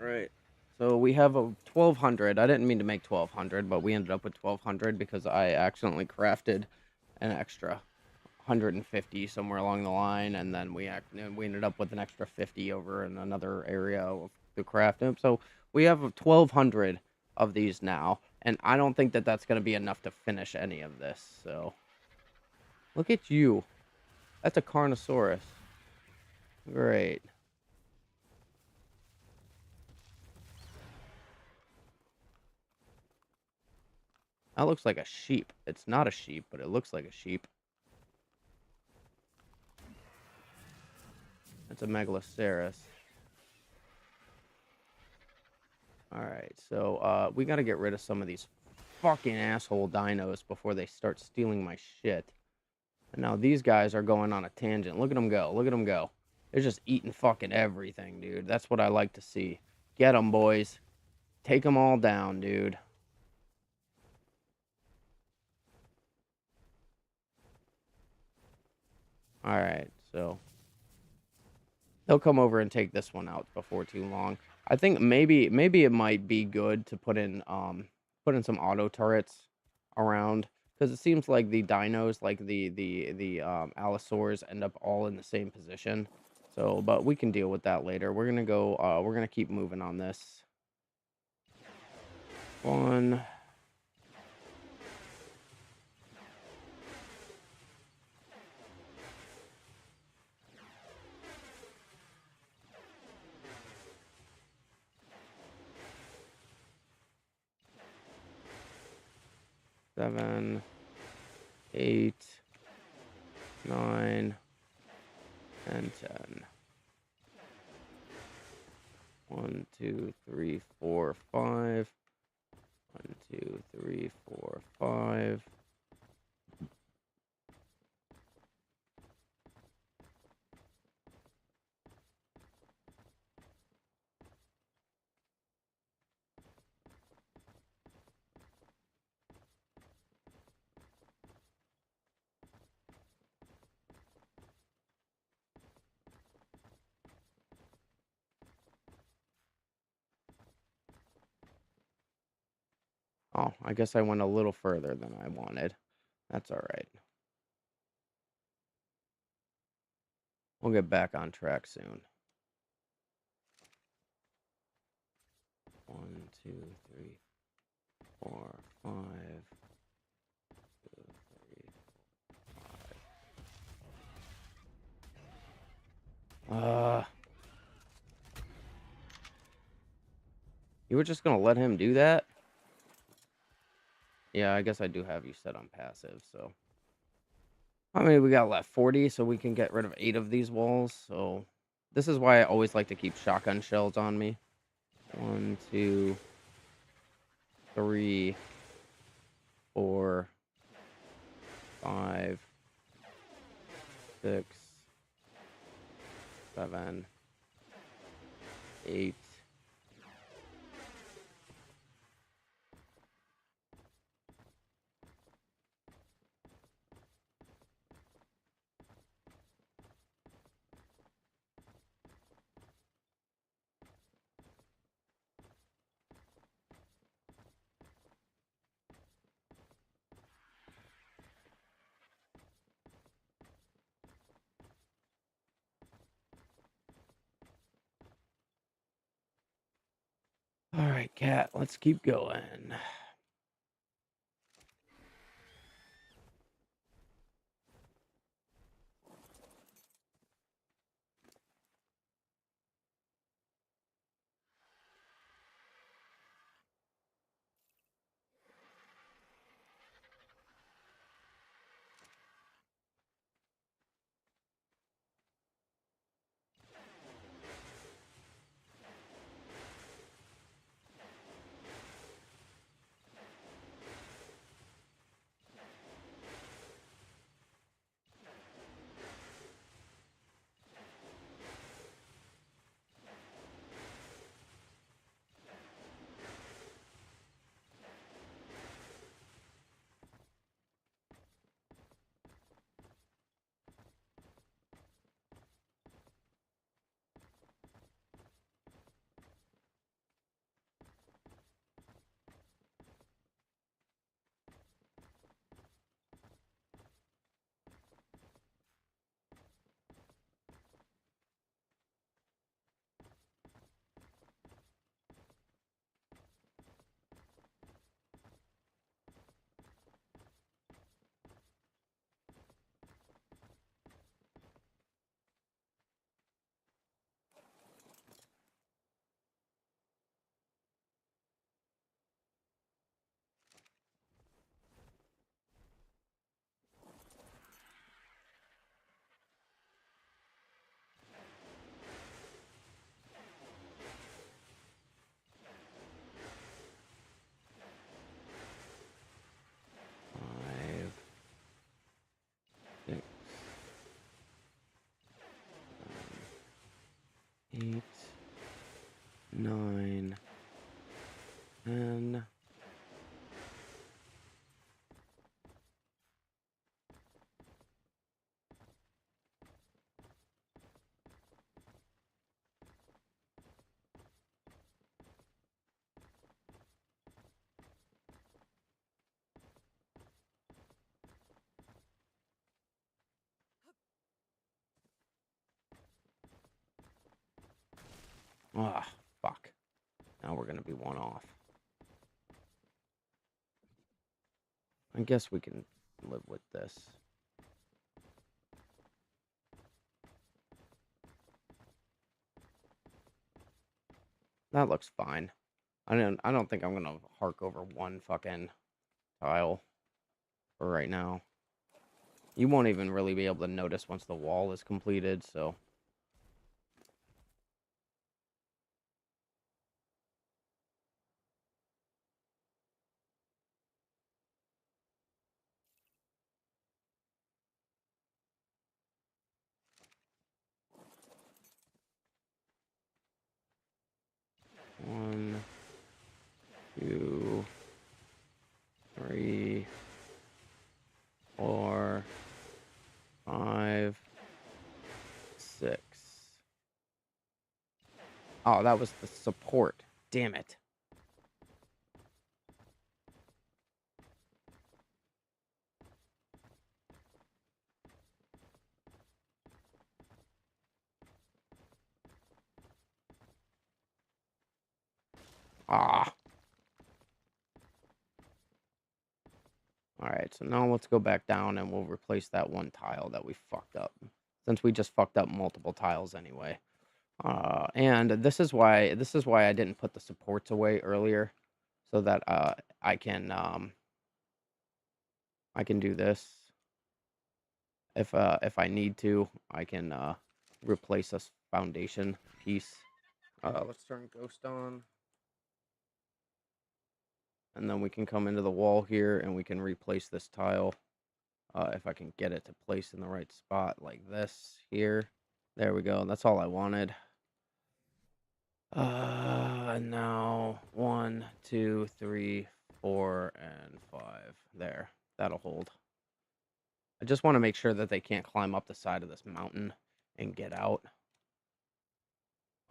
Right. So we have a 1200. I didn't mean to make 1200, but we ended up with 1200 because I accidentally crafted an extra 150 somewhere along the line, and then and we ended up with an extra 50 over in another area of the craft. And so we have 1200 of these now, and I don't think that that's going to be enough to finish any of this. So look at you. That's a Carnosaurus. Great. That looks like a sheep. It's not a sheep, but it looks like a sheep. It's a Megaloceros. Alright, so we gotta get rid of some of these fucking asshole dinos before they start stealing my shit. And now these guys are going on a tangent. Look at them go. Look at them go. They're just eating fucking everything, dude. That's what I like to see. Get them, boys. Take them all down, dude. Alright, so they'll come over and take this one out before too long. I think maybe it might be good to put in some auto turrets around, because it seems like the dinos, like the allosaurs, end up all in the same position. So, but we can deal with that later. We're gonna keep moving on this one. 7, 8, 9, and 10. 1, 2, 3, 4, 5. 1, 2, 3, 4, 5. Oh, I guess I went a little further than I wanted. That's all right. We'll get back on track soon. 1, 2, 3, 4, 5. 2, 3, 5. You were just gonna let him do that? Yeah, I guess I do have you set on passive, so. How many we got left? 40, so we can get rid of 8 of these walls. So this is why I always like to keep shotgun shells on me. 1, 2, 3, 4, 5, 6, 7, 8. All right, cat, let's keep going. 8, 9, 10. Ah, fuck. Now we're gonna be one off. I guess we can live with this. That looks fine. I don't think I'm gonna hark over one fucking tile for right now. You won't even really be able to notice once the wall is completed, so. One, 2, 3, 4, 5, 6. Oh, that was the support. Damn it. Ah. Alright, so now let's go back down and we'll replace that one tile that we fucked up. Since we just fucked up multiple tiles anyway. And this is why I didn't put the supports away earlier. So that I can do this. If I need to, I can replace this foundation piece. Let's turn Ghost on. And then we can come into the wall here and we can replace this tile. If I can get it to place in the right spot like this here. There we go. That's all I wanted. And now 1, 2, 3, 4, and 5. There. That'll hold. I just want to make sure that they can't climb up the side of this mountain and get out.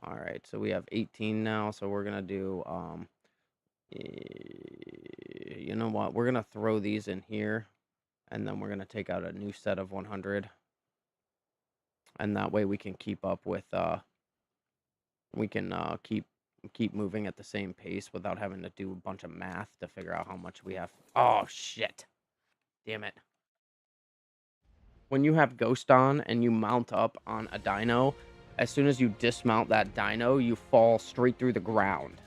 All right, so we have 18 now, so we're gonna do you know what? We're gonna throw these in here, and then we're gonna take out a new set of 100, and that way we can keep up with we can keep moving at the same pace without having to do a bunch of math to figure out how much we have. Oh shit! Damn it! When you have Ghost on and you mount up on a dino, as soon as you dismount that dino, you fall straight through the ground.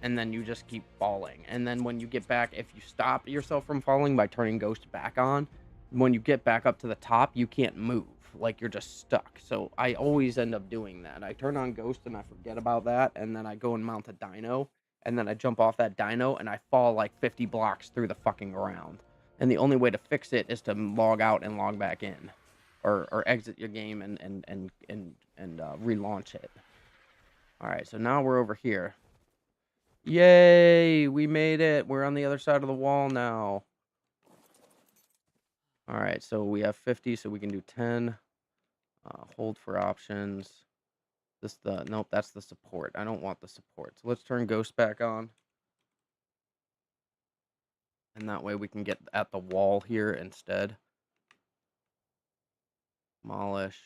And then you just keep falling. And then when you get back, if you stop yourself from falling by turning Ghost back on, when you get back up to the top, you can't move. Like you're just stuck. So I always end up doing that. I turn on Ghost and I forget about that. And then I go and mount a dino. And then I jump off that dino and I fall like 50 blocks through the fucking ground. And the only way to fix it is to log out and log back in, or exit your game and relaunch it. All right, so now we're over here. Yay! We made it. We're on the other side of the wall now. All right, so we have 50, so we can do 10. Hold for options. Nope, that's the support. I don't want the support. So let's turn Ghost back on. And that way we can get at the wall here instead. Demolish.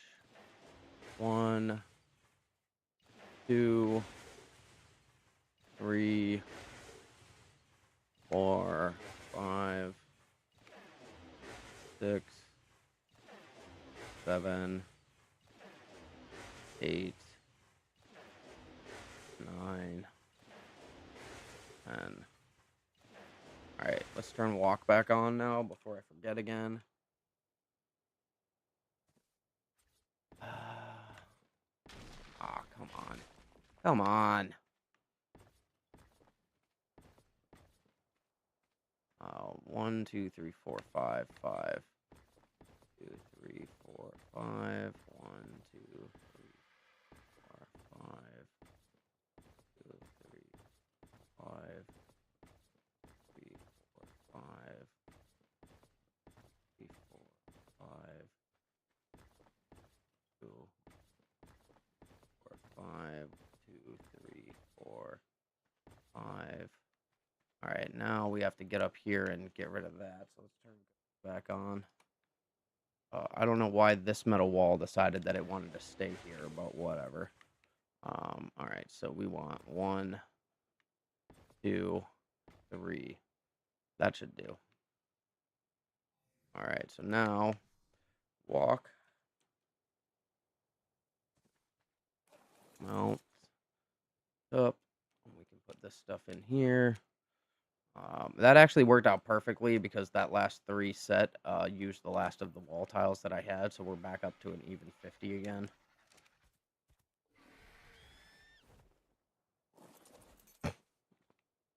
1, 2, 3, 4, 5, 6, 7, 8, 9, 10. Alright, let's turn walk back on now before I forget again. Ah, come on. Come on. 1, 2, 3, 4, 5, 5. 2, 3, 4, 5. 1, 2, 3, 4, 5. 3, 4, 5. All right, now we have to get up here and get rid of that. So let's turn it back on. I don't know why this metal wall decided that it wanted to stay here, but whatever. All right, so we want 1, 2, 3. That should do. All right, so now walk, mount up. We can put this stuff in here. That actually worked out perfectly because that last 3 set used the last of the wall tiles that I had, so we're back up to an even 50 again.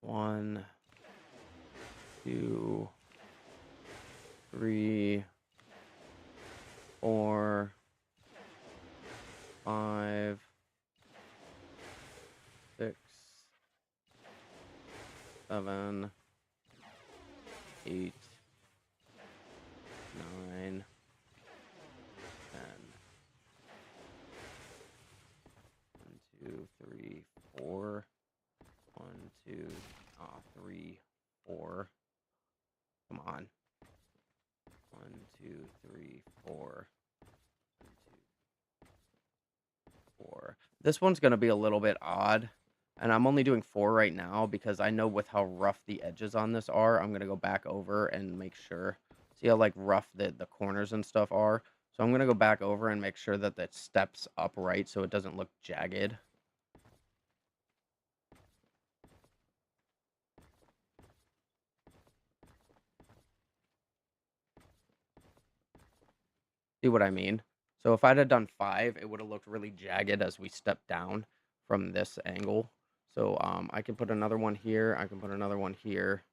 One, 2, 3, 4, 5, 6, 7, 8, 9, 10. 1, 2, 3, 4. 1, 2, 3, 4. Come on. 1, 2, 3, 4. 1, 2, 4. This one's going to be a little bit odd, and I'm only doing 4 right now because I know with how rough the edges on this are, I'm going to go back over and make sure. See how like rough the corners and stuff are? So I'm going to go back over and make sure that that steps up right so it doesn't look jagged. See what I mean? So if I'd have done 5, it would have looked really jagged as we step down from this angle. So I can put another one here. I can put another one here.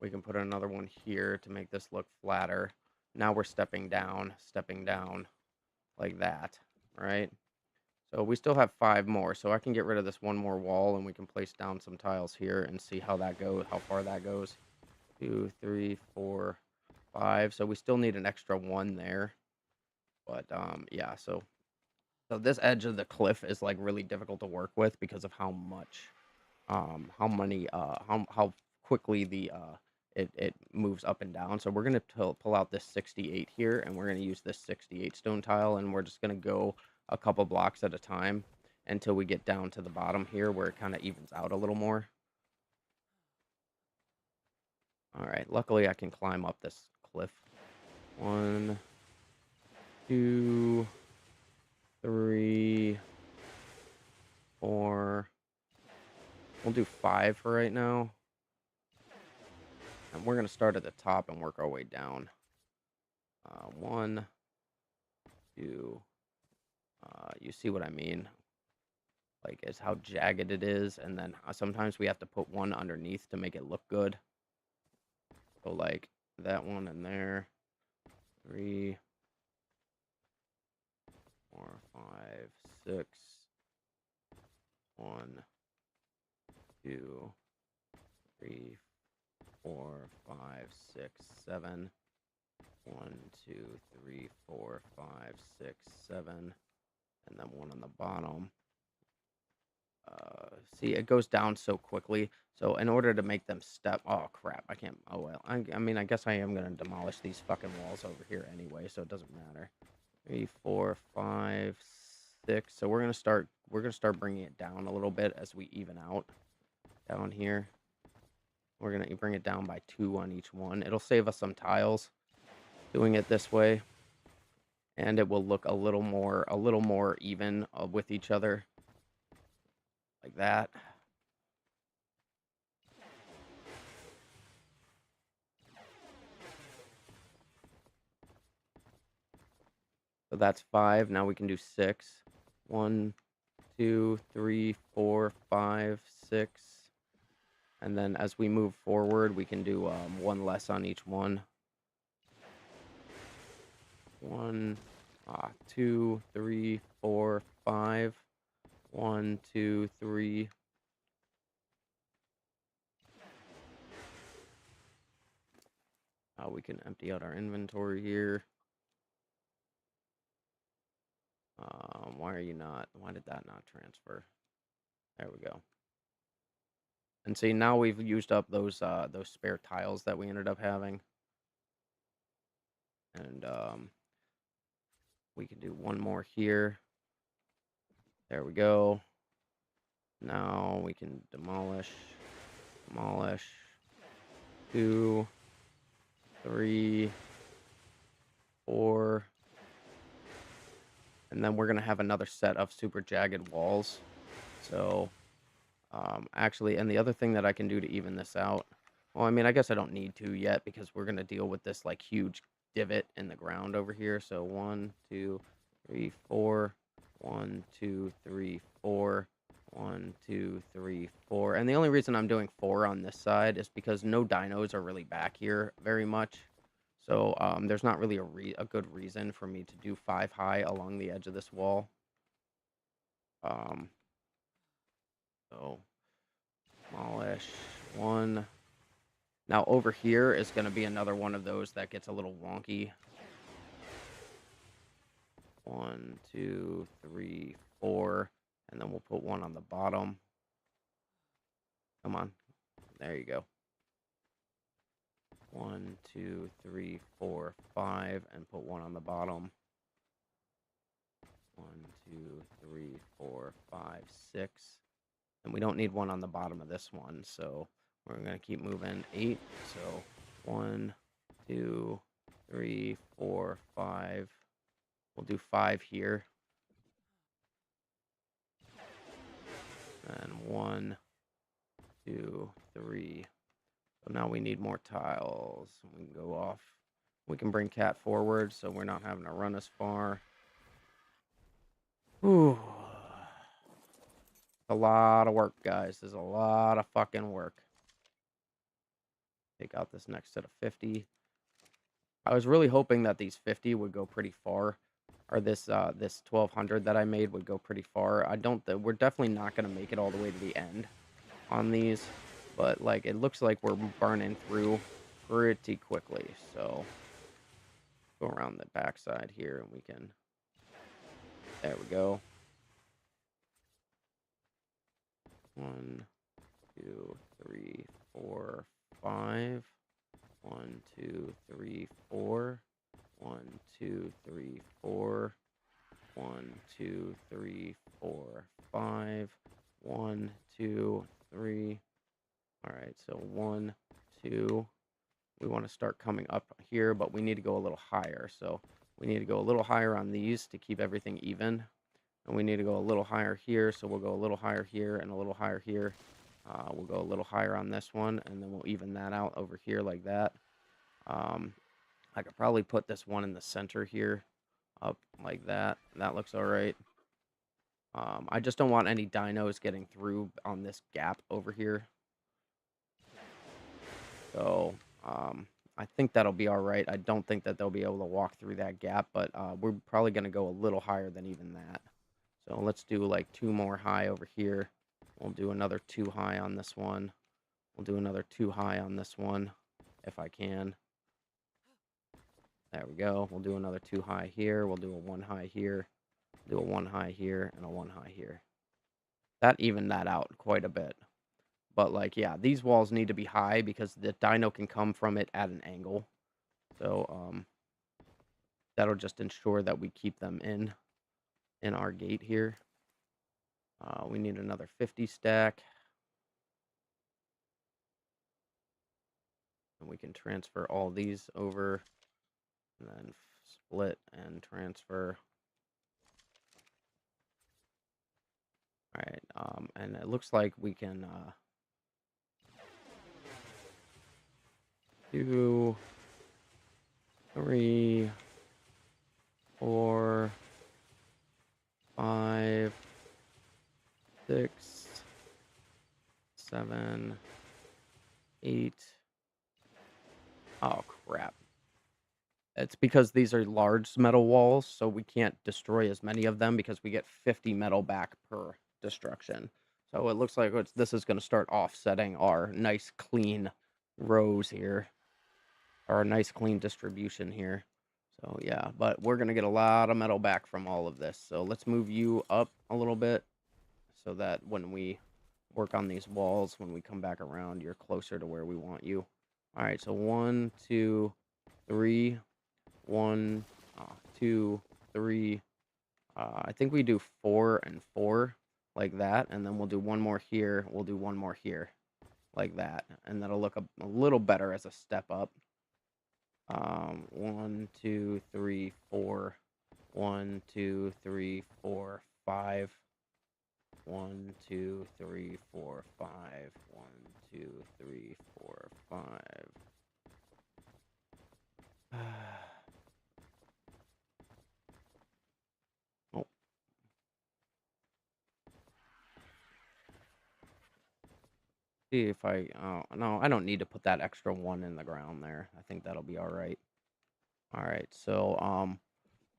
We can put another one here to make this look flatter. Now we're stepping down like that, right? So we still have 5 more. So I can get rid of this one more wall and we can place down some tiles here and see how that goes, how far that goes. 2, 3, 4, 5. So we still need an extra 1 there. But yeah, so this edge of the cliff is like really difficult to work with because of how much how quickly the it moves up and down. So we're gonna pull out this 68 here, and we're gonna use this 68 stone tile, and we're just gonna go a couple blocks at a time until we get down to the bottom here where it kind of evens out a little more. All right, luckily I can climb up this cliff. 1, 2, 3, 4. We'll do 5 for right now. And we're going to start at the top and work our way down. 1, 2. You see what I mean? Like, it's how jagged it is. And then sometimes we have to put 1 underneath to make it look good. So, like, that one in there. 3, 4, 5, 6. 1, 2, 3, 4, 5, 6, 7. 1, 2, 3, 4, 5, 6, 7. And then 1 on the bottom. See, it goes down so quickly. So in order to make them step, oh crap, I can't. Oh well, I mean, I guess I am gonna demolish these fucking walls over here anyway, so it doesn't matter. 3, 4, 5, 6. So we're gonna start. We're gonna start bringing it down a little bit as we even out down here. We're gonna bring it down by 2 on each one. It'll save us some tiles doing it this way, and it will look a little more even with each other. Like that. So that's 5. Now we can do 6. 1, 2, 3, 4, 5, 6. And then as we move forward, we can do 1 less on each one. 1, 2, 3, 4, 5. 1, 2, 3. We can empty out our inventory here. Why are you not? Why did that not transfer? There we go. And see, now we've used up those spare tiles that we ended up having, and we can do one more here. There we go. Now we can demolish, demolish. 2, 3, 4, and then we're gonna have another set of super jagged walls. So, actually, and the other thing that I can do to even this out, well, I mean, I guess I don't need to yet because we're gonna deal with this like huge divot in the ground over here. So 1, 2, 3, 4, 1, 2, 3, 4, 1, 2, 3, 4. And the only reason I'm doing 4 on this side is because no dinos are really back here very much. So there's not really a good reason for me to do 5 high along the edge of this wall. Um, so demolish 1. Now over here is going to be another one of those that gets a little wonky. 1, 2, 3, 4, and then we'll put 1 on the bottom. Come on, there you go. 1, 2, 3, 4, 5, and put 1 on the bottom. 1, 2, 3, 4, 5, 6. And we don't need 1 on the bottom of this one, so we're going to keep moving. 8. So 1, 2, 3, 4, 5. We'll do 5 here. And 1, 2, 3. So now we need more tiles. We can go off. We can bring Cat forward so we're not having to run as far. Ooh. A lot of work, guys. There's a lot of fucking work. Take out this next set of 50. I was really hoping that these 50 would go pretty far, or this 1200 that I made would go pretty far. We're definitely not going to make it all the way to the end on these, but like it looks like we're burning through pretty quickly. So go around the backside here and we can, there we go. 1, 2, 3, 4, 5. 1, 2, 3, 4. 1, 2, 3, 4. 1, 2, 3, 4, 5. 1, 2, 3. All right, so 1, 2. We want to start coming up here, but we need to go a little higher. So we need to go a little higher on these to keep everything even. And we need to go a little higher here, so we'll go a little higher here and a little higher here. We'll go a little higher on this one, and then we'll even that out over here like that. I could probably put this one in the center here, up like that. That looks all right. I just don't want any dinos getting through on this gap over here. So, I think that'll be all right. I don't think that they'll be able to walk through that gap, but we're probably going to go a little higher than even that. So let's do like 2 more high over here. We'll do another 2 high on this one. We'll do another 2 high on this one, if I can. There we go. We'll do another 2 high here. We'll do a 1 high here. Do a 1 high here and a 1 high here. That evened that out quite a bit. But like, yeah, these walls need to be high because the dino can come from it at an angle. So, that'll just ensure that we keep them in our gate here. We need another 50 stack. And we can transfer all these over. And then split and transfer. All right, and it looks like we can 2, 3, 4, 5, 6, 7, 8. Oh crap. It's because these are large metal walls, so we can't destroy as many of them because we get 50 metal back per destruction. So it looks like this is going to start offsetting our nice clean rows here. Or a nice clean distribution here. So yeah, but we're going to get a lot of metal back from all of this. So let's move you up a little bit. so that when we work on these walls, when we come back around, you're closer to where we want you. All right, so 1, 2, 3, 1, 2, 3. I think we do 4 and 4 like that, and then we'll do one more here. We'll do one more here like that, and that'll look a little better as a step up. 1, 2, 3, 4. 1, 2, 3, 4, 5. 1, 2, 3, 4, 5. 1, 2, 3, 4, 5. Oh, see if I. Oh no, I don't need to put that extra one in the ground there. I think that'll be all right. All right, so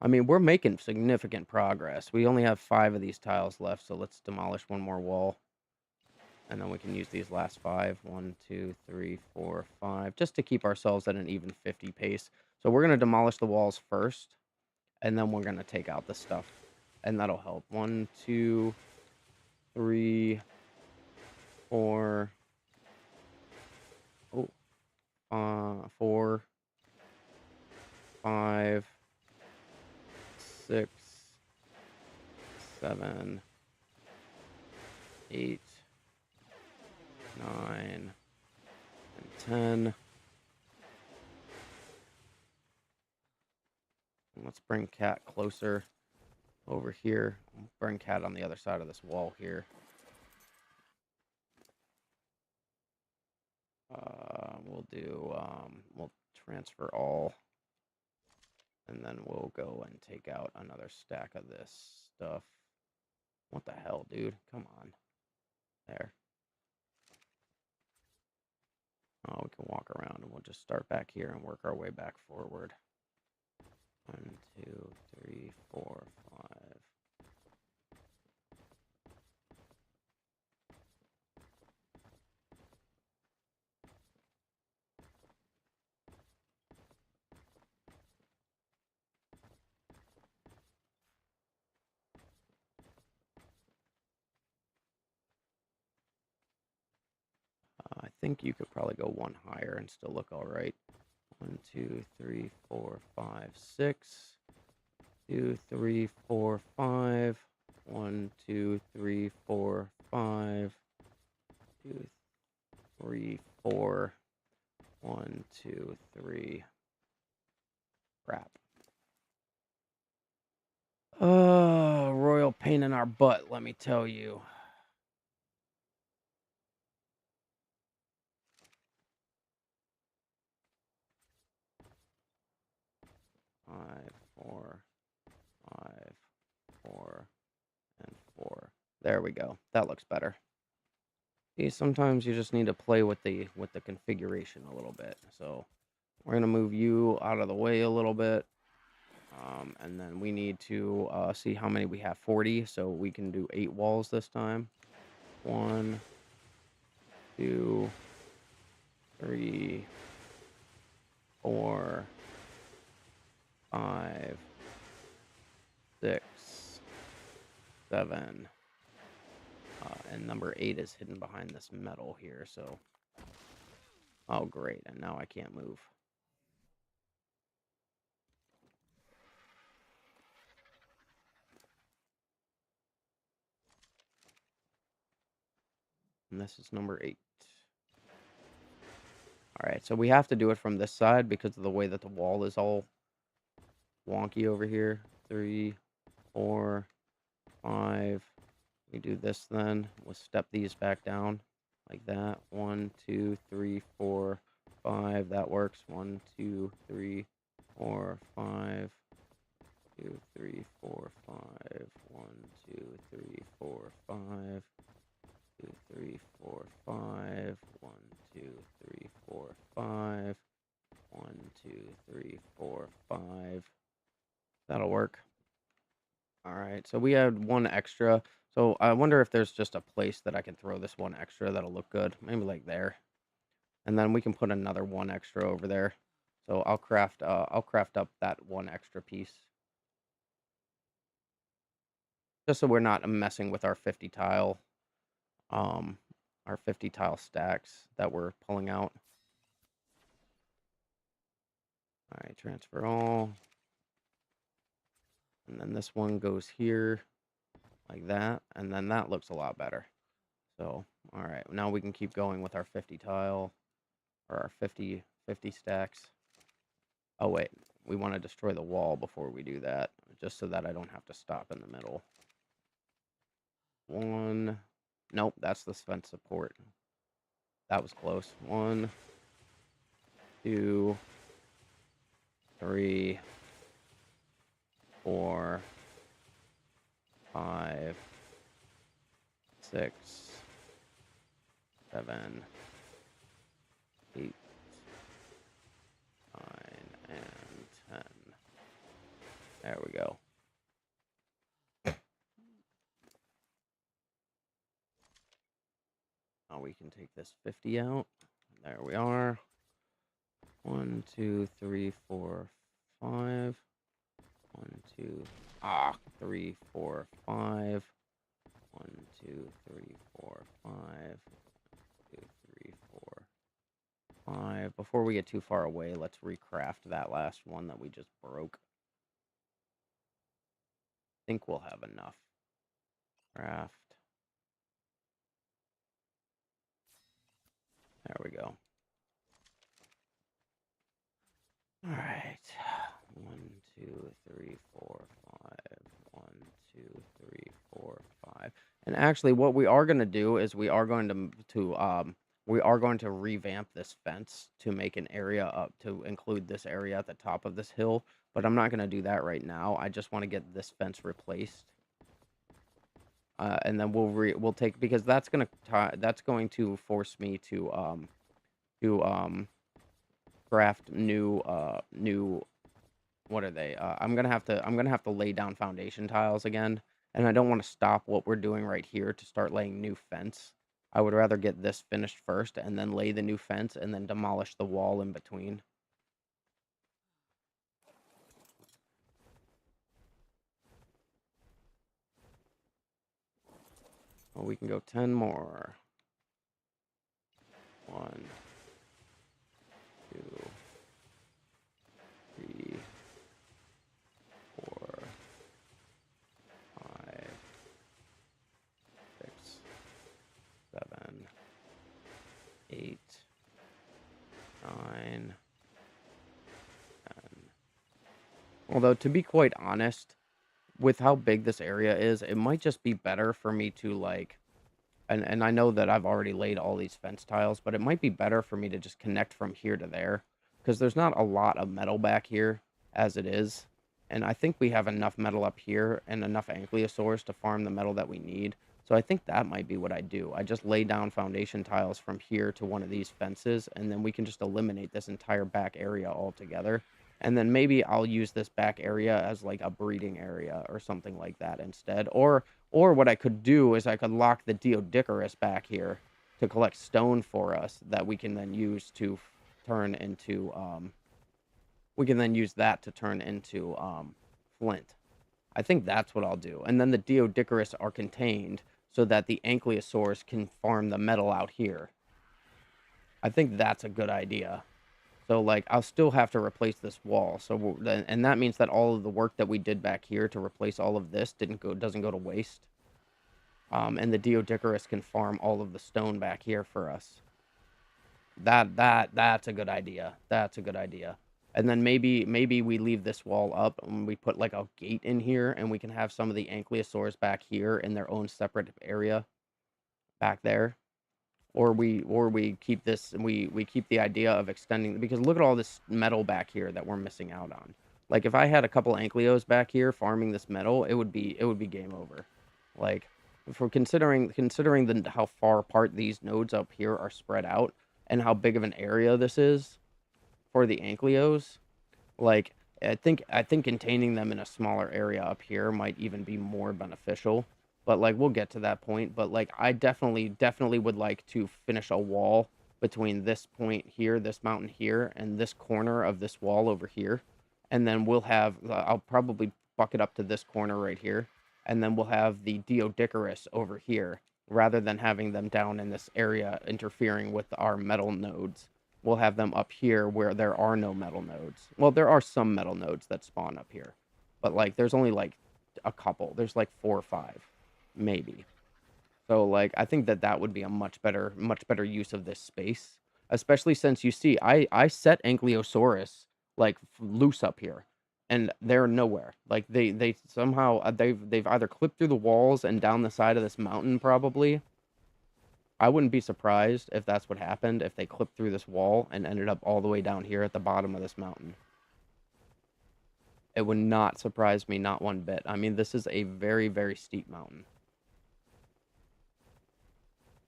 I mean, we're making significant progress. We only have 5 of these tiles left, so let's demolish one more wall. And then we can use these last 5. 1, 2, 3, 4, 5. Just to keep ourselves at an even 50 pace. So we're going to demolish the walls first. And then we're going to take out the stuff. And that'll help. 1, 2, 3, 4. Oh, 4, 5, 6, 7, 8, 9, and 10. And let's bring Cat closer over here. Bring Cat on the other side of this wall here. We'll transfer all. And then we'll go and take out another stack of this stuff. What the hell, dude? Come on. There. Oh, we can walk around and we'll just start back here and work our way back forward. 1, 2, 3, 4, 5. I think you could probably go one higher and still look all right. 1, 2, 3, 4, 5, 6. 2, 3, 4, 5. 1, 2, 3, 4, 5. 2, 3, 4. 1, 2, 3. Crap. Oh, royal pain in our butt, let me tell you. Five, 4, 5, 4, and 4. There we go. That looks better. See, sometimes you just need to play with the configuration a little bit. So we're gonna move you out of the way a little bit. And then we need to see how many we have. 40, so we can do 8 walls this time. 1, 2, 3, 4, 5, 6, 7. And number 8 is hidden behind this metal here, so. Oh, great, and now I can't move. And this is number 8. Alright, so we have to do it from this side because of the way that the wall is all wonky over here. 3, 4, 5. We do this then. We'll step these back down like that. 1, 2, 3, 4, 5. That works. 1, 2, 3, 4, 5. 2, 3, 4, 5. 1, 2, 3, 4, 5. 2, 3, 4, 5. 1, 2, 3, 4, 5. 1, 2, 3, 4, 5. That'll work. All right, so we had one extra. So I wonder if there's just a place that I can throw this one extra that'll look good. Maybe like there. And then we can put another one extra over there. So I'll craft up that one extra piece. just so we're not messing with um, our 50 tile stacks that we're pulling out. All right, transfer all. And then this one goes here like that, and then that looks a lot better. So, all right, now we can keep going with our 50 tile, or our 50 stacks. Oh, wait, we want to destroy the wall before we do that, just so that I don't have to stop in the middle. One, nope, that's the fence support. That was close. 1, 2, 3, 4, 5, 6, 7, 8, 9, and 10. There we go. Now we can take this 50 out. There we are. 1, 2, 3, 4, 5. 1, 2, 3, 4, 5. 1, 2, 3, 4, 5. 2, 3, 4, 5. Before we get too far away, let's recraft that last one that we just broke. I think we'll have enough. Craft. There we go. All right. 1, 2, 3, 4, 5. 1, 2, 3, 4, 5. And actually, what we are going to do is we are going to revamp this fence to make an area up to include this area at the top of this hill. But I'm not going to do that right now. I just want to get this fence replaced. And then we'll take, because that's going to force me to craft new what are they? I'm gonna have to lay down foundation tiles again, and I don't want to stop what we're doing right here to start laying new fence. I would rather get this finished first and then lay the new fence and then demolish the wall in between. Well, we can go 10 more. 1, 2, 3, 4, 5, 6, 7, 8, 9, 10. Although, to be quite honest, with how big this area is, it might just be better for me to, like, and I know that I've already laid all these fence tiles, but it might be better for me to just connect from here to there, because there's not a lot of metal back here as it is, and I think we have enough metal up here and enough ankylosaurs to farm the metal that we need. So I think that might be what I do. I just lay down foundation tiles from here to one of these fences, and then we can just eliminate this entire back area altogether. And then maybe I'll use this back area as like a breeding area or something like that instead. Or what I could do is I could lock the Deodicarus back here to collect stone for us that we can then use to turn into we can then use that to turn into flint. I think that's what I'll do. And then the Deodicarus are contained so that the ankylosaurs can farm the metal out here. I think that's a good idea. So, like, I'll still have to replace this wall. So, and that means that all of the work that we did back here to replace all of this doesn't go to waste. And the Deodicarus can farm all of the stone back here for us. That's a good idea. That's a good idea. And then maybe we leave this wall up and we put like a gate in here, and we can have some of the ankylosaurs back here in their own separate area back there. Or we keep this, and we keep the idea of extending, because look at all this metal back here that we're missing out on. Like, if I had a couple ankylos back here farming this metal, it would be game over. Like, if we're considering how far apart these nodes up here are spread out and how big of an area this is for the ankylos, like, I think containing them in a smaller area up here might even be more beneficial. But, like, we'll get to that point. But, like, I definitely would like to finish a wall between this point here, this mountain here, and this corner of this wall over here. And then we'll have, I'll probably bucket up to this corner right here. and then we'll have the Deodicarus over here, rather than having them down in this area interfering with our metal nodes. We'll have them up here where there are no metal nodes. Well, there are some metal nodes that spawn up here, but like there's only like a couple. There's like 4 or 5, maybe. So like I think that that would be a much better use of this space, especially since you see I set Ankylosaurus like loose up here, and they're nowhere. Like they somehow they've either clipped through the walls and down the side of this mountain probably. I wouldn't be surprised if that's what happened, if they clipped through this wall and ended up all the way down here at the bottom of this mountain. It would not surprise me, not one bit. I mean, this is a very, very steep mountain.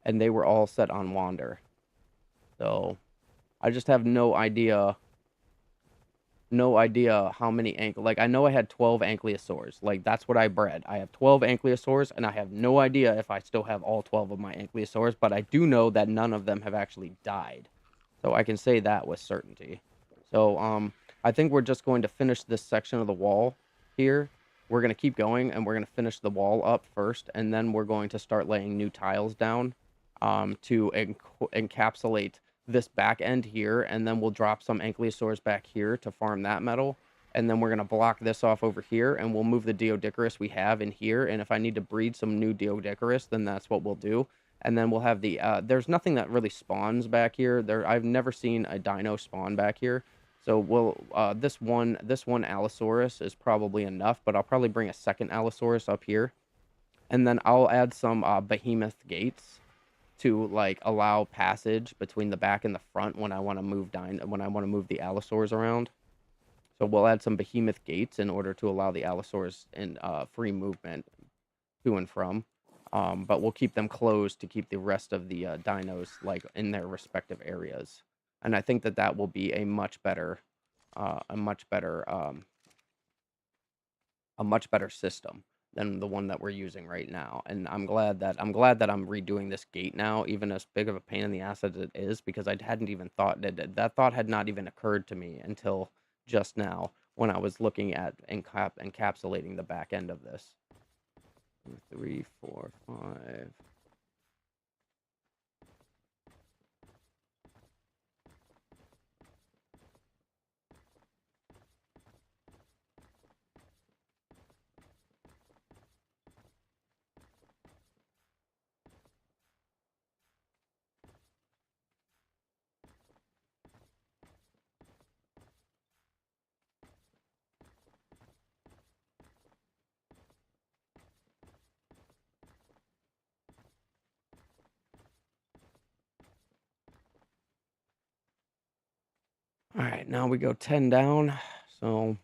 And they were all set on wander. So, I just have no idea how many like I know I had 12 ankylosaurs. Like that's what I bred. I have 12 ankylosaurs and I have no idea if I still have all 12 of my ankylosaurs, but I do know that none of them have actually died. So I can say that with certainty. So I think we're just going to finish this section of the wall here. We're going to keep going and we're going to finish the wall up first, and then we're going to start laying new tiles down to encapsulate this back end here, and then we'll drop some ankylosaurs back here to farm that metal, and then we're going to block this off over here, and we'll move the Deodicarus we have in here, and if I need to breed some new Deodicarus, then that's what we'll do. And then we'll have the there's nothing that really spawns back here. I've never seen a dino spawn back here, so we'll this one Allosaurus is probably enough, but I'll probably bring a second Allosaurus up here, and then I'll add some behemoth gates to like allow passage between the back and the front when I want to move the Allosaurs around. So we'll add some behemoth gates in order to allow the Allosaurs in free movement to and from. But we'll keep them closed to keep the rest of the dinos like in their respective areas. And I think that that will be a much better system than the one that we're using right now. And I'm glad that I'm redoing this gate now, even as big of a pain in the ass as it is, because I hadn't even thought that thought had not even occurred to me until just now when I was looking at encapsulating the back end of this. 2, 3, 4, 5. All right, now we go 10 down. So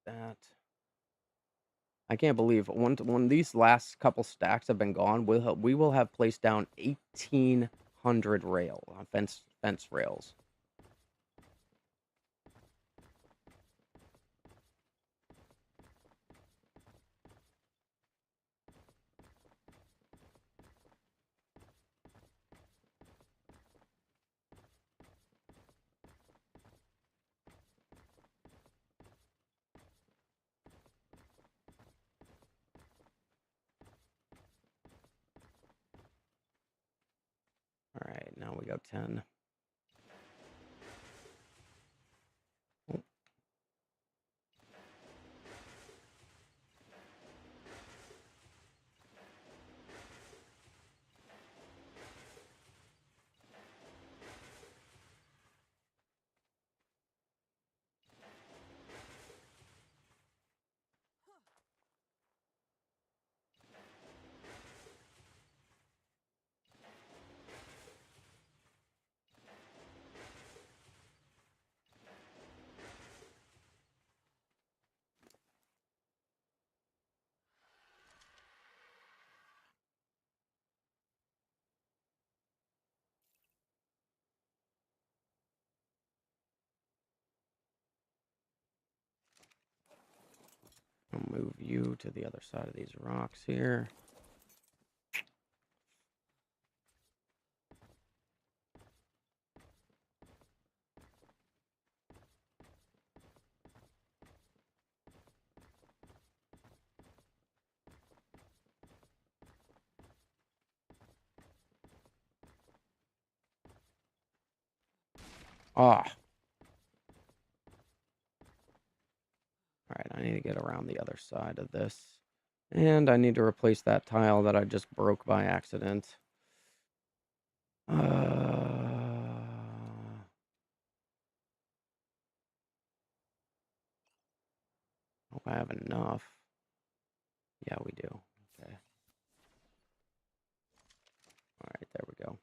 that I can't believe when these last couple stacks have been gone, we will have placed down 1,800 fence rails. All right, now we go 10. I'll move you to the other side of these rocks here. Ah. Alright, I need to get around the other side of this. And I need to replace that tile that I just broke by accident. Hope I have enough. Yeah, we do. Okay. Alright, there we go.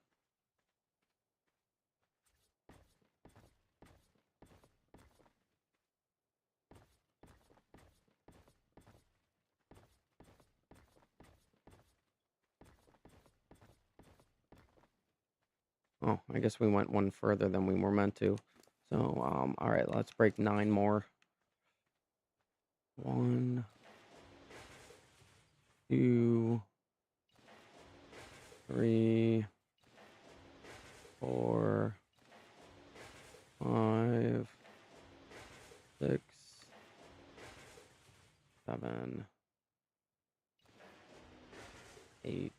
Oh, I guess we went one further than we were meant to. So, alright, let's break 9 more. 1, 2, 3, 4, 5, 6, 7, 8,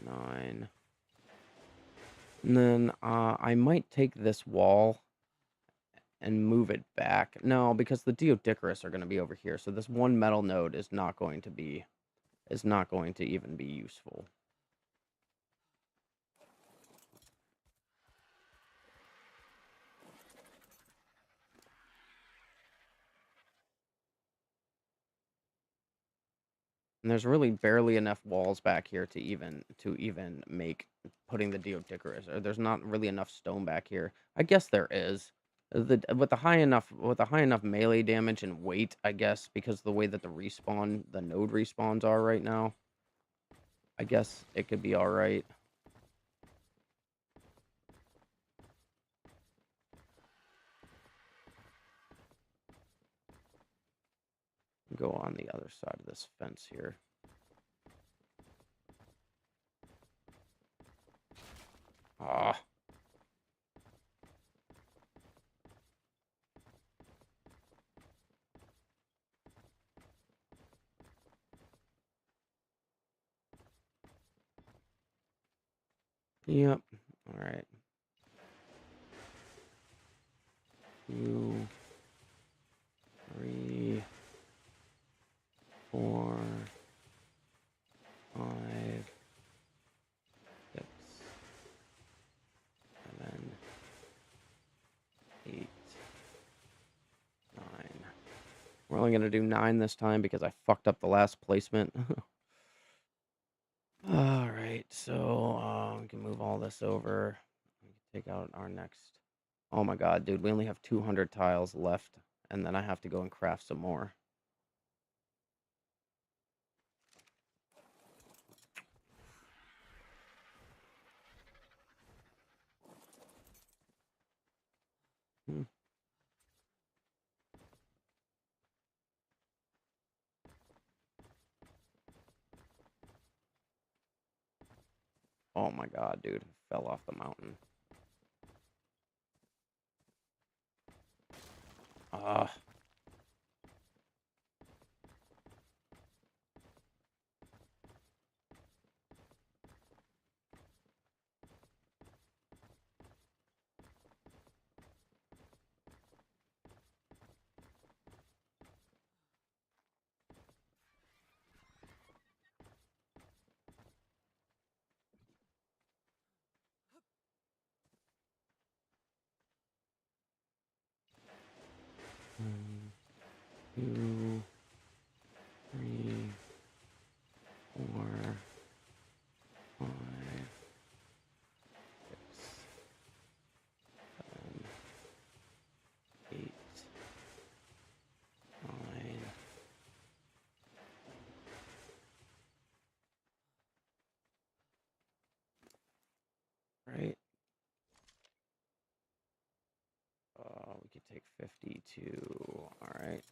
9. And then I might take this wall and move it back. No, because the Deodicurus are going to be over here. So this one metal node is not going to even be useful. And there's really barely enough walls back here to even make putting the Deodicurus. Or there's not really enough stone back here. I guess there is. With the high enough melee damage and weight, I guess, because the way that the node respawns are right now, I guess it could be all right. Go on the other side of this fence here. Ah. Yep. All right. 2, 3, 4, 5, 6, 7, 8, 9. We're only gonna do 9 this time because I fucked up the last placement. All right, so we can move all this over. We can take out our next. Oh my god, dude, we only have 200 tiles left, and then I have to go and craft some more. Hmm. Oh my god, dude, fell off the mountain. Ah. One, 2, 3, 4, 5, 6, 7, 8, 9. Right. We could take 52. All right.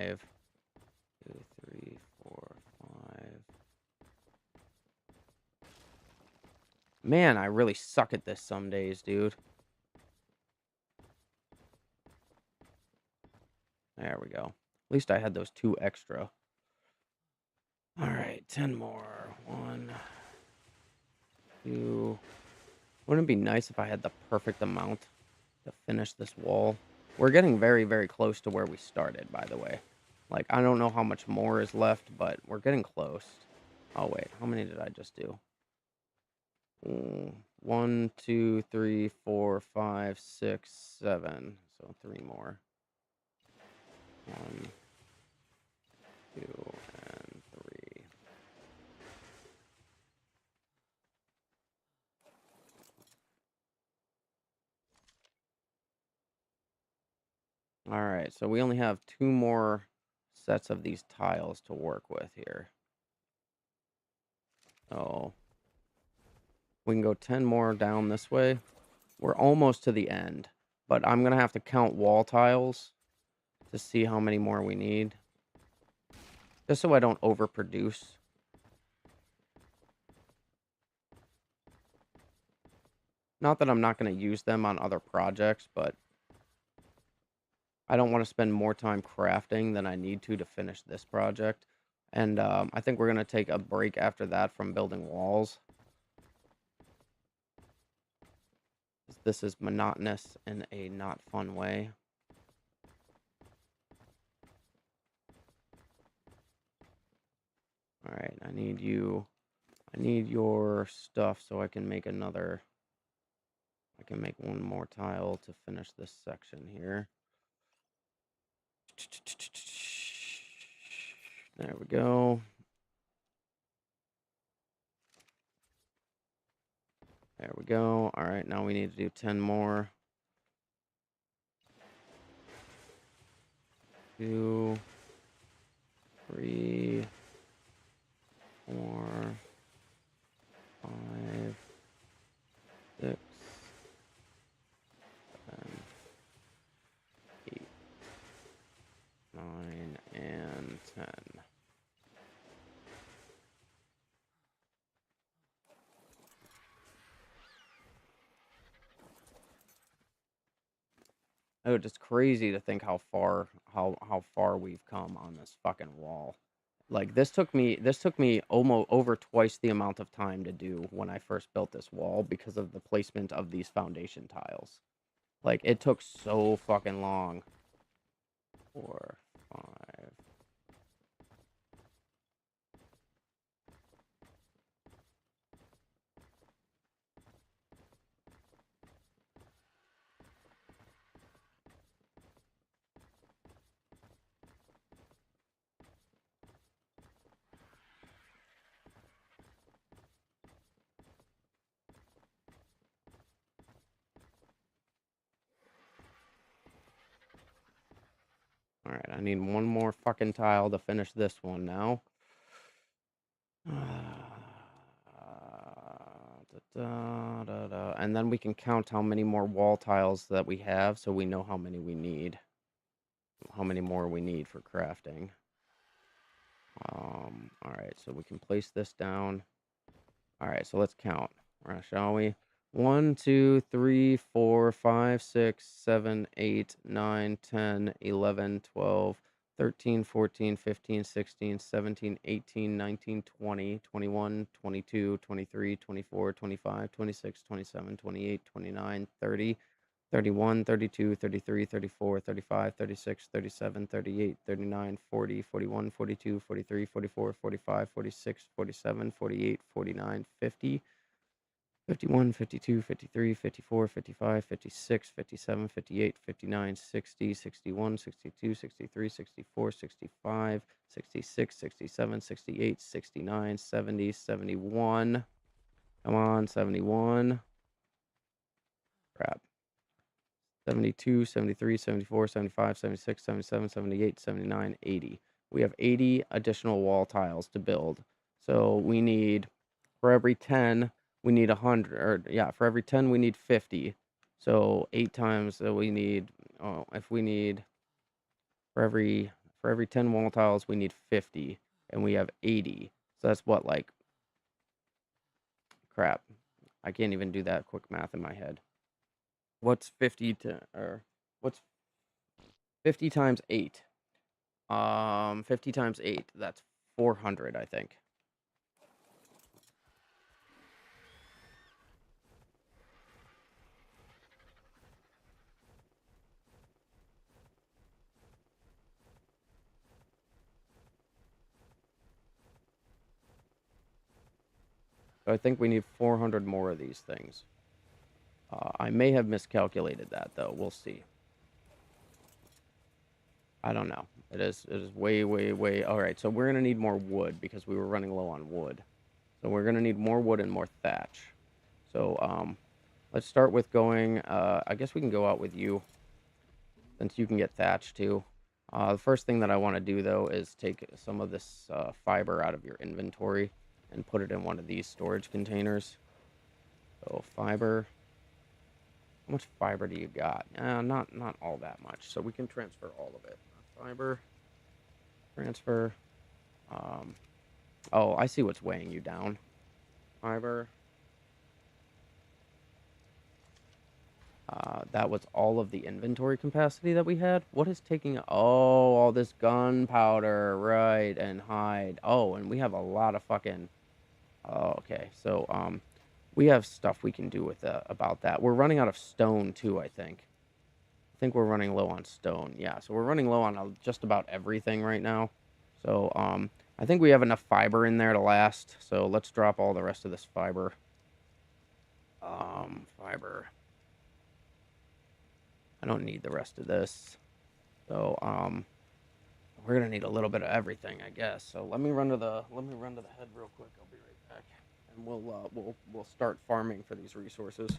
5, 2, 3, 4, 5. Man, I really suck at this some days, dude. There we go. At least I had those 2 extra. All right, 10 more. 1, 2. Wouldn't it be nice if I had the perfect amount to finish this wall? We're getting very, very close to where we started, by the way. Like, I don't know how much more is left, but we're getting close. Oh, wait. How many did I just do? 1, 2, 3, 4, 5, 6, 7. So 3 more. 1, 2, and 3. All right, so we only have 2 more sets of these tiles to work with here. So we can go 10 more down this way. We're almost to the end, but I'm going to have to count wall tiles to see how many more we need. Just so I don't overproduce. Not that I'm not going to use them on other projects, but I don't want to spend more time crafting than I need to finish this project. And I think we're going to take a break after that from building walls. This is monotonous in a not fun way. All right, I need you. I need your stuff so I can make another. I can make one more tile to finish this section here. There we go. There we go. All right, now we need to do 10 more. 2, 3, 4, 5, 6, 7, 8, 9, and 10. Oh, it's crazy to think how far we've come on this fucking wall. Like this took me almost over twice the amount of time to do when I first built this wall because of the placement of these foundation tiles. Like it took so fucking long. 4, 5. All right, I need one more fucking tile to finish this one now. And then we can count how many more wall tiles that we have so we know how many we need. How many more we need for crafting. All right, so we can place this down. All right, so let's count, shall we? 1, 2, 3, 4, 5, 6, 7, 8, 9, 10, 11, 12, 13, 14, 15, 16, 17, 18, 19, 20, 21, 22, 23, 24, 25, 26, 27, 28, 29, 30, 31, 32, 33, 34, 35, 36, 37, 38, 39, 40, 41, 42, 43, 44, 45, 46, 47, 48, 49, 50, 51, 52, 53, 54, 55, 56, 57, 58, 59, 60, 61, 62, 63, 64, 65, 66, 67, 68, 69, 70, 71. Come on, 71. Crap. 72, 73, 74, 75, 76, 77, 78, 79, 80. We have 80 additional wall tiles to build. So we need, for every 10, we need 100. Or, yeah, for every 10, we need 50. So 8 times we need, if we need, for every For every 10 wall tiles, we need 50, and we have 80. So that's what, like, crap. I can't even do that quick math in my head. What's 50 to, or what's 50 times 8? 50 times 8, that's 400, I think. So I think we need 400 more of these things. I may have miscalculated that, though. We'll see. I don't know. It is way, way, way. All right, so we're going to need more wood because we were running low on wood. So we're going to need more wood and more thatch. So let's start with going, I guess we can go out with you since you can get thatch too. The first thing that I want to do, though, is take some of this fiber out of your inventory and put it in one of these storage containers. So fiber. How much fiber do you got? Not all that much. So we can transfer all of it. Fiber. Transfer. Um, oh, I see what's weighing you down. Fiber. That was all of the inventory capacity that we had. What is taking... Oh, all this gunpowder, right, and hide. Oh, and we have a lot of fucking... Oh, okay. So, we have stuff we can do with about that. We're running out of stone, too, I think. I think we're running low on stone. Yeah, so we're running low on just about everything right now. So, I think we have enough fiber in there to last. So, let's drop all the rest of this fiber. Fiber... I don't need the rest of this. So, we're gonna need a little bit of everything, I guess. So let me run to the head real quick. I'll be right back, and we'll start farming for these resources.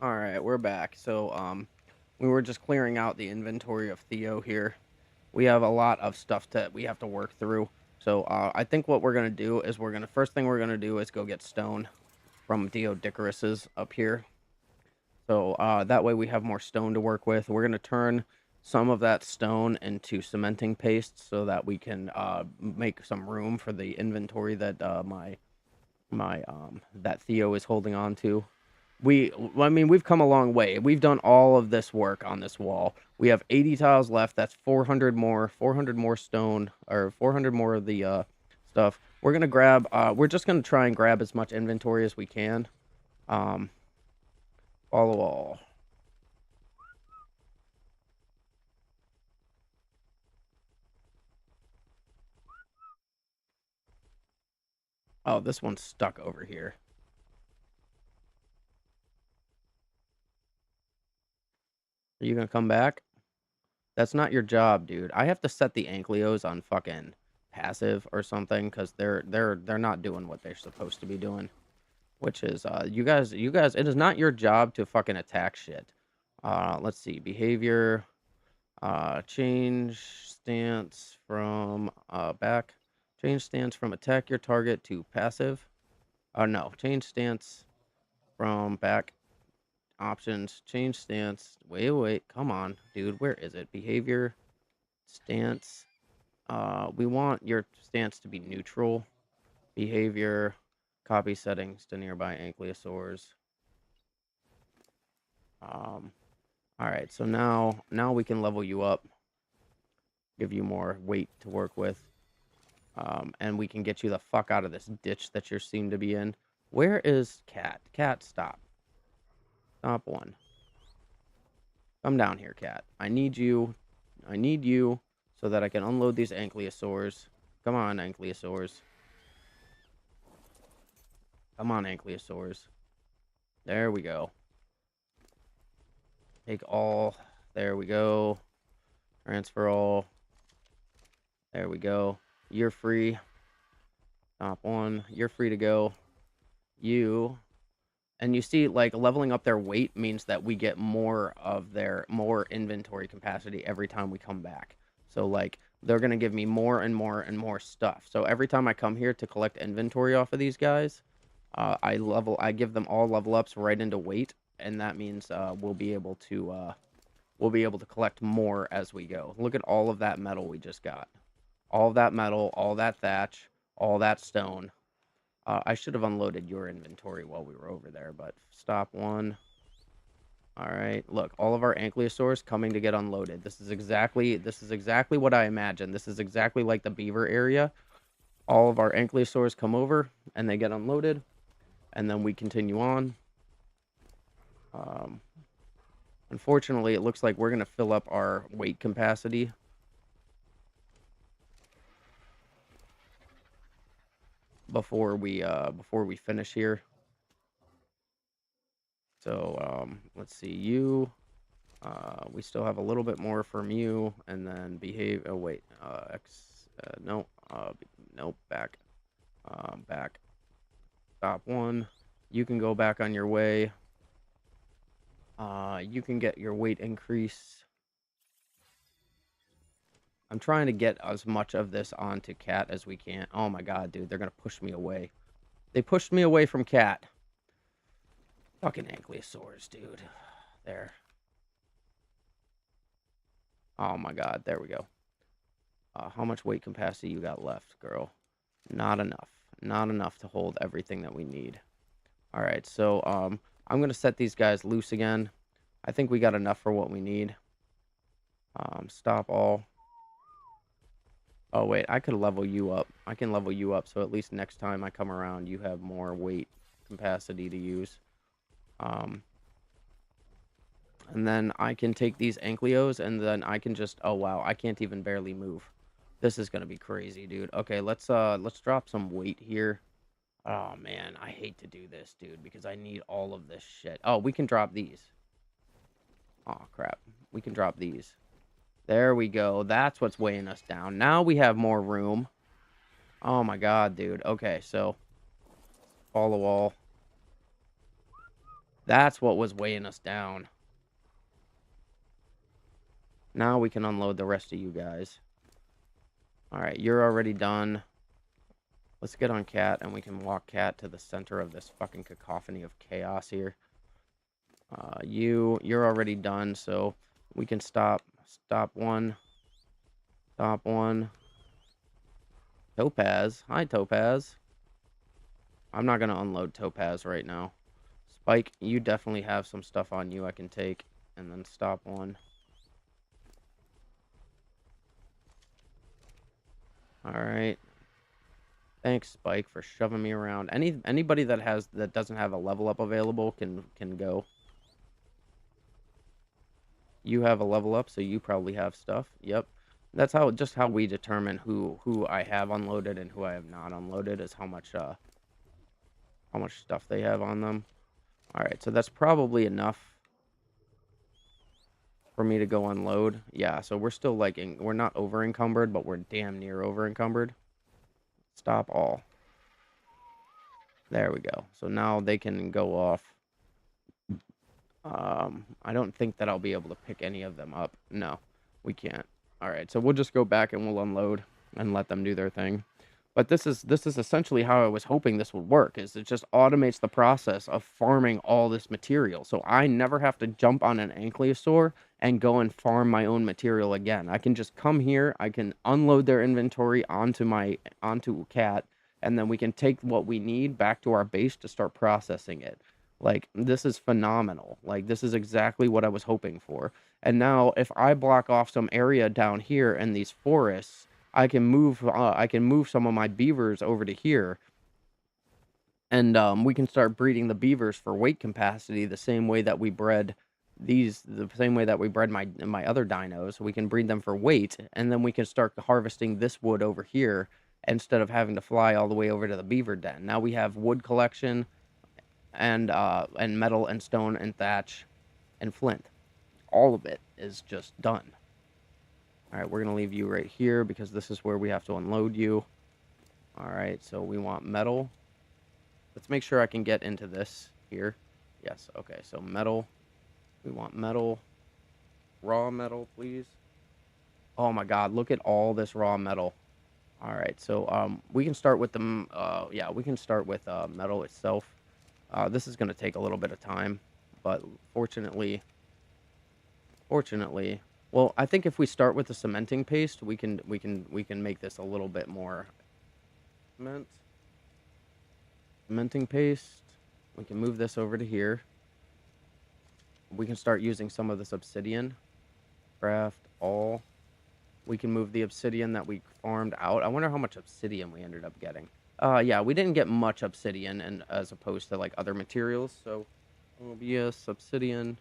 All right, we're back. So, we were just clearing out the inventory of Theo here. We have a lot of stuff that we have to work through. So, I think what we're gonna do is first thing we're gonna do is go get stone from Diodicarus's up here. So, that way we have more stone to work with. We're gonna turn some of that stone into cementing paste so that we can make some room for the inventory that that Theo is holding on to. I mean, we've come a long way. We've done all of this work on this wall. We have 80 tiles left. That's 400 more stone, or 400 more of the stuff. We're just gonna try and grab as much inventory as we can. Um, Follow all. Oh, this one's stuck over here. Are you gonna come back? That's not your job, dude. I have to set the Ankleos on fucking passive or something because they're not doing what they're supposed to be doing. Which is you guys, it is not your job to fucking attack shit. Let's see, behavior, change stance from back, change stance from attack your target to passive. No, change stance from back options, change stance. Wait, come on, dude, where is it? Behavior, stance. We want your stance to be neutral. Behavior, copy settings to nearby ankylosaurs. Um, all right, so now we can level you up, give you more weight to work with, and we can get you the fuck out of this ditch that you seem to be in. Where is Cat? Cat, stop. Stop one. Come down here, Cat. I need you. I need you so that I can unload these ankylosaurs. Come on, ankylosaurs. Come on, ankylosaurs. There we go. Take all. There we go. Transfer all. There we go. You're free. Top one. You're free to go. And you see, like, leveling up their weight means that we get more inventory capacity every time we come back. So, like, they're going to give me more and more and more stuff. So every time I come here to collect inventory off of these guys, I give them all level ups right into weight. And that means we'll be able to collect more as we go. Look at all of that metal we just got. All of that metal, all that thatch, all that stone. I should have unloaded your inventory while we were over there, but stop one. All right, look, all of our ankylosaurs coming to get unloaded. This is exactly what I imagined. This is exactly like the beaver area. All of our ankylosaurs come over and they get unloaded, and then we continue on. Unfortunately, it looks like we're gonna fill up our weight capacity before we finish here. So let's see, we still have a little bit more from you, and then behave. Oh wait, no, nope, back, back. Stop one. You can go back on your way. You can get your weight increase. I'm trying to get as much of this onto Cat as we can. Oh my god, dude, they're gonna push me away. They pushed me away from Cat. Fucking ankylosaurs, dude. There. Oh my god, there we go. How much weight capacity you got left, girl? Not enough. Not enough to hold everything that we need. All right, so I'm gonna set these guys loose again. I think we got enough for what we need. Stop all. Oh wait, I could level you up. I can level you up, so at least next time I come around, you have more weight capacity to use. And then I can take these anklios, and then I can just, oh wow, I can't even barely move. This is gonna be crazy, dude. Okay, let's drop some weight here. Oh man, I hate to do this, dude, because I need all of this shit. Oh, we can drop these. Oh crap, we can drop these. There we go. That's what's weighing us down. Now we have more room. Oh my god, dude. Okay, so follow all. That's what was weighing us down. Now we can unload the rest of you guys. Alright, you're already done. Let's get on Cat, and we can walk Cat to the center of this fucking cacophony of chaos here. You're already done, so we can stop one. Stop one. Topaz. Hi, Topaz. I'm not going to unload Topaz right now. Spike, you definitely have some stuff on you I can take. And then stop one. Alright. Thanks, Spike, for shoving me around. Anybody that doesn't have a level up available can go. You have a level up, so you probably have stuff. Yep. That's just how we determine who I have unloaded and who I have not unloaded, is how much stuff they have on them. Alright, so that's probably enough for me to go unload. Yeah, so we're still we're not over encumbered, but we're damn near over encumbered. Stop all. There we go. So now they can go off. I don't think that I'll be able to pick any of them up. No, we can't. Alright, so we'll just go back and we'll unload and let them do their thing. But this is essentially how I was hoping this would work, is it just automates the process of farming all this material. So I never have to jump on an ankylosaur and go and farm my own material again. I can just come here, I can unload their inventory onto Cat, and then we can take what we need back to our base to start processing it. Like, this is phenomenal. Like, this is exactly what I was hoping for. And now, if I block off some area down here in these forests, I can move some of my beavers over to here, and we can start breeding the beavers for weight capacity the same way that we bred my other dinos. We can breed them for weight, and then we can start harvesting this wood over here instead of having to fly all the way over to the beaver den. Now we have wood collection and metal and stone and thatch and flint. All of it is just done. Alright, we're going to leave you right here because this is where we have to unload you. Alright, so we want metal. Let's make sure I can get into this here. Yes, okay, so metal. We want metal. Raw metal, please. Oh my god, look at all this raw metal. Alright, so we can start with we can start with metal itself. This is going to take a little bit of time, but fortunately, well, I think if we start with the cementing paste, we can make this a little bit more cementing paste. We can move this over to here. We can start using some of this obsidian. Craft all. We can move the obsidian that we farmed out. I wonder how much obsidian we ended up getting. Yeah, we didn't get much obsidian, and as opposed to like other materials. So, OBS obsidian.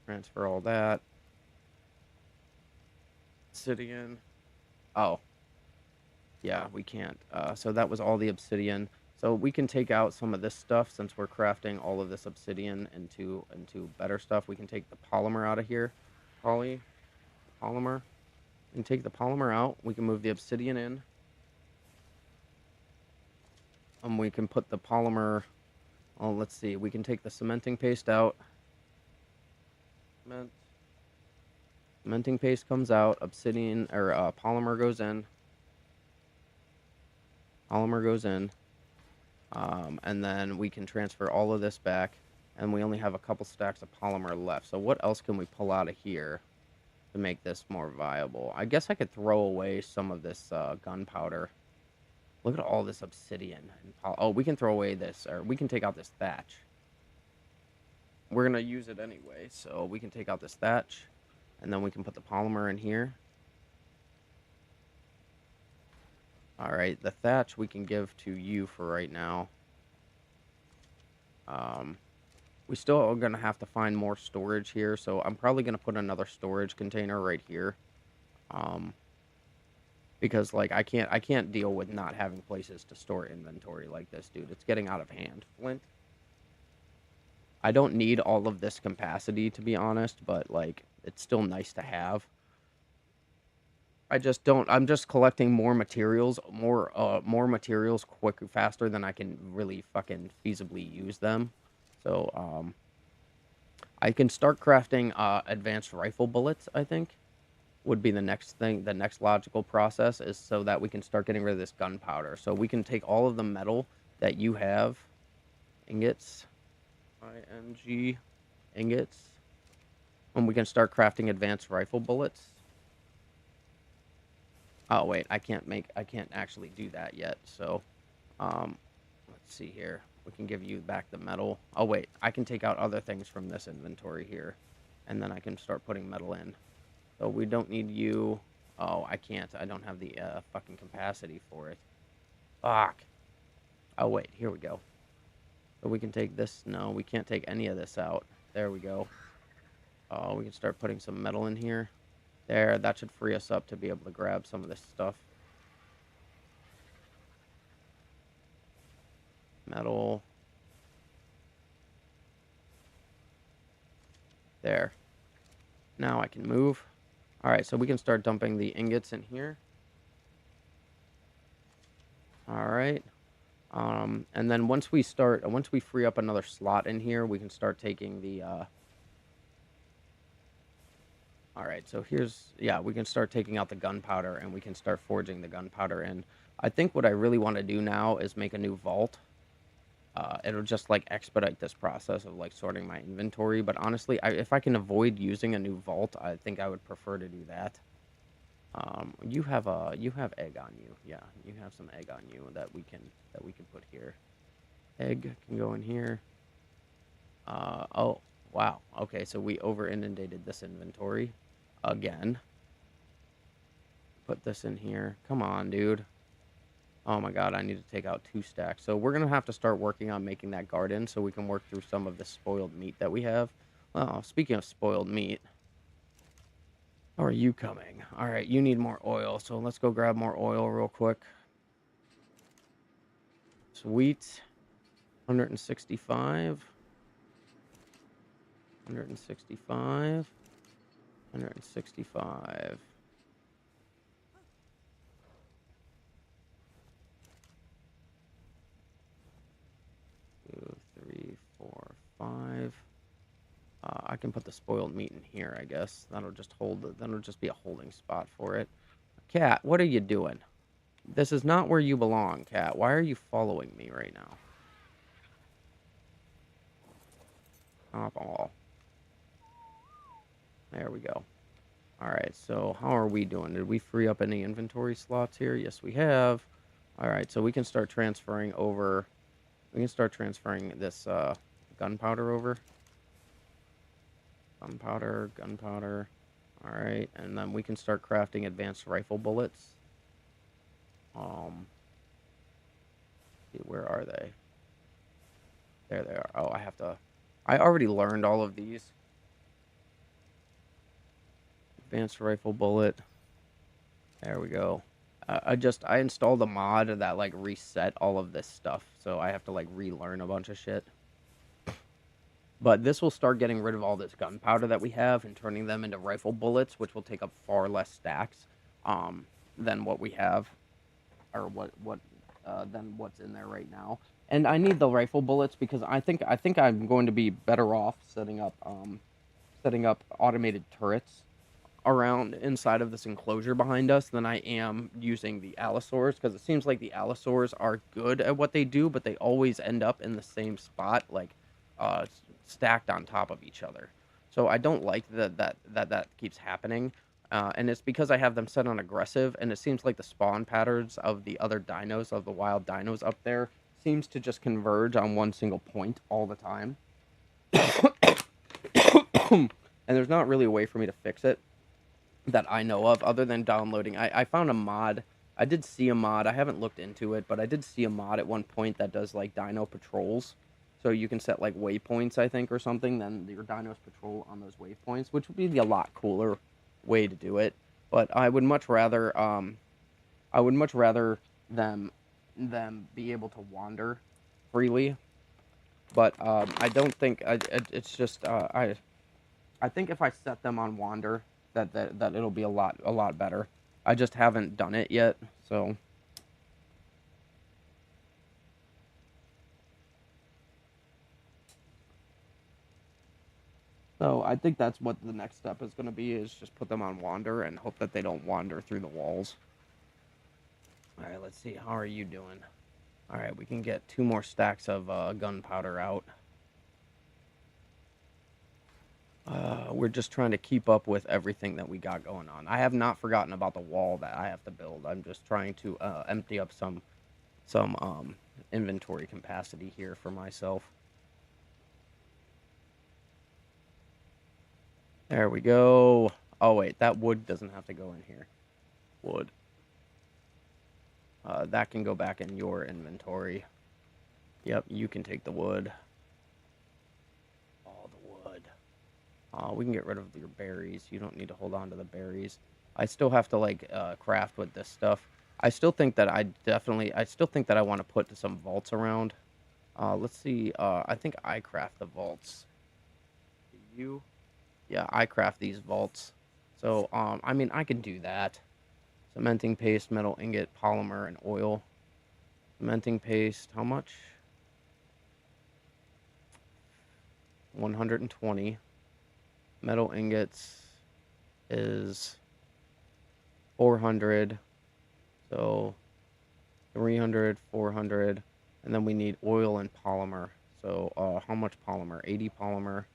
Transfer all that. Obsidian. Oh. Yeah, we can't. So that was all the obsidian. So we can take out some of this stuff since we're crafting all of this obsidian into better stuff. We can take the polymer out of here. Polymer. We can take the polymer out. We can move the obsidian in. We can put the polymer... Oh, let's see. We can take the cementing paste out. Cementing paste comes out. Obsidian, or polymer goes in. Polymer goes in. And then we can transfer all of this back. And we only have a couple stacks of polymer left. So what else can we pull out of here to make this more viable? I guess I could throw away some of this gunpowder. Look at all this obsidian. Oh, we can throw away this, or we can take out this thatch. We're going to use it anyway, so we can take out this thatch, and then we can put the polymer in here. Alright, the thatch we can give to you for right now. We still are going to have to find more storage here, so I'm probably going to put another storage container right here. Because, like, I can't deal with not having places to store inventory like this, dude. It's getting out of hand. Flint. I don't need all of this capacity, to be honest, but, like, it's still nice to have. I just don't. I'm just collecting more materials, more materials faster than I can really fucking feasibly use them. So, I can start crafting advanced rifle bullets, I think, would be the next thing. The next logical process is so that we can start getting rid of this gunpowder. So we can take all of the metal that you have, ingots, IMG ingots, and we can start crafting advanced rifle bullets. Oh wait, I can't actually do that yet. So, let's see here. We can give you back the metal. Oh wait, I can take out other things from this inventory here, and then I can start putting metal in. So we don't need you. Oh, I can't. I don't have the fucking capacity for it. Fuck. Oh wait, here we go. So we can take this. No, we can't take any of this out. There we go. Oh, we can start putting some metal in here. There, that should free us up to be able to grab some of this stuff. Metal. There. Now I can move. Alright, so we can start dumping the ingots in here. Alright. And then once we free up another slot in here, we can start taking the, Alright, so we can start taking out the gunpowder, and we can start forging the gunpowder in. I think what I really want to do now is make a new vault. It'll just, like, expedite this process of, like, sorting my inventory, but honestly, if I can avoid using a new vault, I think I would prefer to do that. You have egg on you. Yeah, you have some egg on you that we can put here. Egg can go in here. Oh, wow. Okay, so we over inundated this inventory again. Put this in here. Come on, dude. Oh my god, I need to take out 2 stacks. So we're going to have to start working on making that garden so we can work through some of the spoiled meat that we have. Well, speaking of spoiled meat, how are you coming? All right, you need more oil, so let's go grab more oil real quick. Sweet. 165. 165. 165. 2, 3, 4, 5. I can put the spoiled meat in here, I guess. That'll just be a holding spot for it. Cat, what are you doing? This is not where you belong, Cat. Why are you following me right now? Top all. There we go. Alright, so how are we doing? Did we free up any inventory slots here? Yes, we have. Alright, so we can start transferring over... We can start transferring this gunpowder over. Gunpowder. Alright, and then we can start crafting advanced rifle bullets. Where are they? There they are. Oh, I already learned all of these. Advanced rifle bullet. There we go. I installed a mod that, like, reset all of this stuff, so I have to, like, relearn a bunch of shit. But this will start getting rid of all this gunpowder that we have and turning them into rifle bullets, which will take up far less stacks than what we have, or than what's in there right now. And I need the rifle bullets because I think I'm going to be better off setting up automated turrets around inside of this enclosure behind us than I am using the allosaurs, because it seems like the allosaurs are good at what they do, but they always end up in the same spot, like stacked on top of each other. So I don't like that keeps happening, and it's because I have them set on aggressive, and it seems like the spawn patterns of the other dinos, of the wild dinos up there, seems to just converge on one single point all the time. And there's not really a way for me to fix it that I know of, other than downloading. I found a mod. I did see a mod. I haven't looked into it, but I did see a mod at one point that does, like, dino patrols. So you can set, like, waypoints, I think, or something. Then your dinos patrol on those waypoints, which would be a lot cooler way to do it. But I would much rather them be able to wander freely. But I don't think it's just I think if I set them on wander, that it'll be a lot better. I just haven't done it yet, so. So I think that's what the next step is going to be, is just put them on wander and hope that they don't wander through the walls. All right, let's see. How are you doing? All right, we can get 2 more stacks of gunpowder out. We're just trying to keep up with everything that we got going on. I have not forgotten about the wall that I have to build. I'm just trying to empty up some inventory capacity here for myself. There we go. Oh wait, that wood doesn't have to go in here. Wood. That can go back in your inventory. Yep, you can take the wood. All the wood. We can get rid of your berries. You don't need to hold on to the berries. I still have to like craft with this stuff. I still think that I still think that I want to put some vaults around. Let's see. I think I craft the vaults. You? Yeah, I craft these vaults. So, I mean, I can do that. Cementing paste, metal ingot, polymer, and oil. Cementing paste, how much? 120. Metal ingots is 400. So 300, 400. And then we need oil and polymer. So how much polymer? 80 polymer.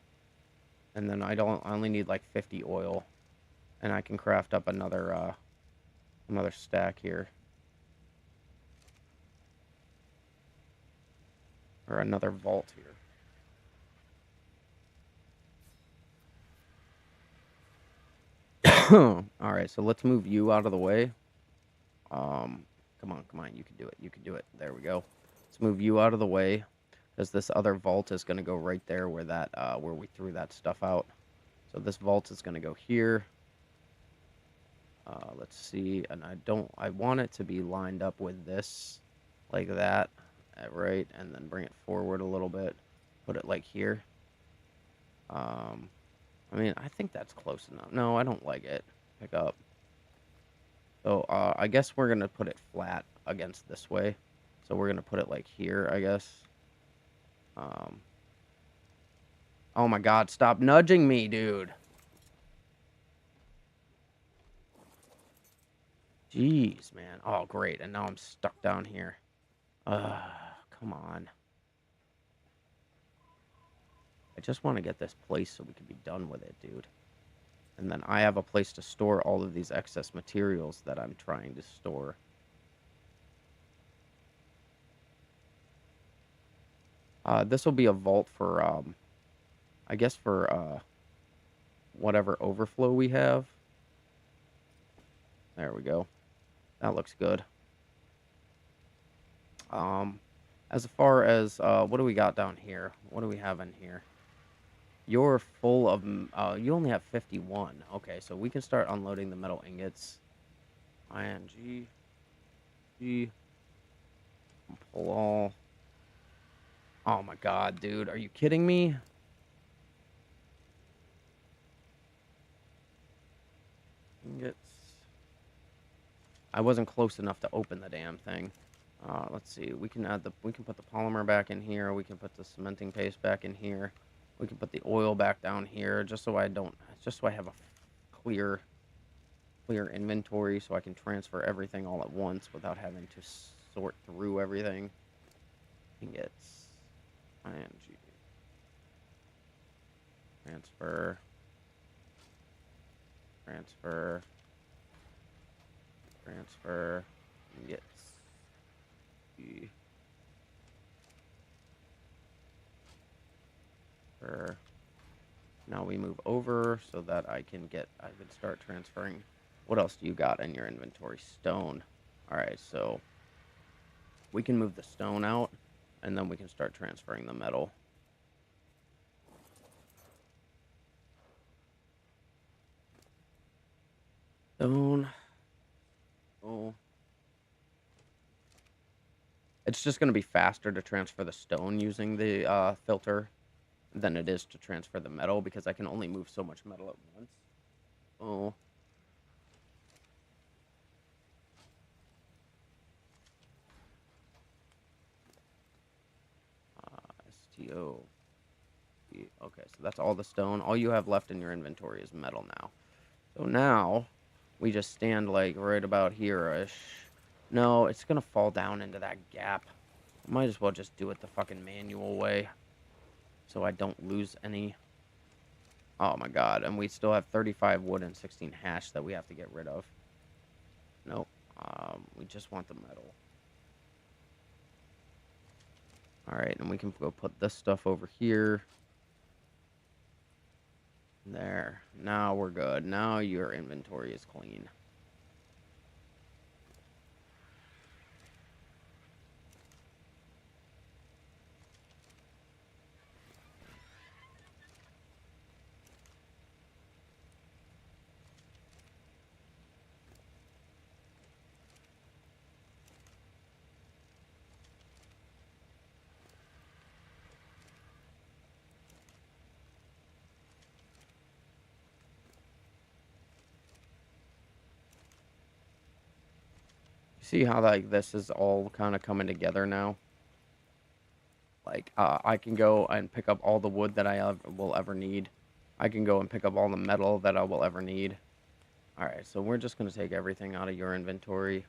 And then I only need like 50 oil. And I can craft up another stack here. Or another vault here. Alright, so let's move you out of the way. Come on, you can do it. You can do it. There we go. Let's move you out of the way, because this other vault is going to go right there where that where we threw that stuff out. So this vault is going to go here. Let's see, and I want it to be lined up with this, like that, right, and then bring it forward a little bit, put it like here. I mean, I think that's close enough. No, I don't like it. Pick up. So, I guess we're going to put it flat against this way. So we're going to put it like here, I guess. Oh my god, stop nudging me, dude. Jeez, man. Oh, great. And now I'm stuck down here. Come on. I just want to get this place so we can be done with it, dude. And then I have a place to store all of these excess materials that I'm trying to store. This will be a vault for, I guess for, whatever overflow we have. There we go. That looks good. As far as, what do we got down here? What do we have in here? You're full of, you only have 51. Okay, so we can start unloading the metal ingots. ING. G. Pull all. Oh my god, dude. Are you kidding me? Ingots. I wasn't close enough to open the damn thing. Let's see. We can put the polymer back in here. We can put the cementing paste back in here. We can put the oil back down here, just so I have a clear inventory, so I can transfer everything all at once without having to sort through everything. Ingots. ING. Transfer. Ingots. Now we move over so that I can start transferring. What else do you got in your inventory? Stone. Alright, so we can move the stone out, and then we can start transferring the metal. Stone. Oh. It's just going to be faster to transfer the stone using the filter than it is to transfer the metal, because I can only move so much metal at once. Oh. TO. Okay, so that's all the stone. All you have left in your inventory is metal now. So now we just stand like right about here-ish. No, it's gonna fall down into that gap. Might as well just do it the fucking manual way so I don't lose any. Oh my god, and we still have 35 wood and 16 hash that we have to get rid of. Nope. We just want the metal. Alright, and we can go put this stuff over here. There. Now we're good. Now your inventory is clean. See how like this is all kind of coming together now? Like, I can go and pick up all the wood that I will ever need. I can go and pick up all the metal that I will ever need. Alright, so we're just going to take everything out of your inventory.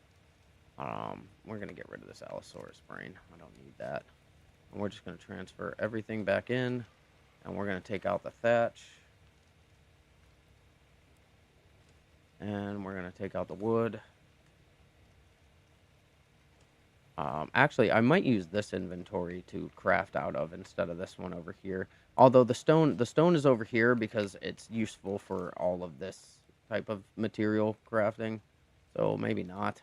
We're going to get rid of this Allosaurus brain. I don't need that. And we're just going to transfer everything back in. And we're going to take out the thatch. And we're going to take out the wood. Actually, I might use this inventory to craft out of instead of this one over here. Although the stone is over here because it's useful for all of this type of material crafting. So maybe not.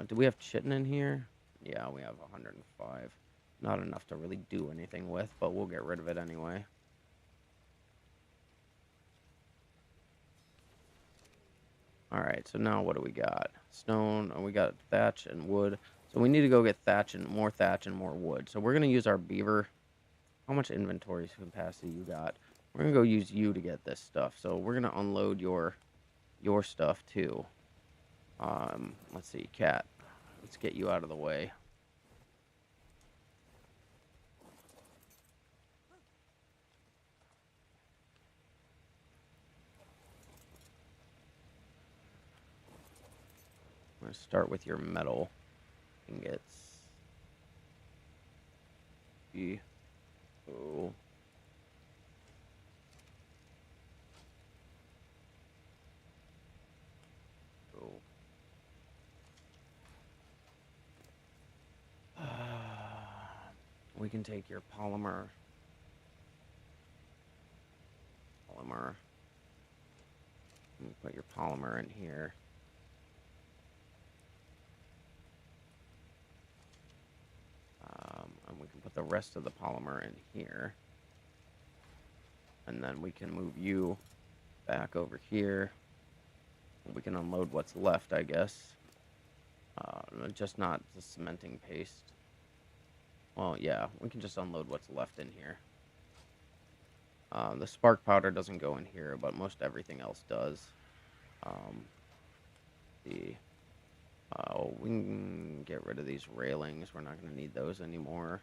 Do we have chitin in here? Yeah, we have 105. Not enough to really do anything with, but we'll get rid of it anyway. Alright, so now what do we got? Stone, and we got thatch and wood. So we need to go get thatch and more wood. So we're going to use our beaver. How much inventory capacity you got? We're going to go use you to get this stuff. So we're going to unload your stuff too. Let's see, cat. Let's get you out of the way. I'm going to start with your metal ingots. Oh. We can take your polymer. Put your polymer in here. And we can put the rest of the polymer in here. And then we can move you back over here. We can unload what's left, I guess. Just not the cementing paste. Well, yeah, we can just unload what's left in here. The spark powder doesn't go in here, but most everything else does. We can get rid of these railings. We're not going to need those anymore.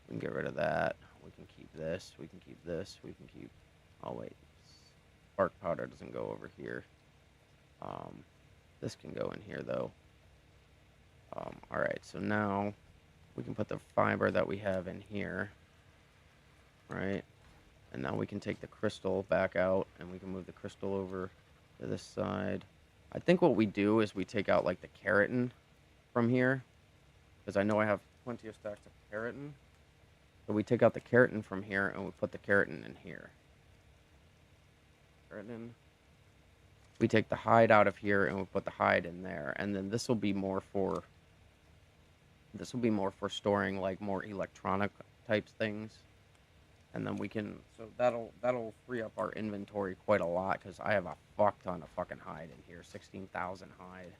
We can get rid of that. We can keep this. We can keep this. We can keep... Oh, wait. Spark powder doesn't go over here. This can go in here, though. Alright, so now we can put the fiber that we have in here. Right? And now we can take the crystal back out, and we can move the crystal over to this side. I think what we do is we take out, like, the keratin from here. Because I know I have plenty of stacks of keratin. So we take out the keratin from here, and we put the keratin in here. Keratin. We take the hide out of here, and we put the hide in there. And then this will be more for... This will be more for storing, like, more electronic type things. And then we can... So that'll free up our inventory quite a lot, because I have a fuck ton of fucking hide in here. 16,000 hide.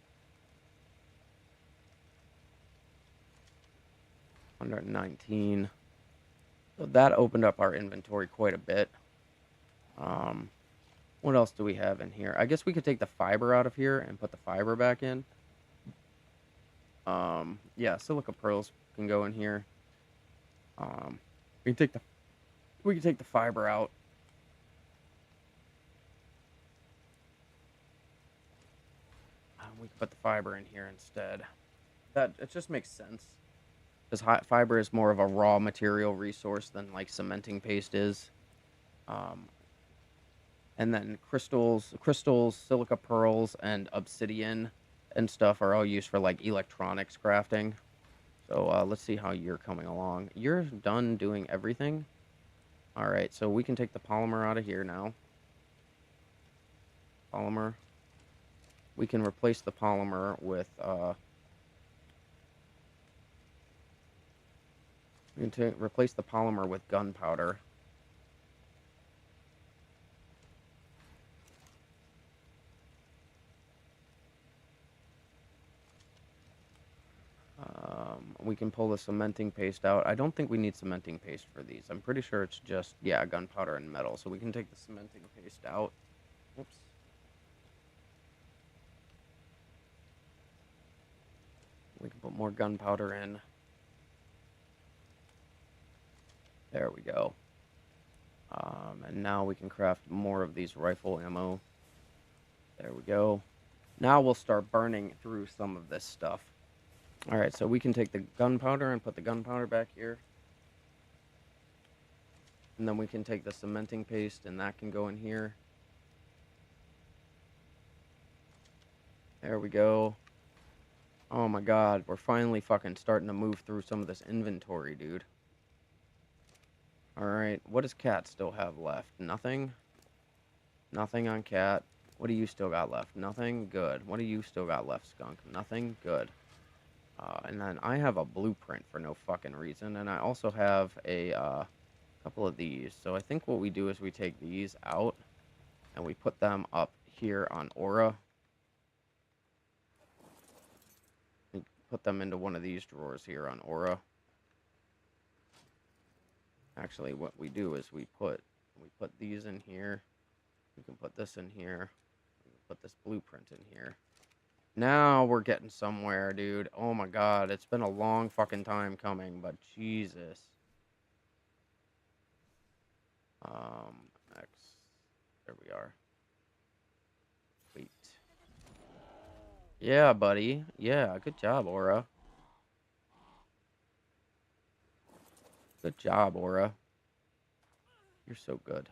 119. So that opened up our inventory quite a bit. What else do we have in here? I guess we could take the fiber out of here and put the fiber back in. Yeah, silica pearls can go in here. We can take the fiber out. We can put the fiber in here instead. It just makes sense. Because fiber is more of a raw material resource than like cementing paste is. And then crystals, silica pearls, and obsidian and stuff are all used for like electronics crafting. So let's see how you're coming along. You're done doing everything. All right, so we can take the polymer out of here now. Polymer. We can replace the polymer with replace the polymer with gunpowder. We can pull the cementing paste out. I don't think we need cementing paste for these. I'm pretty sure it's just, yeah, gunpowder and metal. So we can take the cementing paste out. Oops. We can put more gunpowder in. There we go. And now we can craft more of these rifle ammo. There we go. Now we'll start burning through some of this stuff. Alright, so we can take the gunpowder and put the gunpowder back here. And then we can take the cementing paste and that can go in here. There we go. Oh my god, we're finally fucking starting to move through some of this inventory, dude. Alright, what does Cat still have left? Nothing? Nothing on Cat. What do you still got left? Nothing? Good. What do you still got left, Skunk? Nothing? Good. And then I have a blueprint for no fucking reason, and I also have a couple of these. So I think what we do is we take these out, and we put them up here on Aura. We put them into one of these drawers here on Aura. Actually, what we do is we put these in here. We can put this in here. We can put this blueprint in here. Now we're getting somewhere, dude. Oh my god, it's been a long fucking time coming, but Jesus. X. There we are. Sweet. Yeah, buddy. Yeah, good job, Aura. Good job, Aura. You're so good.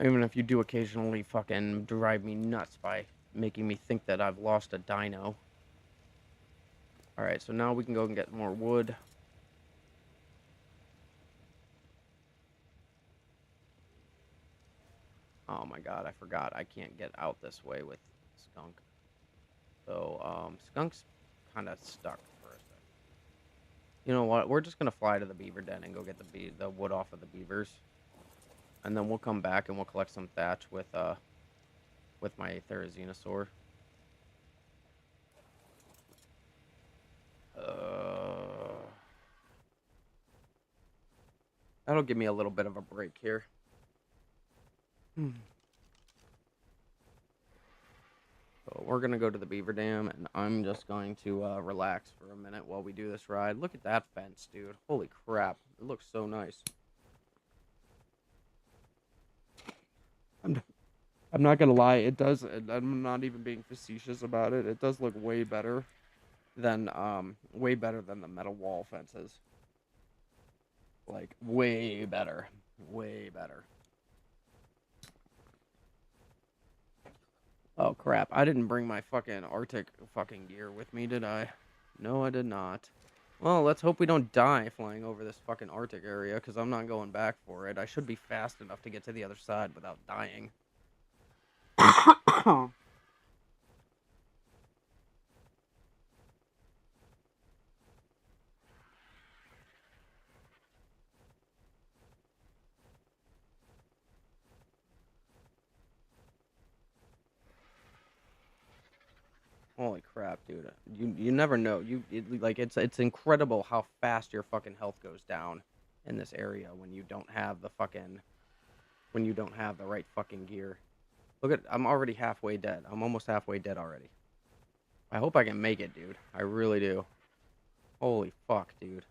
Even if you do occasionally fucking drive me nuts by making me think that I've lost a dino. Alright, so now we can go and get more wood. Oh my god, I forgot. I can't get out this way with Skunk. So, Skunk's kind of stuck for a second. You know what? We're just going to fly to the beaver den and go get the wood off of the beavers. And then we'll come back and we'll collect some thatch with my Therizinosaur. That'll give me a little bit of a break here. So we're gonna go to the beaver dam, and I'm just going to relax for a minute while we do this ride. Look at that fence, dude. Holy crap. It looks so nice. I'm not gonna lie, it does. I'm not even being facetious about it. It does look way better than the metal wall fences. Like way better, way better. Oh crap! I didn't bring my fucking Arctic fucking gear with me, did I? No, I did not. Well, let's hope we don't die flying over this fucking Arctic area, because I'm not going back for it. I should be fast enough to get to the other side without dying. Holy crap, dude! You never know. It's incredible how fast your fucking health goes down in this area when you don't have the right fucking gear. Look at, I'm already halfway dead. I'm almost halfway dead already. I hope I can make it, dude. I really do. Holy fuck, dude.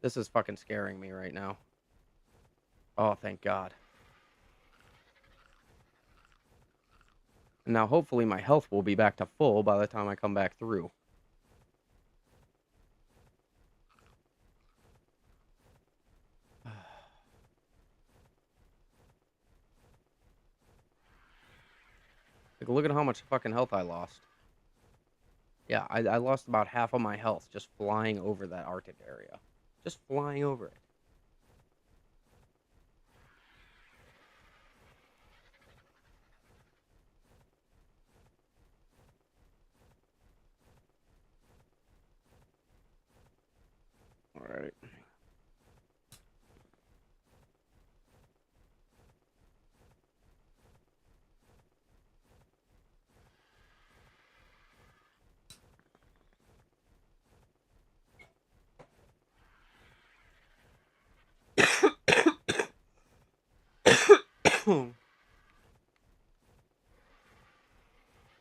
This is fucking scaring me right now. Oh, thank God. And now hopefully my health will be back to full by the time I come back through. Like, look at how much fucking health I lost. Yeah, I lost about half of my health just flying over that Arctic area. Just flying over it. Alright.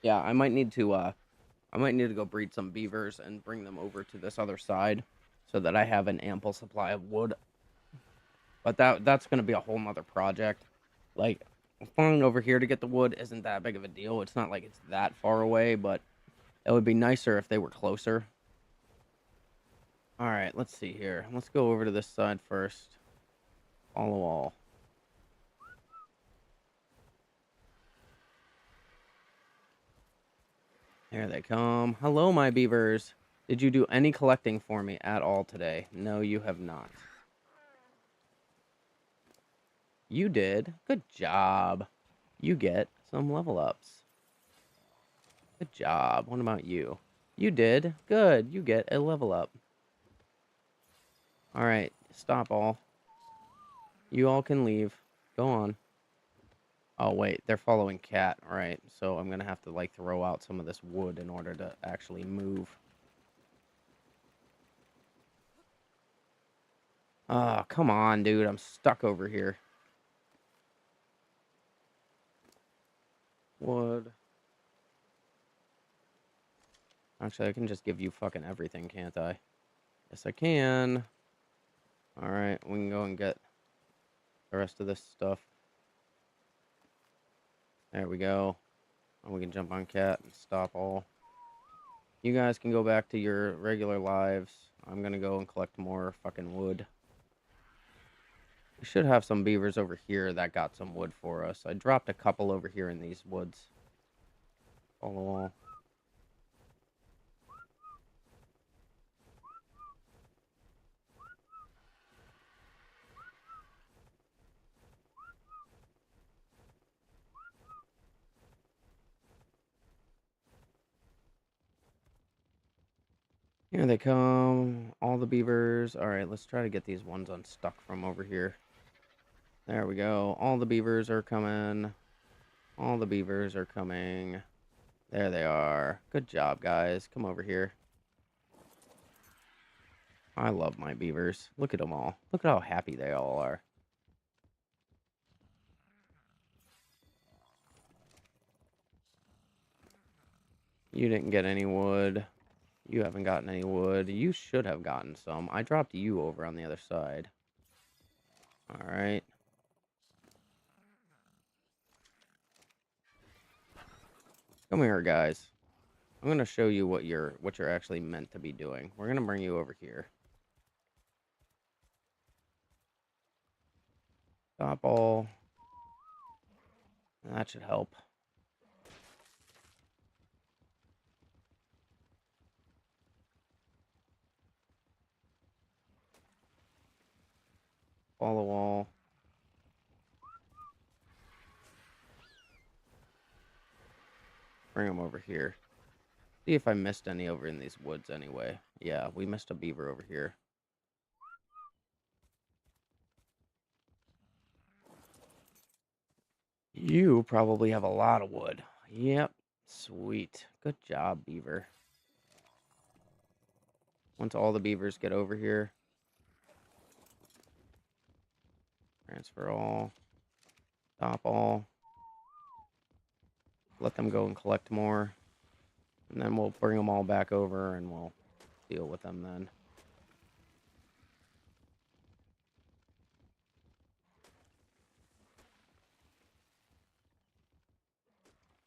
Yeah, I might need to go breed some beavers and bring them over to this other side so that I have an ample supply of wood. But that's gonna be a whole nother project. Like, flying over here to get the wood isn't that big of a deal. It's not like it's that far away, but it would be nicer if they were closer. Alright, let's see here. Let's go over to this side first. Follow all. Here they come. Hello, my beavers. Did you do any collecting for me at all today? No, you have not. You did. Good job. You get some level ups. Good job. What about you? You did. Good. You get a level up. Alright, stop all. You all can leave. Go on. Oh, wait. They're following Cat. Alright, so I'm gonna have to, like, throw out some of this wood in order to actually move. Ah, oh, come on, dude. I'm stuck over here. Wood. Actually, I can just give you fucking everything, can't I? Yes, I can. Alright, we can go and get the rest of this stuff. There we go. And we can jump on Cat and stop all. You guys can go back to your regular lives. I'm gonna go and collect more fucking wood. We should have some beavers over here that got some wood for us. I dropped a couple over here in these woods. Follow all. Here they come. All the beavers. Alright, let's try to get these ones unstuck from over here. There we go. All the beavers are coming. All the beavers are coming. There they are. Good job, guys. Come over here. I love my beavers. Look at them all. Look at how happy they all are. You didn't get any wood. You haven't gotten any wood. You should have gotten some. I dropped you over on the other side. Alright. Come here, guys. I'm gonna show you what you're actually meant to be doing. We're gonna bring you over here. Stop all. That should help. Follow all. Bring them over here. See if I missed any over in these woods anyway. Yeah, we missed a beaver over here. You probably have a lot of wood. Yep. Sweet. Good job, beaver. Once all the beavers get over here. Transfer all. Stop all. Let them go and collect more. And then we'll bring them all back over and we'll deal with them then.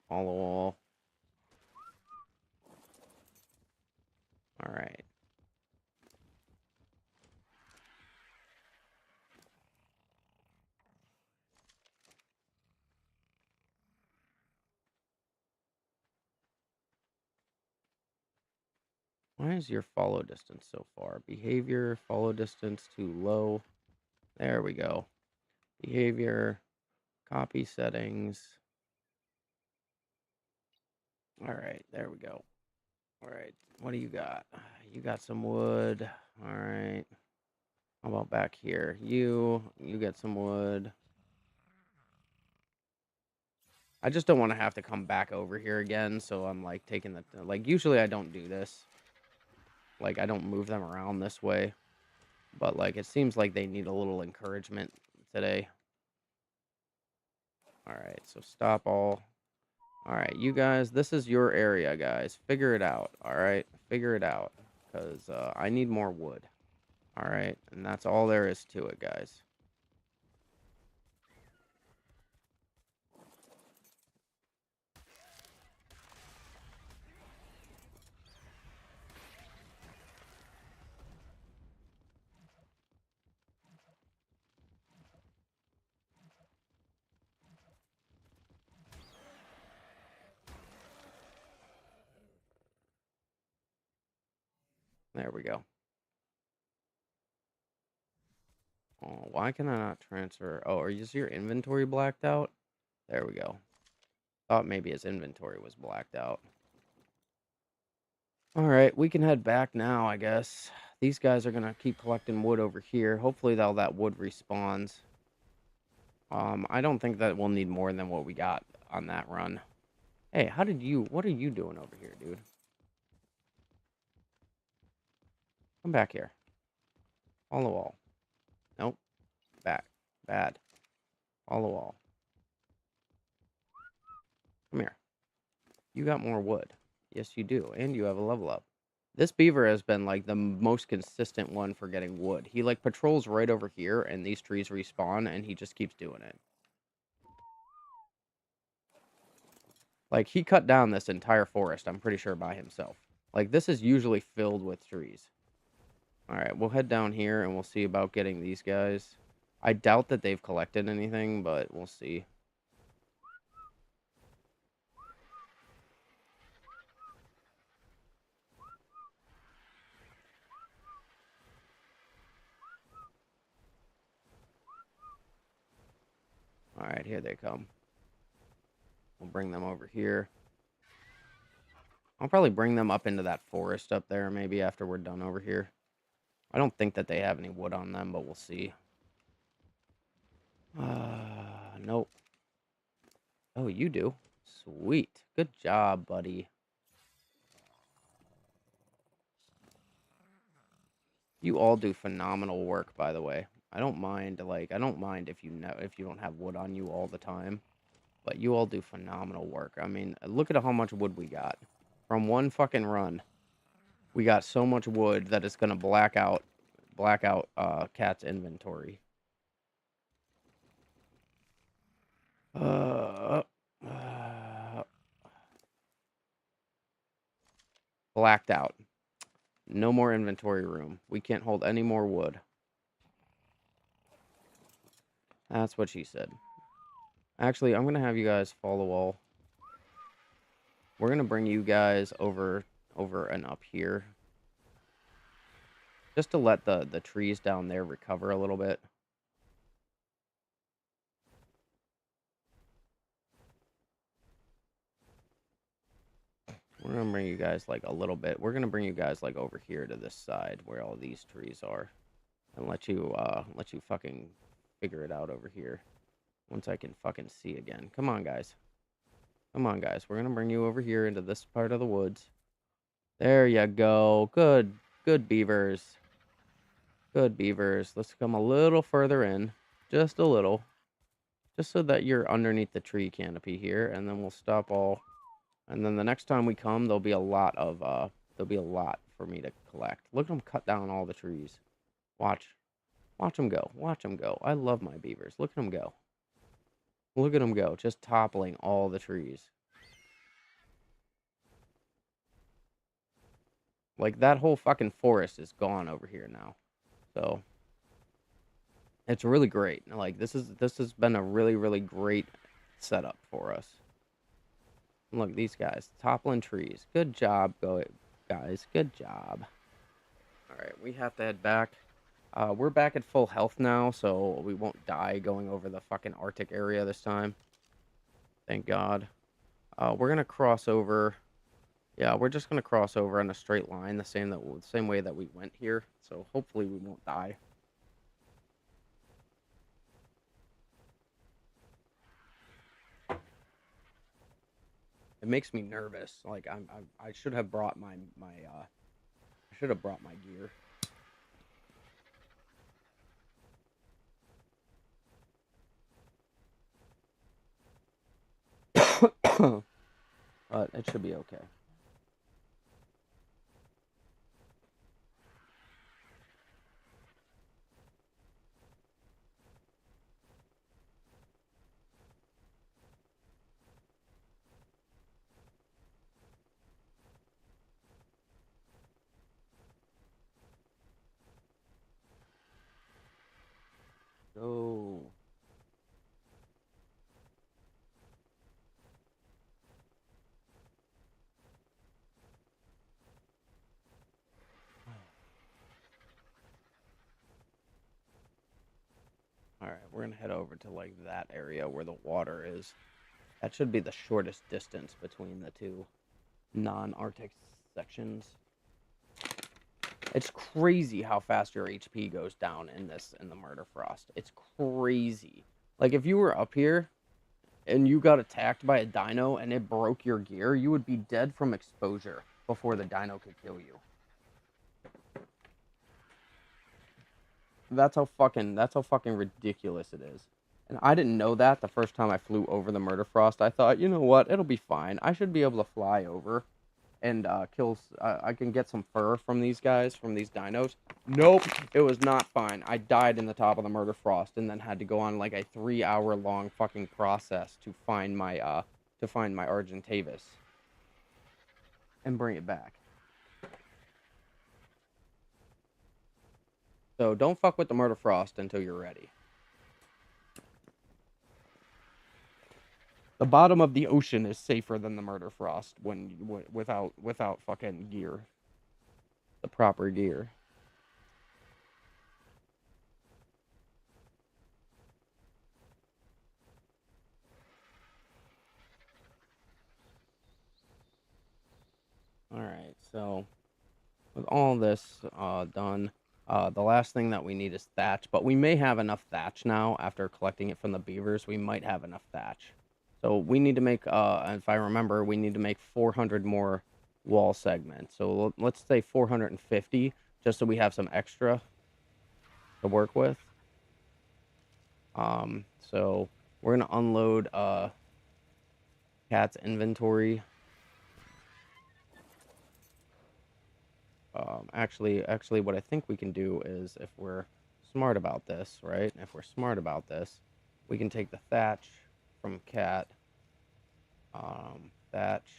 Follow all. All right. Why is your follow distance so far? Behavior, follow distance too low. There we go. Behavior, copy settings. All right, there we go. All right, what do you got? You got some wood. All right. How about back here? You get some wood. I just don't want to have to come back over here again, so I'm like taking the like usually I don't do this. Like I don't move them around this way, but like it seems like they need a little encouragement today. All right, so stop all. All right, you guys, this is your area, guys. Figure it out. All right, figure it out, cause I need more wood. All right, and that's all there is to it, guys. There we go. Oh, why can I not transfer? Oh, is your inventory blacked out? There we go. Thought maybe his inventory was blacked out. All right, we can head back now, I guess. These guys are gonna keep collecting wood over here. Hopefully, all that wood respawns. I don't think that we'll need more than what we got on that run. Hey, what are you doing over here, dude? Come back here. On the wall. Nope. Back. Bad. On the wall. Come here. You got more wood. Yes, you do. And you have a level up. This beaver has been like the most consistent one for getting wood. He like patrols right over here and these trees respawn and he just keeps doing it. Like he cut down this entire forest, I'm pretty sure by himself. Like this is usually filled with trees. All right, we'll head down here and we'll see about getting these guys. I doubt that they've collected anything, but we'll see. All right, here they come. We'll bring them over here. I'll probably bring them up into that forest up there maybe after we're done over here. I don't think that they have any wood on them, but we'll see. Nope. Oh, you do? Sweet. Good job, buddy. You all do phenomenal work, by the way. I don't mind, I don't mind if if you don't have wood on you all the time. But you all do phenomenal work. I mean, look at how much wood we got. From one fucking run, we got so much wood that it's gonna black out Cat's inventory. Uh, uh, Blacked out. No more inventory room. We can't hold any more wood. That's what she said. Actually, I'm gonna have you guys follow all. We're gonna bring you guys over and up here. Just to let the trees down there recover a little bit. We're gonna bring you guys like a little bit. We're gonna bring you guys like over here to this side where all these trees are, and let you fucking figure it out over here. Once I can fucking see again. Come on, guys. Come on, guys. We're gonna bring you over here into this part of the woods. There you go. Good beavers. Good beavers. Let's come a little further in, just a little, just so that you're underneath the tree canopy here, and then we'll stop all. And then the next time we come, there'll be a lot for me to collect. Look at them cut down all the trees. Watch. Watch them go. Watch them go. I love my beavers. Look at them go. Look at them go. Just toppling all the trees. Like, that whole fucking forest is gone over here now. So, it's really great. Like, this has been a really, really great setup for us. Look, these guys, toppling trees. Good job, guys. Good job. All right, we have to head back. We're back at full health now, so we won't die going over the fucking Arctic area this time. Thank God. We're gonna cross over. Yeah, we're just gonna cross over in a straight line, the same way that we went here. So hopefully we won't die. It makes me nervous. Like I should have brought I should have brought my gear. But it should be okay. So all right, we're gonna head over to like that area where the water is. That should be the shortest distance between the two non-Arctic sections. It's crazy how fast your HP goes down in the Murder Frost. It's crazy. Like if you were up here and you got attacked by a dino and it broke your gear, you would be dead from exposure before the dino could kill you. That's how fucking ridiculous it is. And I didn't know that the first time I flew over the Murder Frost. I thought, you know what, it'll be fine. I should be able to fly over and I can get some fur from these guys, from these dinos. Nope, it was not fine. I died in the top of the Murder Frost and then had to go on like a 3-hour long fucking process to find my Argentavis and bring it back. So don't fuck with the Murder Frost until you're ready. The bottom of the ocean is safer than the Murder Frost without fucking gear, the proper gear. All right, so with all this done, the last thing that we need is thatch, but we may have enough thatch now after collecting it from the beavers. We might have enough thatch. So we need to make, if I remember, we need to make 400 more wall segments. So let's say 450, just so we have some extra to work with. So we're gonna unload Cat's inventory. Actually, what I think we can do is, if we're smart about this, right? If we're smart about this, we can take the thatch from Cat. Thatch.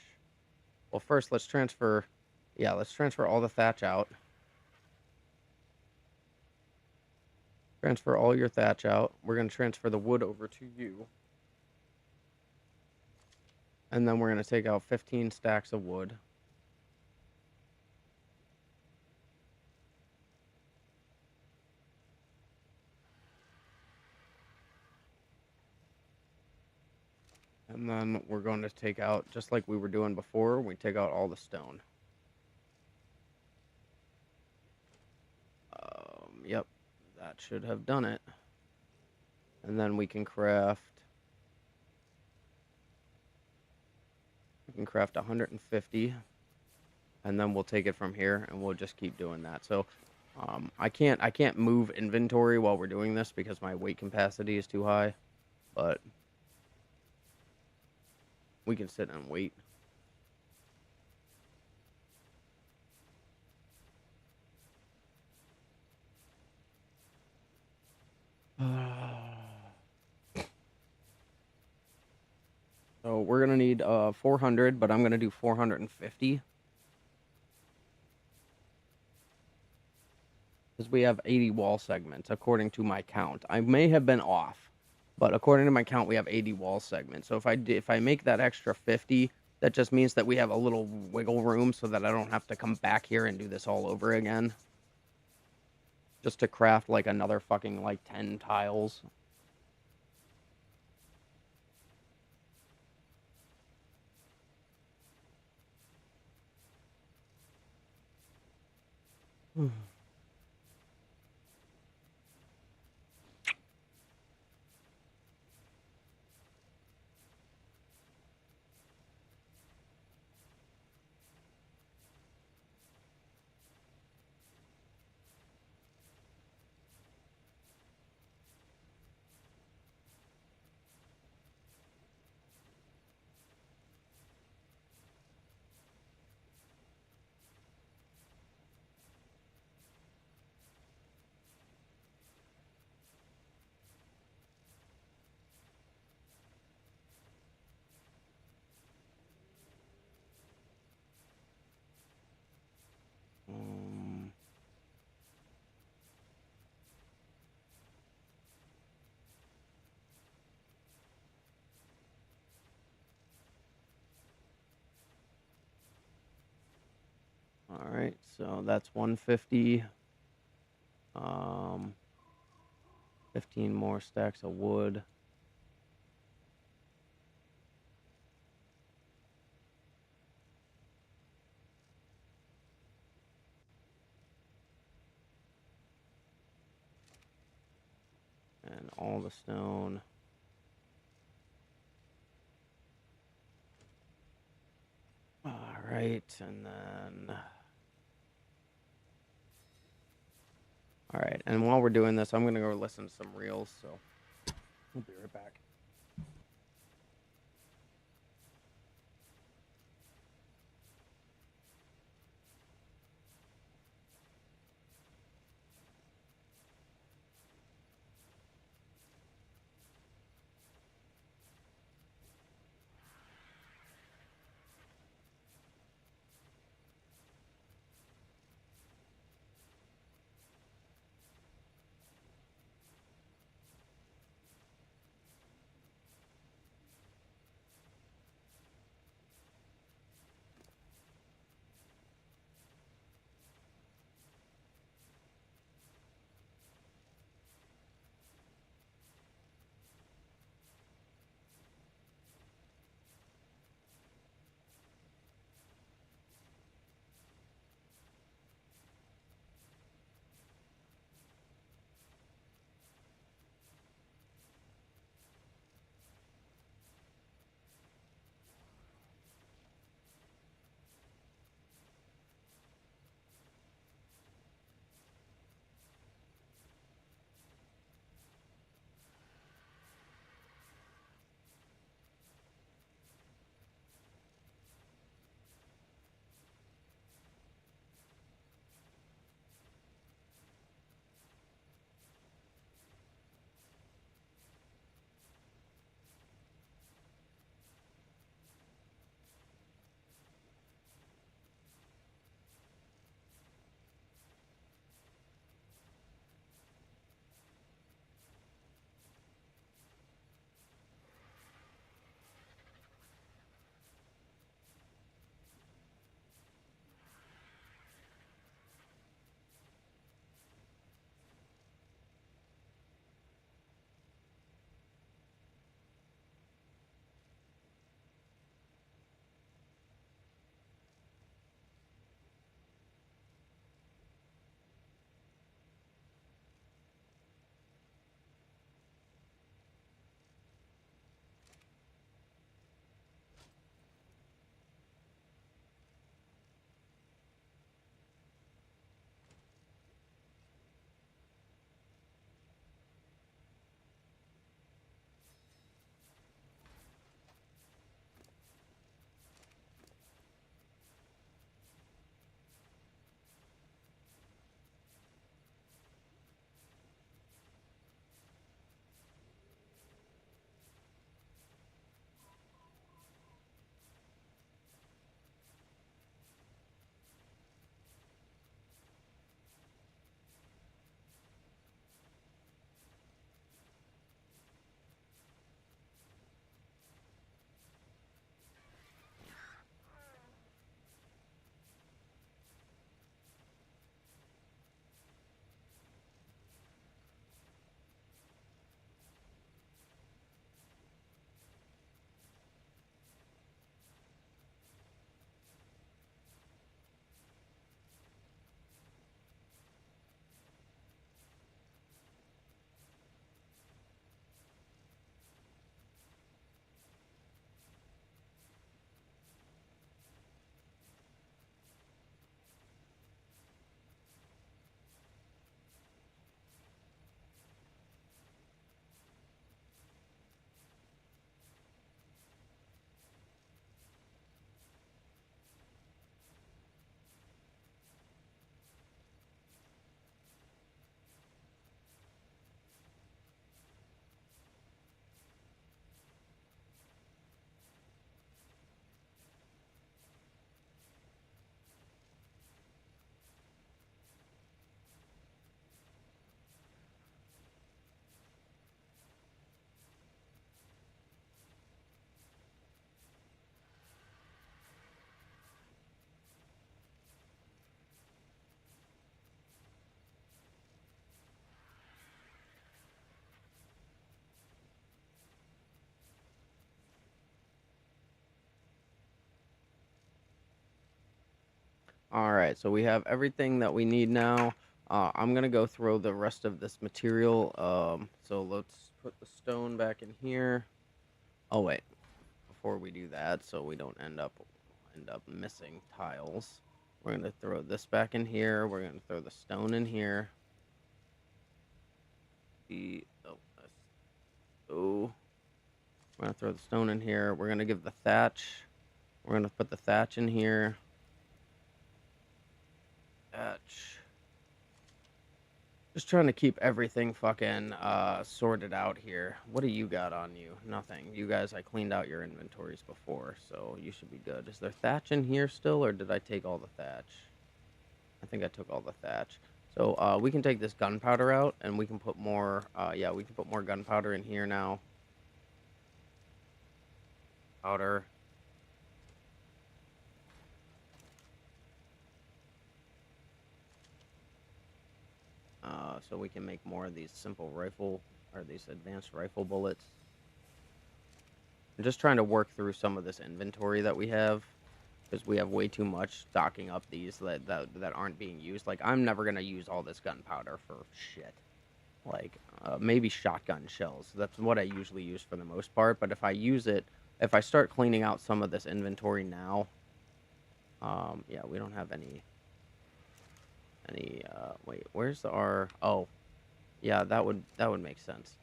Well, first let's transfer. Yeah, let's transfer all the thatch out. Transfer all your thatch out. We're gonna transfer the wood over to you. And then we're gonna take out 15 stacks of wood. And then we're going to take out, just like we were doing before, we take out all the stone. Yep, that should have done it. And then we can craft 150, and then we'll take it from here, and we'll just keep doing that. So I can't move inventory while we're doing this because my weight capacity is too high, but we can sit and wait. So we're gonna need 400, but I'm gonna do 450. because we have 80 wall segments according to my count. I may have been off, but according to my count, we have 80 wall segments. So if I make that extra 50, that just means that we have a little wiggle room so that I don't have to come back here and do this all over again. Just to craft like another fucking like 10 tiles. Um, all right, so that's 150. 15 more stacks of wood. And all the stone. All right, and then... All right, and while we're doing this, I'm going to go listen to some reels, so we'll be right back. All right, so we have everything that we need now. I'm gonna go throw the rest of this material. So let's put the stone back in here. Oh wait, before we do that, so we don't end up missing tiles. We're gonna throw this back in here. We're gonna throw the stone in here. The oh, we're gonna throw the stone in here. We're gonna give the thatch. We're gonna put the thatch in here. Thatch. Just trying to keep everything fucking sorted out here. What do you got on you? Nothing. You guys, I cleaned out your inventories before, so you should be good. Is there thatch in here still, or did I take all the thatch? I think I took all the thatch. So we can take this gunpowder out, and we can put more. Yeah, we can put more gunpowder in here now. Powder. So we can make more of these simple rifle or these advanced rifle bullets. I'm just trying to work through some of this inventory that we have because we have way too much stocking up these that aren't being used. Like, I'm never gonna use all this gunpowder for shit. Like, maybe shotgun shells. That's what I usually use for the most part. But if I use it, if I start cleaning out some of this inventory now, yeah, we don't have any. Wait, where's our? Oh, yeah, that would make sense.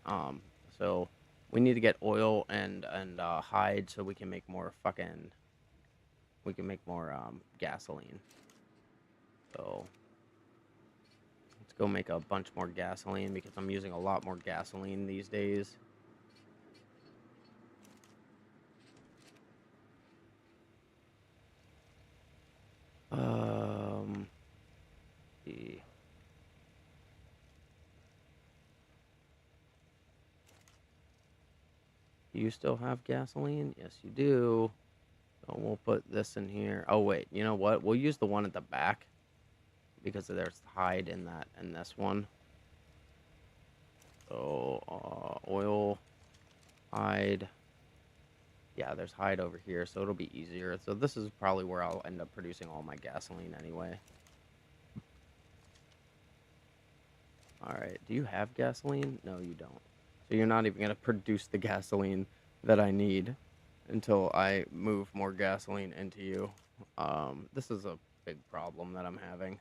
So we need to get oil and hide so we can make more gasoline. So let's go make a bunch more gasoline because I'm using a lot more gasoline these days. Um, see. Do you still have gasoline? Yes, you do. So we'll put this in here. Oh wait, you know what? We'll use the one at the back because there's hide in that in this one. So oil, hide. Yeah, there's hide over here, so it'll be easier. So this is probably where I'll end up producing all my gasoline anyway. All right, do you have gasoline? No, you don't. So you're not even gonna produce the gasoline that I need until I move more gasoline into you. This is a big problem that I'm having.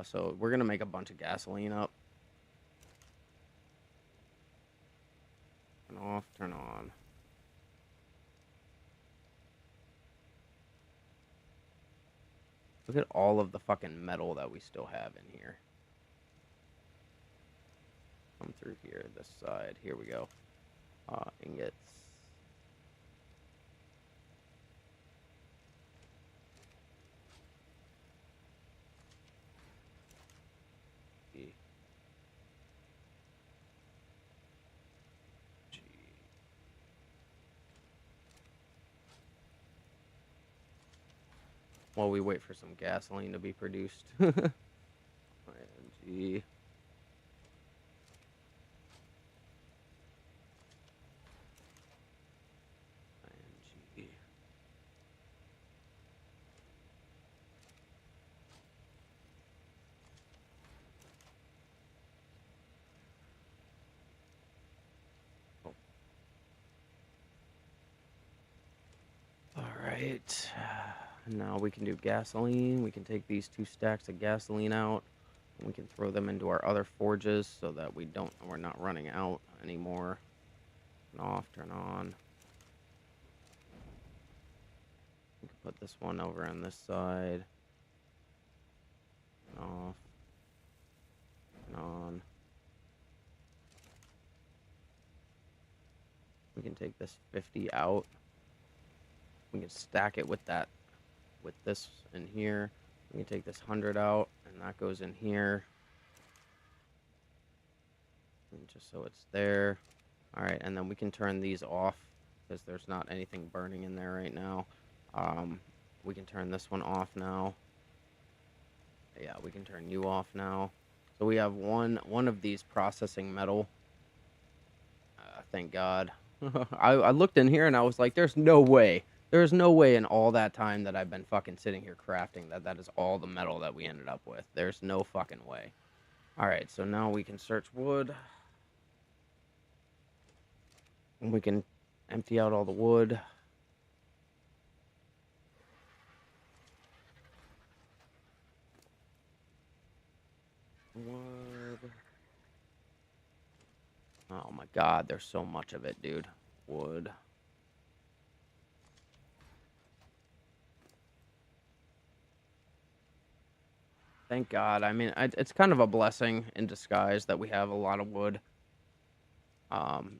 So we're gonna make a bunch of gasoline up. Turn off, turn on. Look at all of the fucking metal that we still have in here. Come through here, this side. Here we go. Ingots. G. G. While we wait for some gasoline to be produced. G. G. Oh. All right. Now we can do gasoline. We can take these 2 stacks of gasoline out. And we can throw them into our other forges so that we're not running out anymore. Turn off, turn on. We can put this one over on this side. Turn off. Turn on. We can take this 50 out. We can stack it with this in here. We can take this 100 out, and that goes in here. And just so it's there. All right, and then we can turn these off because there's not anything burning in there right now. We can turn this one off now. Yeah, we can turn you off now. So we have one of these processing metal. Thank God. I looked in here and I was like, there's no way There's no way in all that time that I've been fucking sitting here crafting that is all the metal that we ended up with. There's no fucking way. Alright, so now we can search wood. And we can empty out all the wood. Wood. Oh my god, there's so much of it, dude. Wood. Thank God. I mean, it's kind of a blessing in disguise that we have a lot of wood.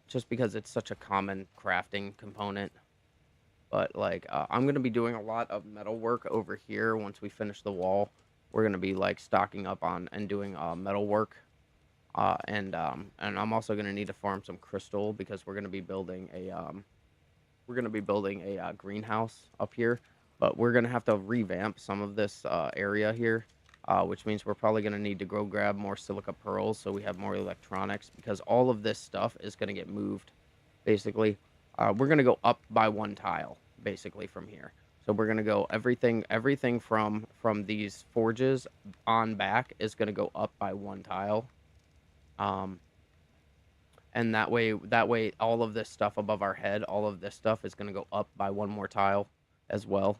Just because it's such a common crafting component. But, like, I'm going to be doing a lot of metal work over here once we finish the wall. We're going to be, like, stocking up on and doing metal work. And I'm also going to need to farm some crystal because we're going to be building a greenhouse up here. But we're going to have to revamp some of this area here. Which means we're probably going to need to go grab more silica pearls so we have more electronics, because all of this stuff is going to get moved, basically. We're going to go up by one tile, basically, from here. So we're going to go everything from these forges on back is going to go up by one tile. And that way, all of this stuff above our head, all of this stuff is going to go up by one more tile as well.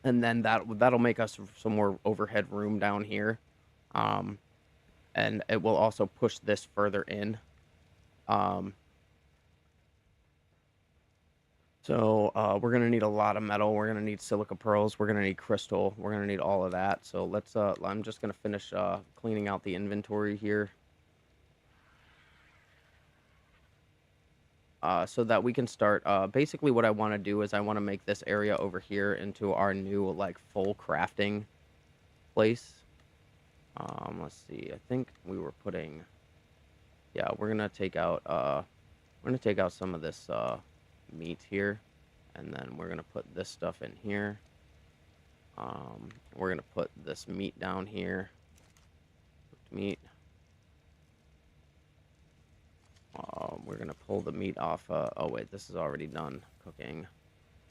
And then that'll make us some more overhead room down here. And it will also push this further in. So we're gonna need a lot of metal. We're gonna need silica pearls. We're gonna need crystal. We're gonna need all of that. So let's I'm just gonna finish cleaning out the inventory here. So that we can start, basically what I want to do is I want to make this area over here into our new, like, full crafting place. Let's see, I think we were putting, yeah, we're going to take out some of this, meat here, and then we're going to put this stuff in here. We're going to put this meat down here, meat. We're gonna pull the meat off. Oh wait, this is already done cooking.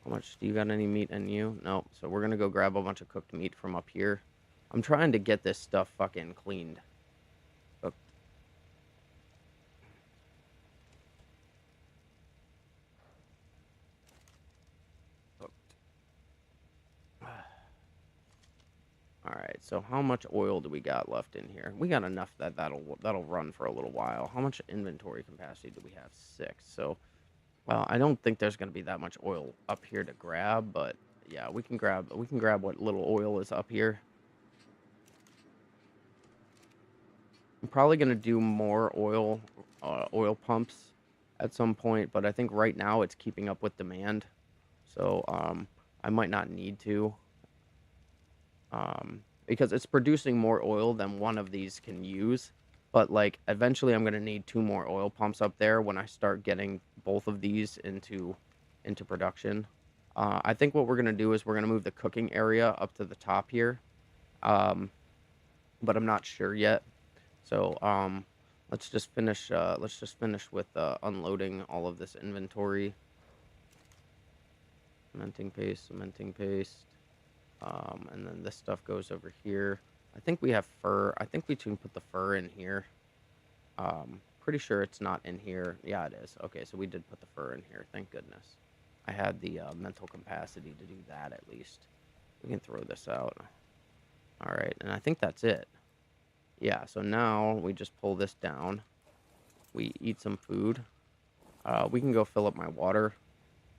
How much? Do you got any meat in you? No. So we're gonna go grab a bunch of cooked meat from up here. I'm trying to get this stuff fucking cleaned. Cooked. Cooked. Alright, so how much oil do we got left in here? We got enough that'll run for a little while. How much inventory capacity do we have? 6. So, well, I don't think there's going to be that much oil up here to grab, but yeah, we can grab what little oil is up here. I'm probably going to do more oil pumps at some point, but I think right now it's keeping up with demand. So, I might not need to. Because it's producing more oil than one of these can use. But, like, eventually I'm going to need 2 more oil pumps up there when I start getting both of these into production. I think what we're going to do is we're going to move the cooking area up to the top here. But I'm not sure yet. So, let's just finish with unloading all of this inventory. Cementing paste. And then this stuff goes over here. I think we have fur. I think we can put the fur in here. Pretty sure it's not in here. Yeah, it is. Okay, so we did put the fur in here. Thank goodness. I had the mental capacity to do that at least. We can throw this out. All right, and I think that's it. Yeah, so now we just pull this down. We eat some food. We can go fill up my water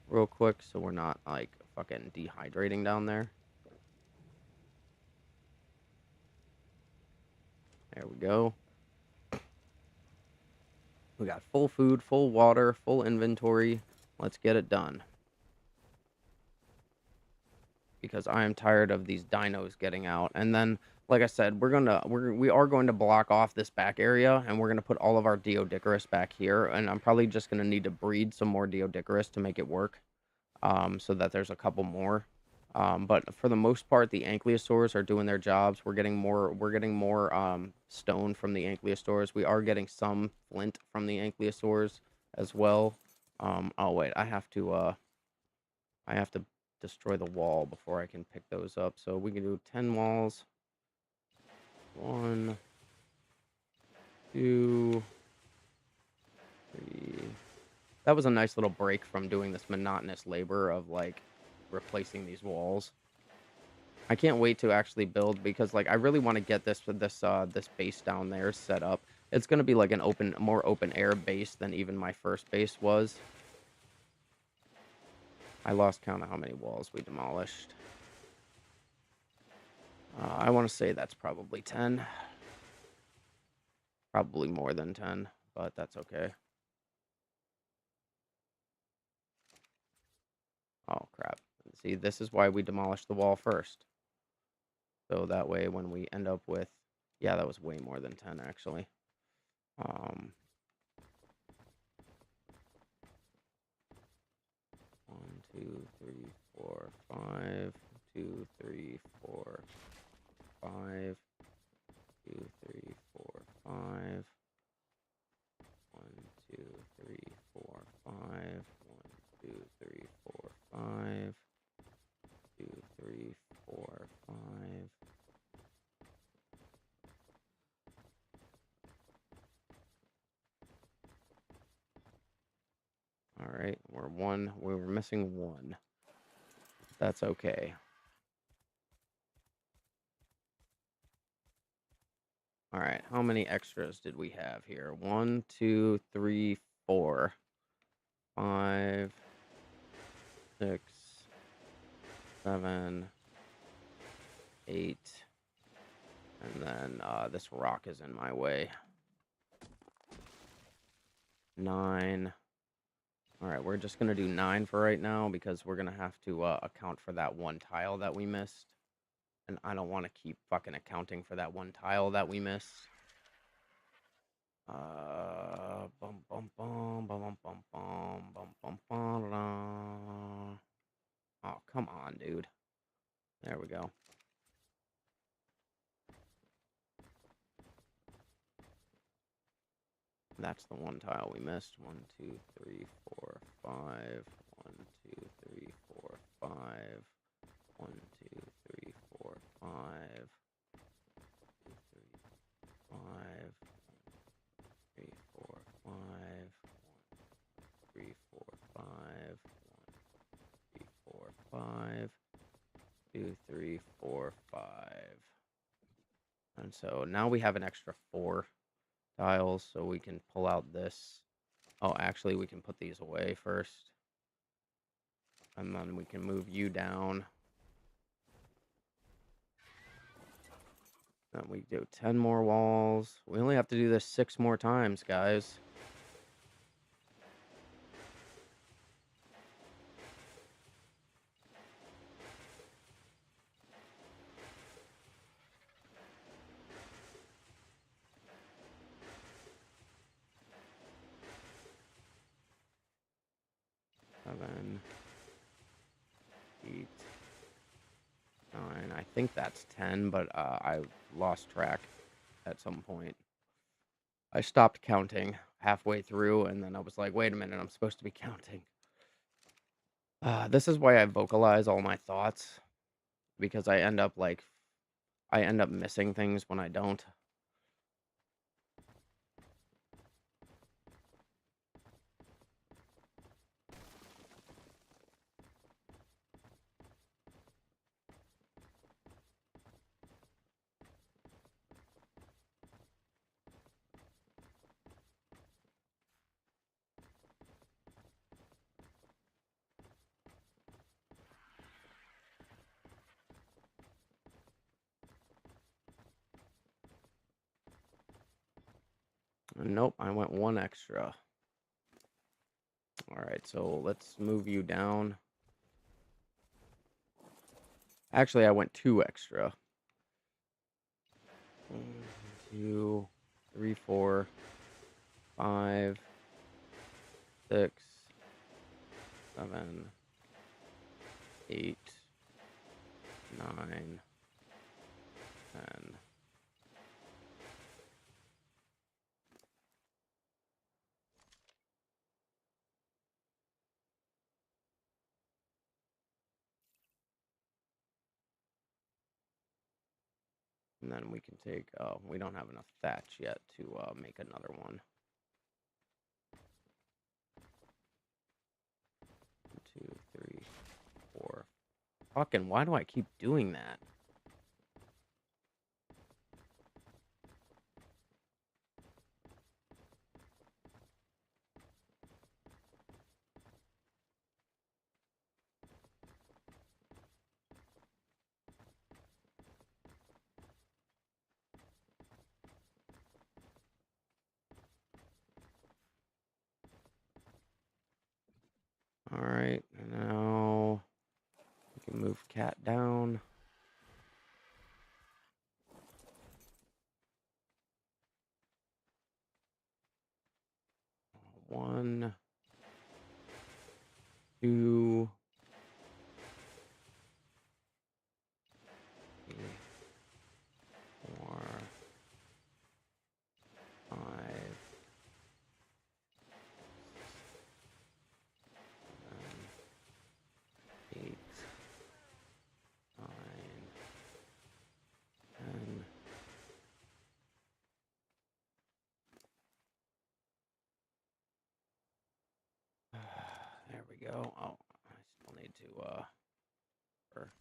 real quick so we're not, like, fucking dehydrating down there. There we go. We got full food, full water, full inventory. Let's get it done. Because I am tired of these dinos getting out. And then, like I said, we are going to block off this back area, and we're gonna put all of our Deodicarus back here. And I'm probably just gonna need to breed some more Deodicarus to make it work. So that there's a couple more. But for the most part, the ankylosaurs are doing their jobs. We're getting more stone from the ankylosaurs. We are getting some flint from the ankylosaurs as well. Oh wait, I have to destroy the wall before I can pick those up. So we can do 10 walls. 1, 2, 3. That was a nice little break from doing this monotonous labor of like replacing these walls. I can't wait to actually build because like I really want to get this base down there set up. It's gonna be like an more open air base than even my first base was. I lost count of how many walls we demolished. I want to say that's probably 10. Probably more than 10, but that's okay. Oh, crap. See, this is why we demolished the wall first. So that way when we end up with... Yeah, that was way more than 10, actually. 1, 2, 3, 4, 5. 2, 3, 4, 5. 2, 3, 4, 5. 1, 2, 3, 4, 5. 1, 2, 3, 4, 5. 2, 3, 4, 5. All right, we were missing 1. That's okay. All right, how many extras did we have here? 1, 2, 3, 4, 5, 6, 7, 8, and then this rock is in my way. 9. All right, we're just gonna do 9 for right now because we're gonna have to account for that 1 tile that we missed. And I don't want to keep fucking accounting for that 1 tile that we missed. Bum bum bum bum bum bum bum bum bum. Oh, come on, dude. There we go. That's the 1 tile we missed. 1, 2, 3, 4, 5. 1, 2, 3, 4, 5. 1, 2, 3, 4, 5. 2, 3, 5. 3, 4, 5. 3, 4, 5. 3, 4, 5. 2, 3, 4, 5. And so now we have an extra 4 tiles, so we can pull out this. Oh, actually, we can put these away first. And then we can move you down. Then we do 10 more walls. We only have to do this 6 more times, guys. Seven, 8, 9. I think that's 10, but I lost track at some point. I stopped counting halfway through, and then I was like, wait a minute, I'm supposed to be counting. This is why I vocalize all my thoughts, because I end up missing things when I don't. Nope, I went 1 extra. Alright, so let's move you down. Actually, I went 2 extra. 1, 2, 3, 4, 5, 6, 7, 8, 9, 10. And then we can take, we don't have enough thatch yet to make another one. 1, 2, 3, 4. Fucking, why do I keep doing that? Alright, now we can move cat down. One, two, three, 4, 5, 7, 8, 9, 10. There we go. Oh, I still need to er,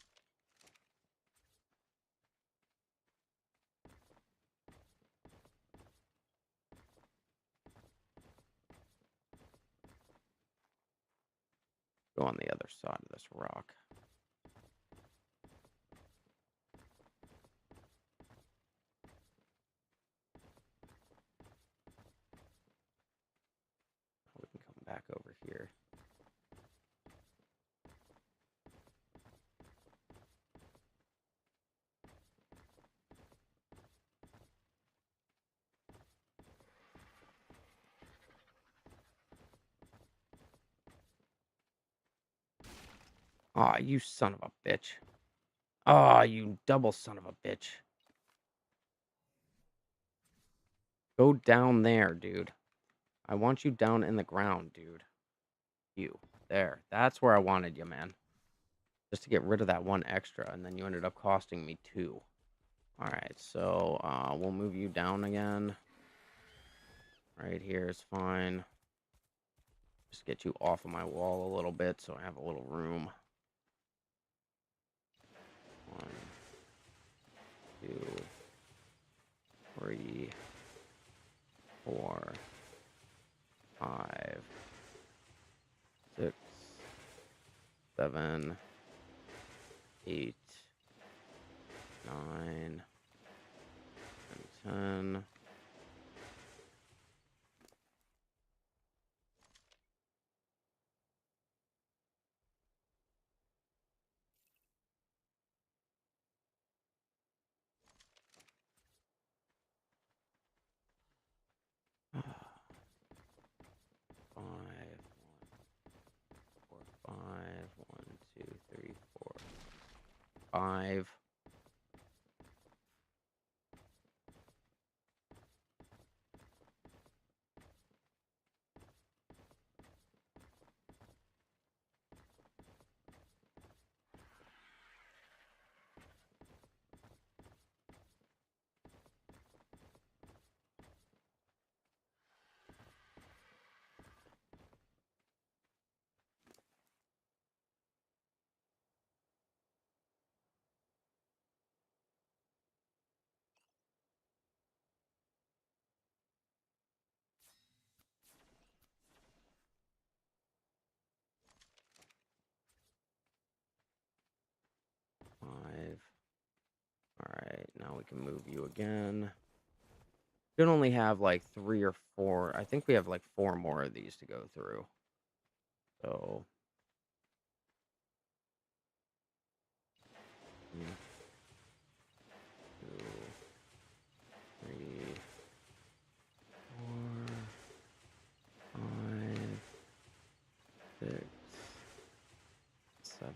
go on the other side of this rock. We can come back over here. Aw, you son of a bitch. Aw, you double son of a bitch. Go down there, dude. I want you down in the ground, dude. You. There. That's where I wanted you, man. Just to get rid of that one extra, and then you ended up costing me 2. Alright, so we'll move you down again. Right here is fine. Just get you off of my wall a little bit so I have a little room. 1, 2, 3, 4, 5, 6, 7, 8, 9, and 10. Five, 1, 4, 5. 1, 2, 3, 4, 5. Five. Alright, now we can move you again. We should only have like 3 or 4. I think we have like 4 more of these to go through. So 1, 2, 3, 4, 5, 6, 7,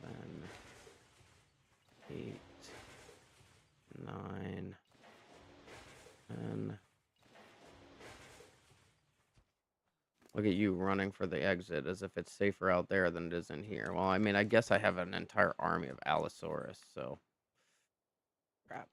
8, 9, 10. Look at you running for the exit as if it's safer out there than it is in here. Well, I mean, I guess I have an entire army of Allosaurus, so crap.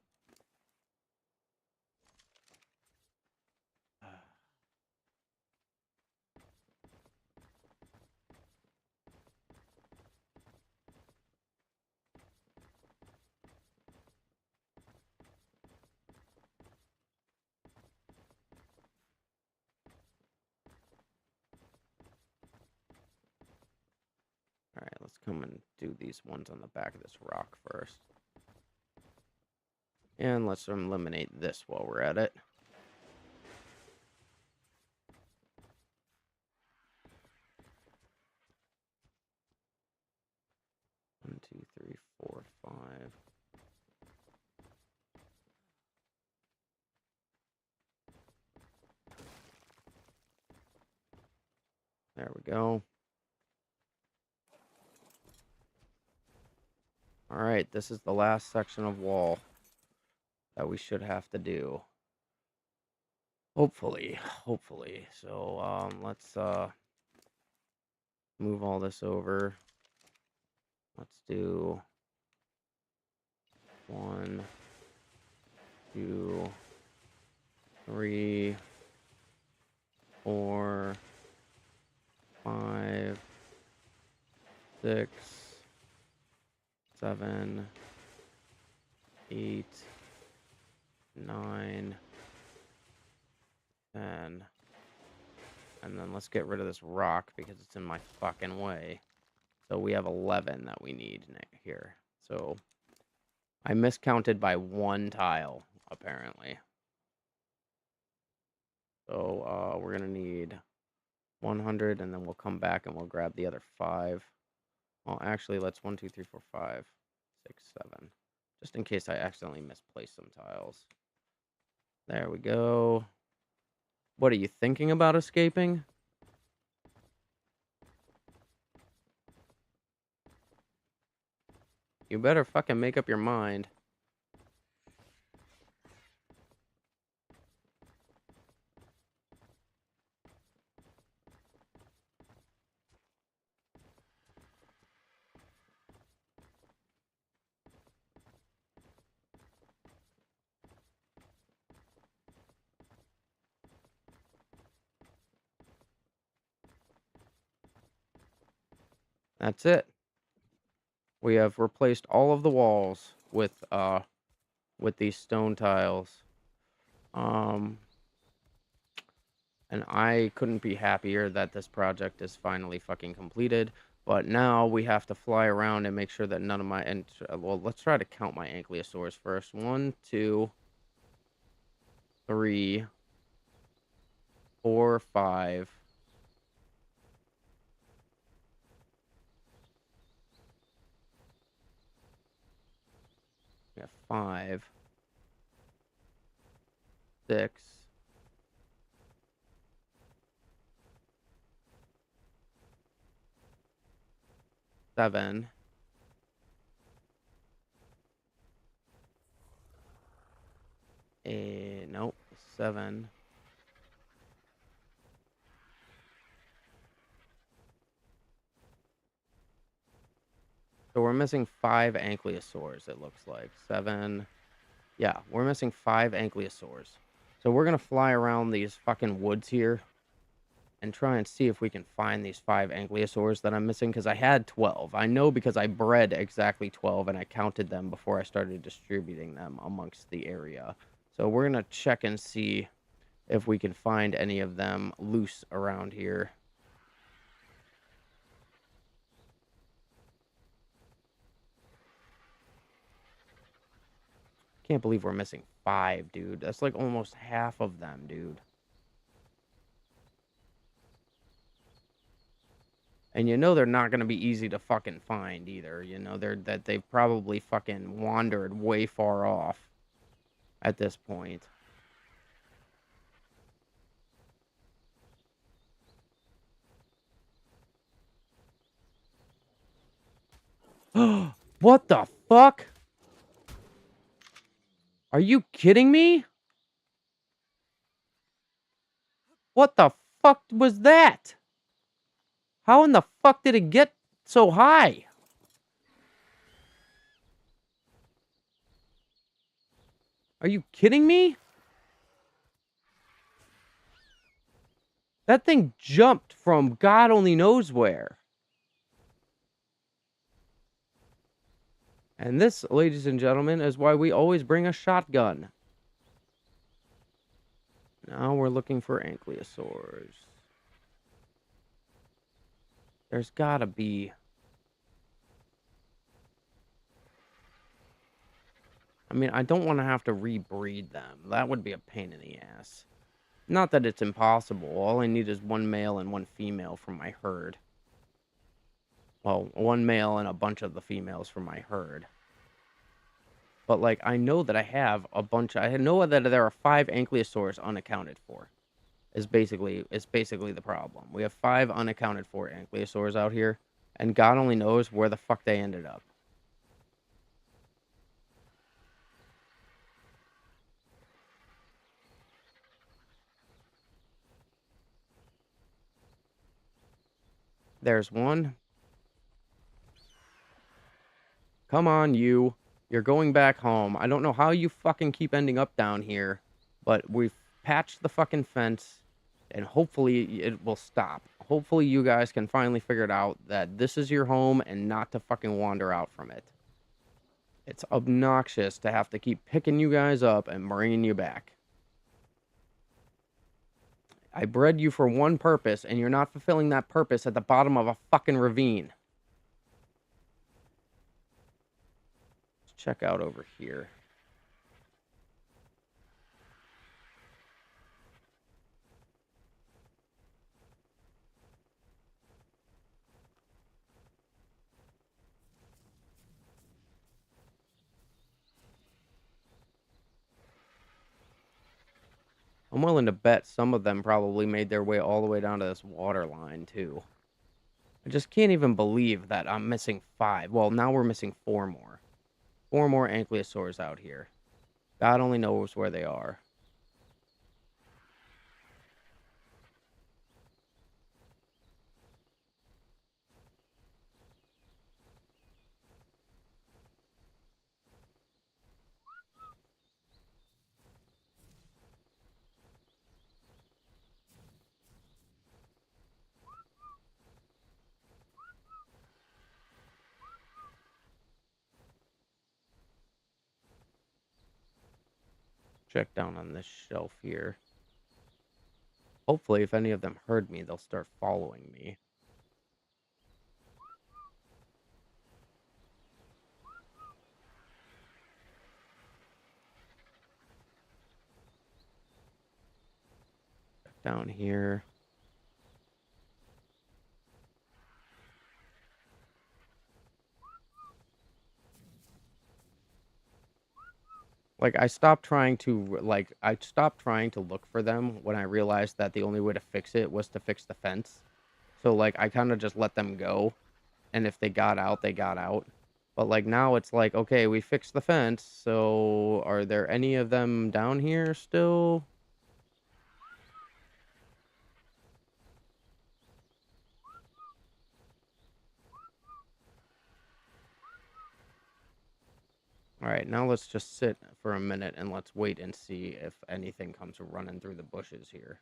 come and do these ones on the back of this rock first. And let's eliminate this while we're at it. One, two, three, four, five. There we go. Alright, this is the last section of wall that we should have to do. Hopefully. So, let's move all this over. Let's do 1, 2, 3, 4, 5, 6, 7, 8, 9, 10. And then let's get rid of this rock because it's in my fucking way. So we have 11 that we need here. So I miscounted by 1 tile, apparently. So we're going to need 100, and then we'll come back and we'll grab the other 5. Well, actually, let's 1, 2, 3, 4, 5, 6, 7. Just in case I accidentally misplaced some tiles. There we go. What, are you thinking about escaping? You better fucking make up your mind. That's it. We have replaced all of the walls with these stone tiles. And I couldn't be happier that this project is finally fucking completed. But now we have to fly around and make sure that none of my... well, let's try to count my ankylosaurs first. 1, 2, 3, 4, 5. We have 5, 6, 7, 8, nope, 7, 'So we're missing 5 ankylosaurs, it looks like. 7. Yeah, we're missing 5 ankylosaurs. So we're going to fly around these fucking woods here and try and see if we can find these 5 ankylosaurs that I'm missing, because I had 12. I know because I bred exactly 12 and I counted them before I started distributing them amongst the area. So we're going to check and see if we can find any of them loose around here. Can't believe we're missing 5, dude. That's like almost half of them, dude. And you know they're not going to be easy to fucking find either. You know, they've probably fucking wandered way far off at this point. What the fuck? Are you kidding me? What the fuck was that? How in the fuck did it get so high? Are you kidding me? That thing jumped from God only knows where. And this, ladies and gentlemen, is why we always bring a shotgun. Now we're looking for ankylosaurs. There's gotta be I mean, I don't want to have to rebreed them. That would be a pain in the ass. Not that it's impossible. All I need is one male and one female from my herd. Well, one male and a bunch of the females from my herd. But, like, I know that I have a bunch. I know that there are 5 ankylosaurs unaccounted for. Is basically the problem. We have 5 unaccounted for ankylosaurs out here, and God only knows where the fuck they ended up. There's one. Come on, you. You're going back home. I don't know how you fucking keep ending up down here, but we've patched the fucking fence, and hopefully it will stop. Hopefully you guys can finally figure it out that this is your home and not to fucking wander out from it. It's obnoxious to have to keep picking you guys up and bringing you back. I bred you for one purpose, and you're not fulfilling that purpose at the bottom of a fucking ravine. Let's check out over here. I'm willing to bet some of them probably made their way all the way down to this water line, too. I just can't even believe that I'm missing 5. Well, now we're missing 4 more. 4 more ankylosaurs out here. God only knows where they are. Check down on this shelf here. Hopefully, if any of them heard me, they'll start following me. Check down here. Like, I stopped trying to, look for them when I realized that the only way to fix it was to fix the fence. So, like, I kind of just let them go. And if they got out, they got out. But, like, now it's like, okay, we fixed the fence. So, are there any of them down here still? Alright, now let's just sit for a minute and let's wait and see if anything comes running through the bushes here.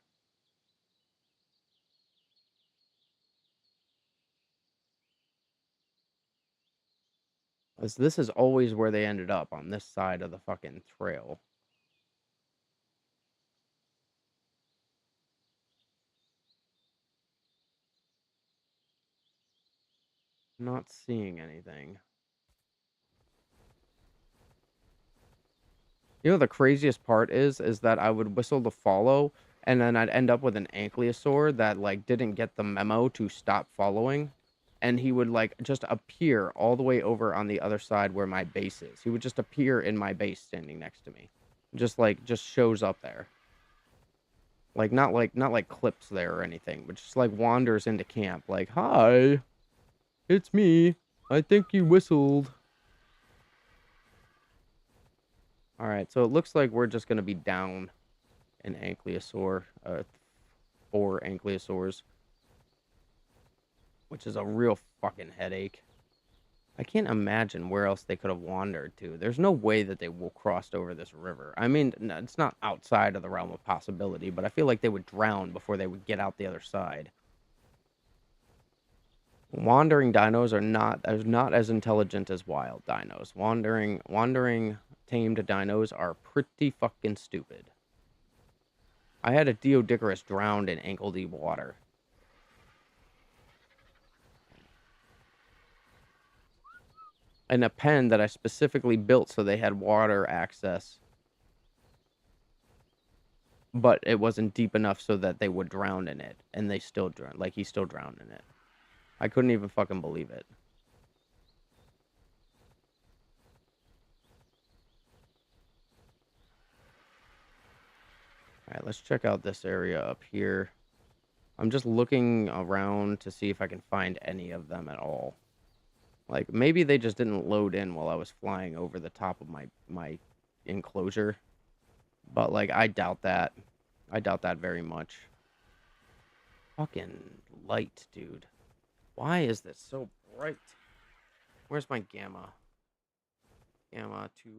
As this is always where they ended up, on this side of the fucking trail. Not seeing anything. You know the craziest part is that I would whistle to follow, and then I'd end up with an ankylosaur that, like, didn't get the memo to stop following, and he would, like, just appear all the way over on the other side where my base is. He would just appear in my base standing next to me. Just shows up there. Not like clips there or anything, but just, like, wanders into camp, like, "Hi, it's me. I think you whistled." Alright, so it looks like we're just gonna be down an ankylosaur, 4 ankylosaurs, which is a real fucking headache. I can't imagine where else they could have wandered to. There's no way that they will crossed over this river. I mean, it's not outside of the realm of possibility, but I feel like they would drown before they would get out the other side. Wandering dinos are not as intelligent as wild dinos. Wandering tamed dinos are pretty fucking stupid. I had a Deodicarus drowned in ankle-deep water. and a pen that I specifically built so they had water access, but it wasn't deep enough so that they would drown in it, and they still drowned. Like, he still drowned in it. I couldn't even fucking believe it. All right, let's check out this area up here. I'm just looking around to see if I can find any of them at all. Like, maybe they just didn't load in while I was flying over the top of my enclosure. But, like, I doubt that. I doubt that very much. Fucking light, dude. Why is this so bright? Where's my gamma? Gamma 2.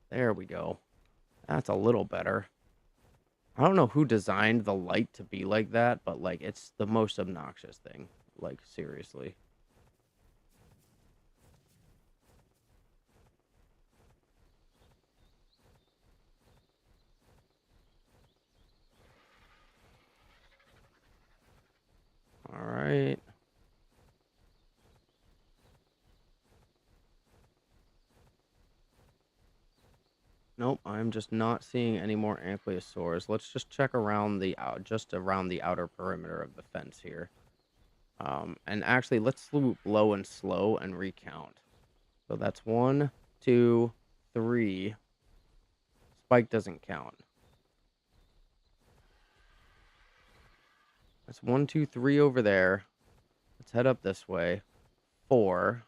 There we go. That's a little better. I don't know who designed the light to be like that, but, like, it's the most obnoxious thing. Like, seriously. Alright. Nope, I'm just not seeing any more ankylosaurs. Let's just check around the just around the outer perimeter of the fence here. And actually, let's swoop low and slow and recount. So that's 1, 2, 3. Spike doesn't count. That's 1, 2, 3 over there. Let's head up this way. 4.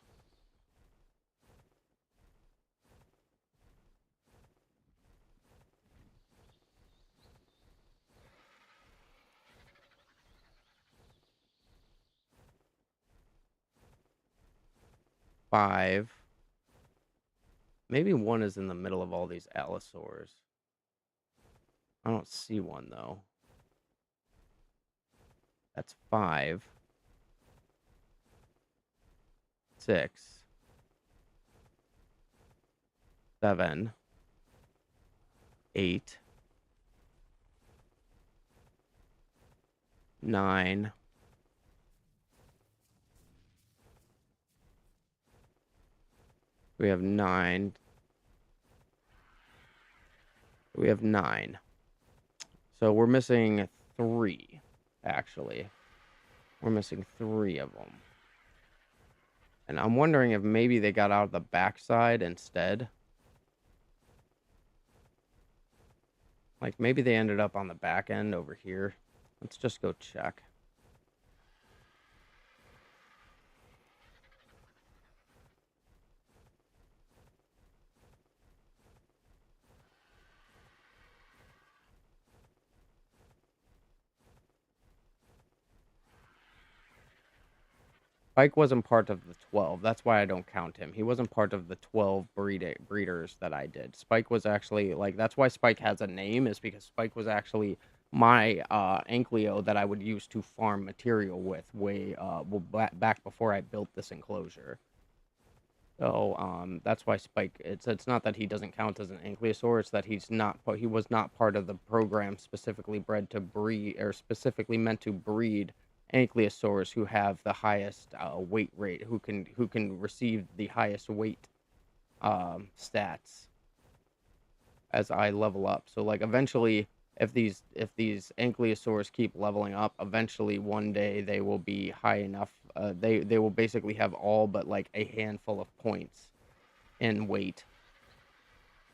5. Maybe 1 is in the middle of all these allosaurs. I don't see one, though. That's 5. 6. 7. 8. 9. We have 9. We have 9. So we're missing 3, actually. We're missing 3 of them. And I'm wondering if maybe they got out of the backside instead. Like, maybe they ended up on the back end over here. Let's just go check. Spike wasn't part of the 12. That's why I don't count him. He wasn't part of the 12 breeders that I did. Spike was actually, like, that's why Spike has a name, is because Spike was actually my Ankylo that I would use to farm material with way back before I built this enclosure. So that's why Spike. It's not that he doesn't count as an Ankylosaur. It's that he was not part of the program specifically bred to breed, or specifically meant to breed Ankylosaurs who have the highest weight rate, who can receive the highest weight stats as I level up. So, like, eventually, if these Ankylosaurs keep leveling up, eventually one day they will be high enough. They will basically have all but like a handful of points in weight,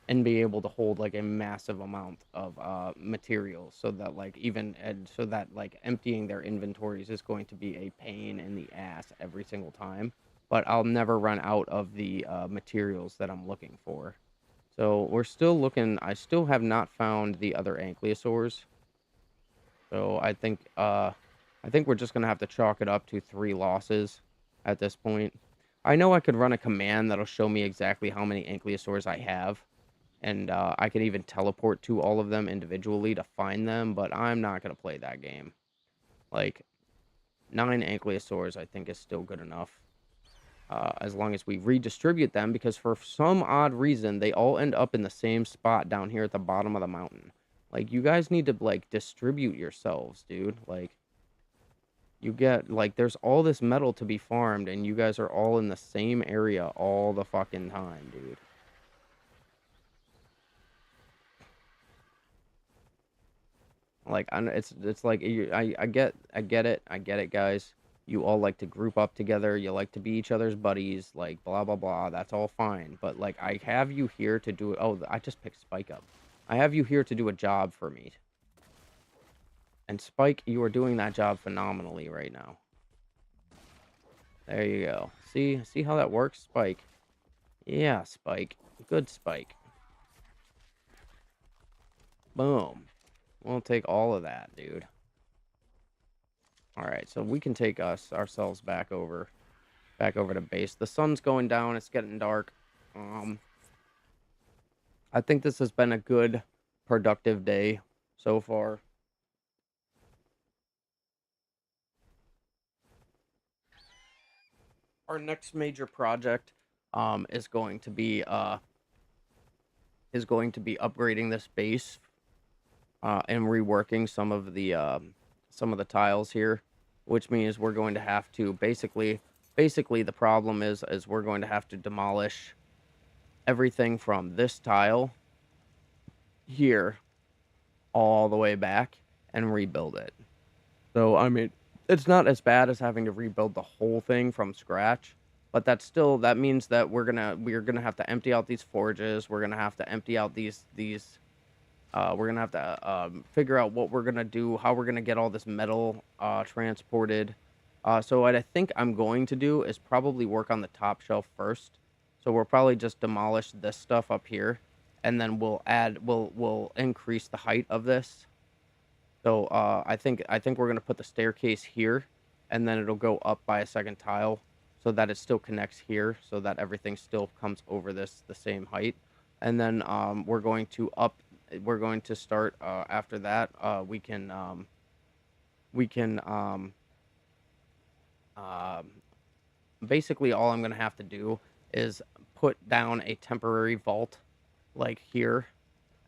and be able to hold like a massive amount of materials, so that like emptying their inventories is going to be a pain in the ass every single time. But I'll never run out of the materials that I'm looking for. So we're still looking. I still have not found the other Ankylosaurs. So I think we're just gonna have to chalk it up to 3 losses at this point. I know I could run a command that'll show me exactly how many Ankylosaurs I have, and I can even teleport to all of them individually to find them, but I'm not gonna play that game. Like, 9 Ankylosaurs I think is still good enough. As long as we redistribute them, because for some odd reason, they all end up in the same spot down here at the bottom of the mountain. Like, you guys need to, like, distribute yourselves, dude. Like, You get, like, there's all this metal to be farmed, and you guys are all in the same area all the fucking time, dude. Like, it's like I get it, guys. You all like to group up together. You like to be each other's buddies. Like, blah blah blah. That's all fine. But like, I have you here to do. Oh, I just picked Spike up. I have you here to do a job for me. And Spike, you are doing that job phenomenally right now. There you go. See how that works, Spike? Yeah, Spike. Good Spike. Boom. We'll take all of that, dude. All right, so we can take ourselves back over to base. The sun's going down. It's getting dark. I think this has been a good, productive day so far. Our next major project is going to be upgrading this base and reworking some of the tiles here, which means we're going to have to basically the problem is we're going to have to demolish everything from this tile here all the way back and rebuild it. So I mean, it's not as bad as having to rebuild the whole thing from scratch, but that means that we're gonna have to empty out these forges. We're gonna have to empty out these we're gonna have to figure out what we're gonna do, how we're gonna get all this metal transported. So what I think I'm going to do is probably work on the top shelf first. So we'll probably just demolish this stuff up here, and then we'll increase the height of this. So I think we're gonna put the staircase here, and then it'll go up by a second tile, so that it still connects here, so that everything still comes over the same height. And then we're going to start after that. We can basically all I'm gonna have to do is put down a temporary vault like here,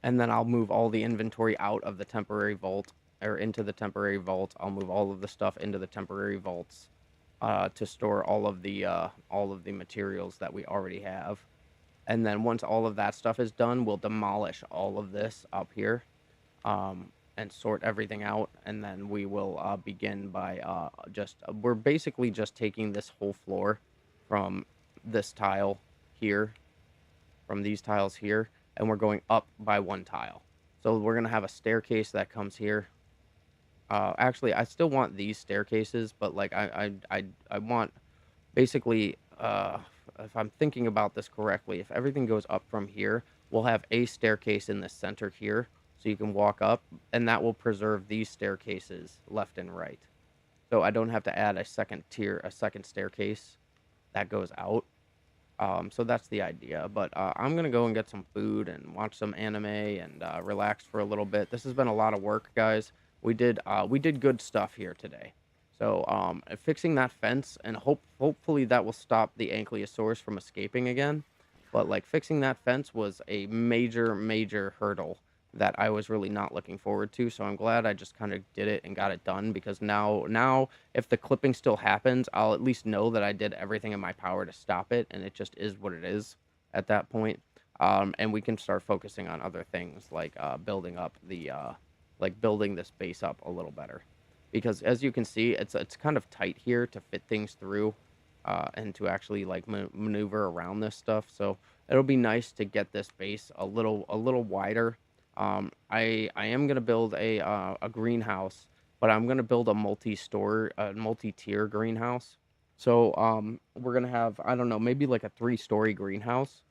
and then I'll move all the inventory out of the temporary vault or into the temporary vault. I'll move all of the stuff into the temporary vaults to store all of the materials that we already have. And then once all of that stuff is done, we'll demolish all of this up here and sort everything out. And then we will begin by we're basically just taking this whole floor from this tile here, from these tiles here, and we're going up by one tile. So we're going to have a staircase that comes here. Actually, I still want these staircases, but like I want basically if I'm thinking about this correctly, if everything goes up from here, we'll have a staircase in the center here, so you can walk up, and that will preserve these staircases left and right. So I don't have to add a second staircase that goes out. So that's the idea. But I'm gonna go and get some food and watch some anime and relax for a little bit. This has been a lot of work, guys. We did good stuff here today. So fixing that fence, and hopefully that will stop the Ankylosaurus from escaping again. But like fixing that fence was a major hurdle that I was really not looking forward to. So I'm glad I just kind of did it and got it done, because now if the clipping still happens, I'll at least know that I did everything in my power to stop it, and it just is what it is at that point. And we can start focusing on other things like building up building this base up a little better, because as you can see, it's kind of tight here to fit things through and to actually like maneuver around this stuff. So it'll be nice to get this base a little wider. I am gonna build a greenhouse, but I'm gonna build a multi-tier greenhouse. So we're gonna have, I don't know, maybe like a 3-story greenhouse,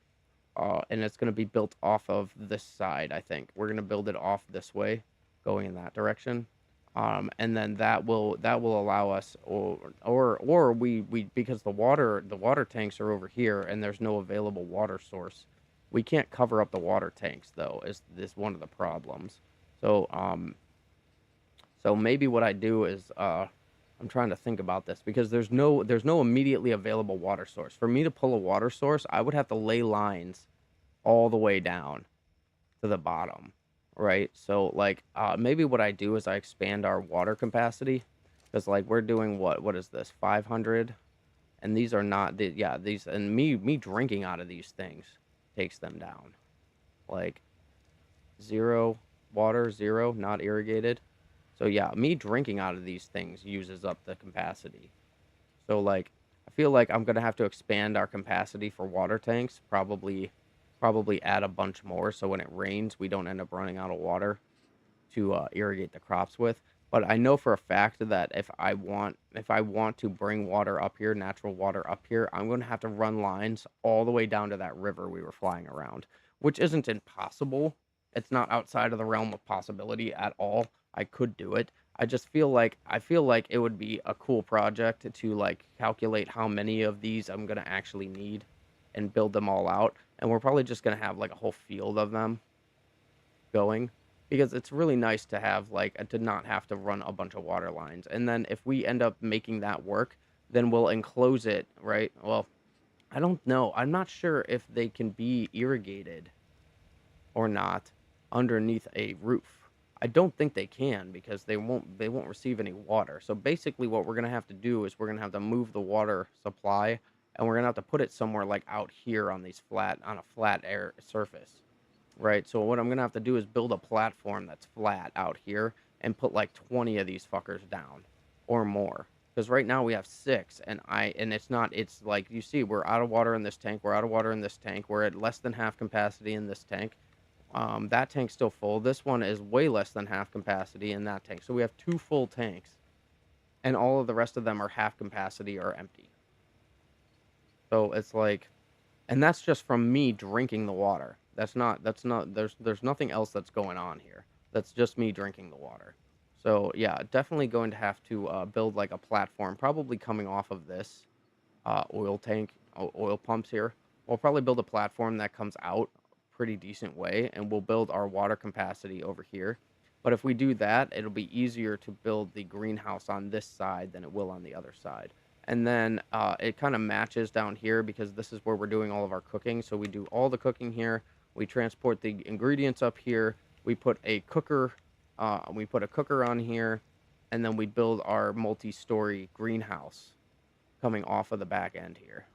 and it's gonna be built off of this side. I think we're gonna build it off this way, going in that direction. And then that will allow us, or we because the water tanks are over here and there's no available water source. We can't cover up the water tanks, though, is one of the problems. So so maybe what I do is I'm trying to think about this, because there's no immediately available water source. For me to pull a water source, I would have to lay lines all the way down to the bottom, right? So like maybe what I do is I expand our water capacity, Because like we're doing what is this 500, and these are not the yeah these and me drinking out of these things takes them down like zero water, zero, not irrigated. So yeah, me drinking out of these things uses up the capacity. So like I feel like I'm gonna have to expand our capacity for water tanks, probably add a bunch more so when it rains we don't end up running out of water to irrigate the crops with. But I know for a fact that if I want to bring water up here, natural water up here, I'm going to have to run lines all the way down to that river we were flying around, which isn't impossible. It's not outside of the realm of possibility at all. I could do it. I feel like it would be a cool project to like calculate how many of these I'm going to actually need and build them all out. And we're probably just going to have like a whole field of them going because it's really nice to have like to not have to run a bunch of water lines. And then if we end up making that work, then we'll enclose it, right? Well, I don't know. I'm not sure if they can be irrigated or not underneath a roof. I don't think they can because they won't receive any water. So basically what we're going to have to do is we're going to have to move the water supply and we're going to have to put it somewhere like out here on a flat air surface. Right, so what I'm gonna have to do is build a platform that's flat out here and put like 20 of these fuckers down or more. Because right now we have six, and it's like you see, we're out of water in this tank, we're out of water in this tank, we're at less than half capacity in this tank. That tank's still full. This one is way less than half capacity in that tank. So we have two full tanks, and all of the rest of them are half capacity or empty. So it's like and that's just from me drinking the water. That's not there's nothing else that's going on here. That's just me drinking the water. So yeah, definitely going to have to build like a platform, probably coming off of this oil tank, oil pumps here. We'll probably build a platform that comes out pretty decent way, and we'll build our water capacity over here. But if we do that, it'll be easier to build the greenhouse on this side than it will on the other side. And then it kind of matches down here because this is where we're doing all of our cooking. So we do all the cooking here. We transport the ingredients up here. We put a cooker on here, and then we build our multi-story greenhouse coming off of the back end here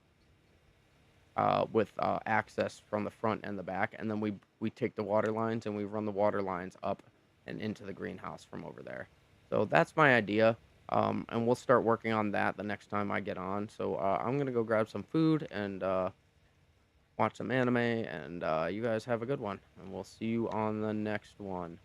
with access from the front and the back. And then we take the water lines and we run the water lines up and into the greenhouse from over there. So that's my idea. And we'll start working on that the next time I get on. So I'm going to go grab some food and watch some anime. And you guys have a good one. And we'll see you on the next one.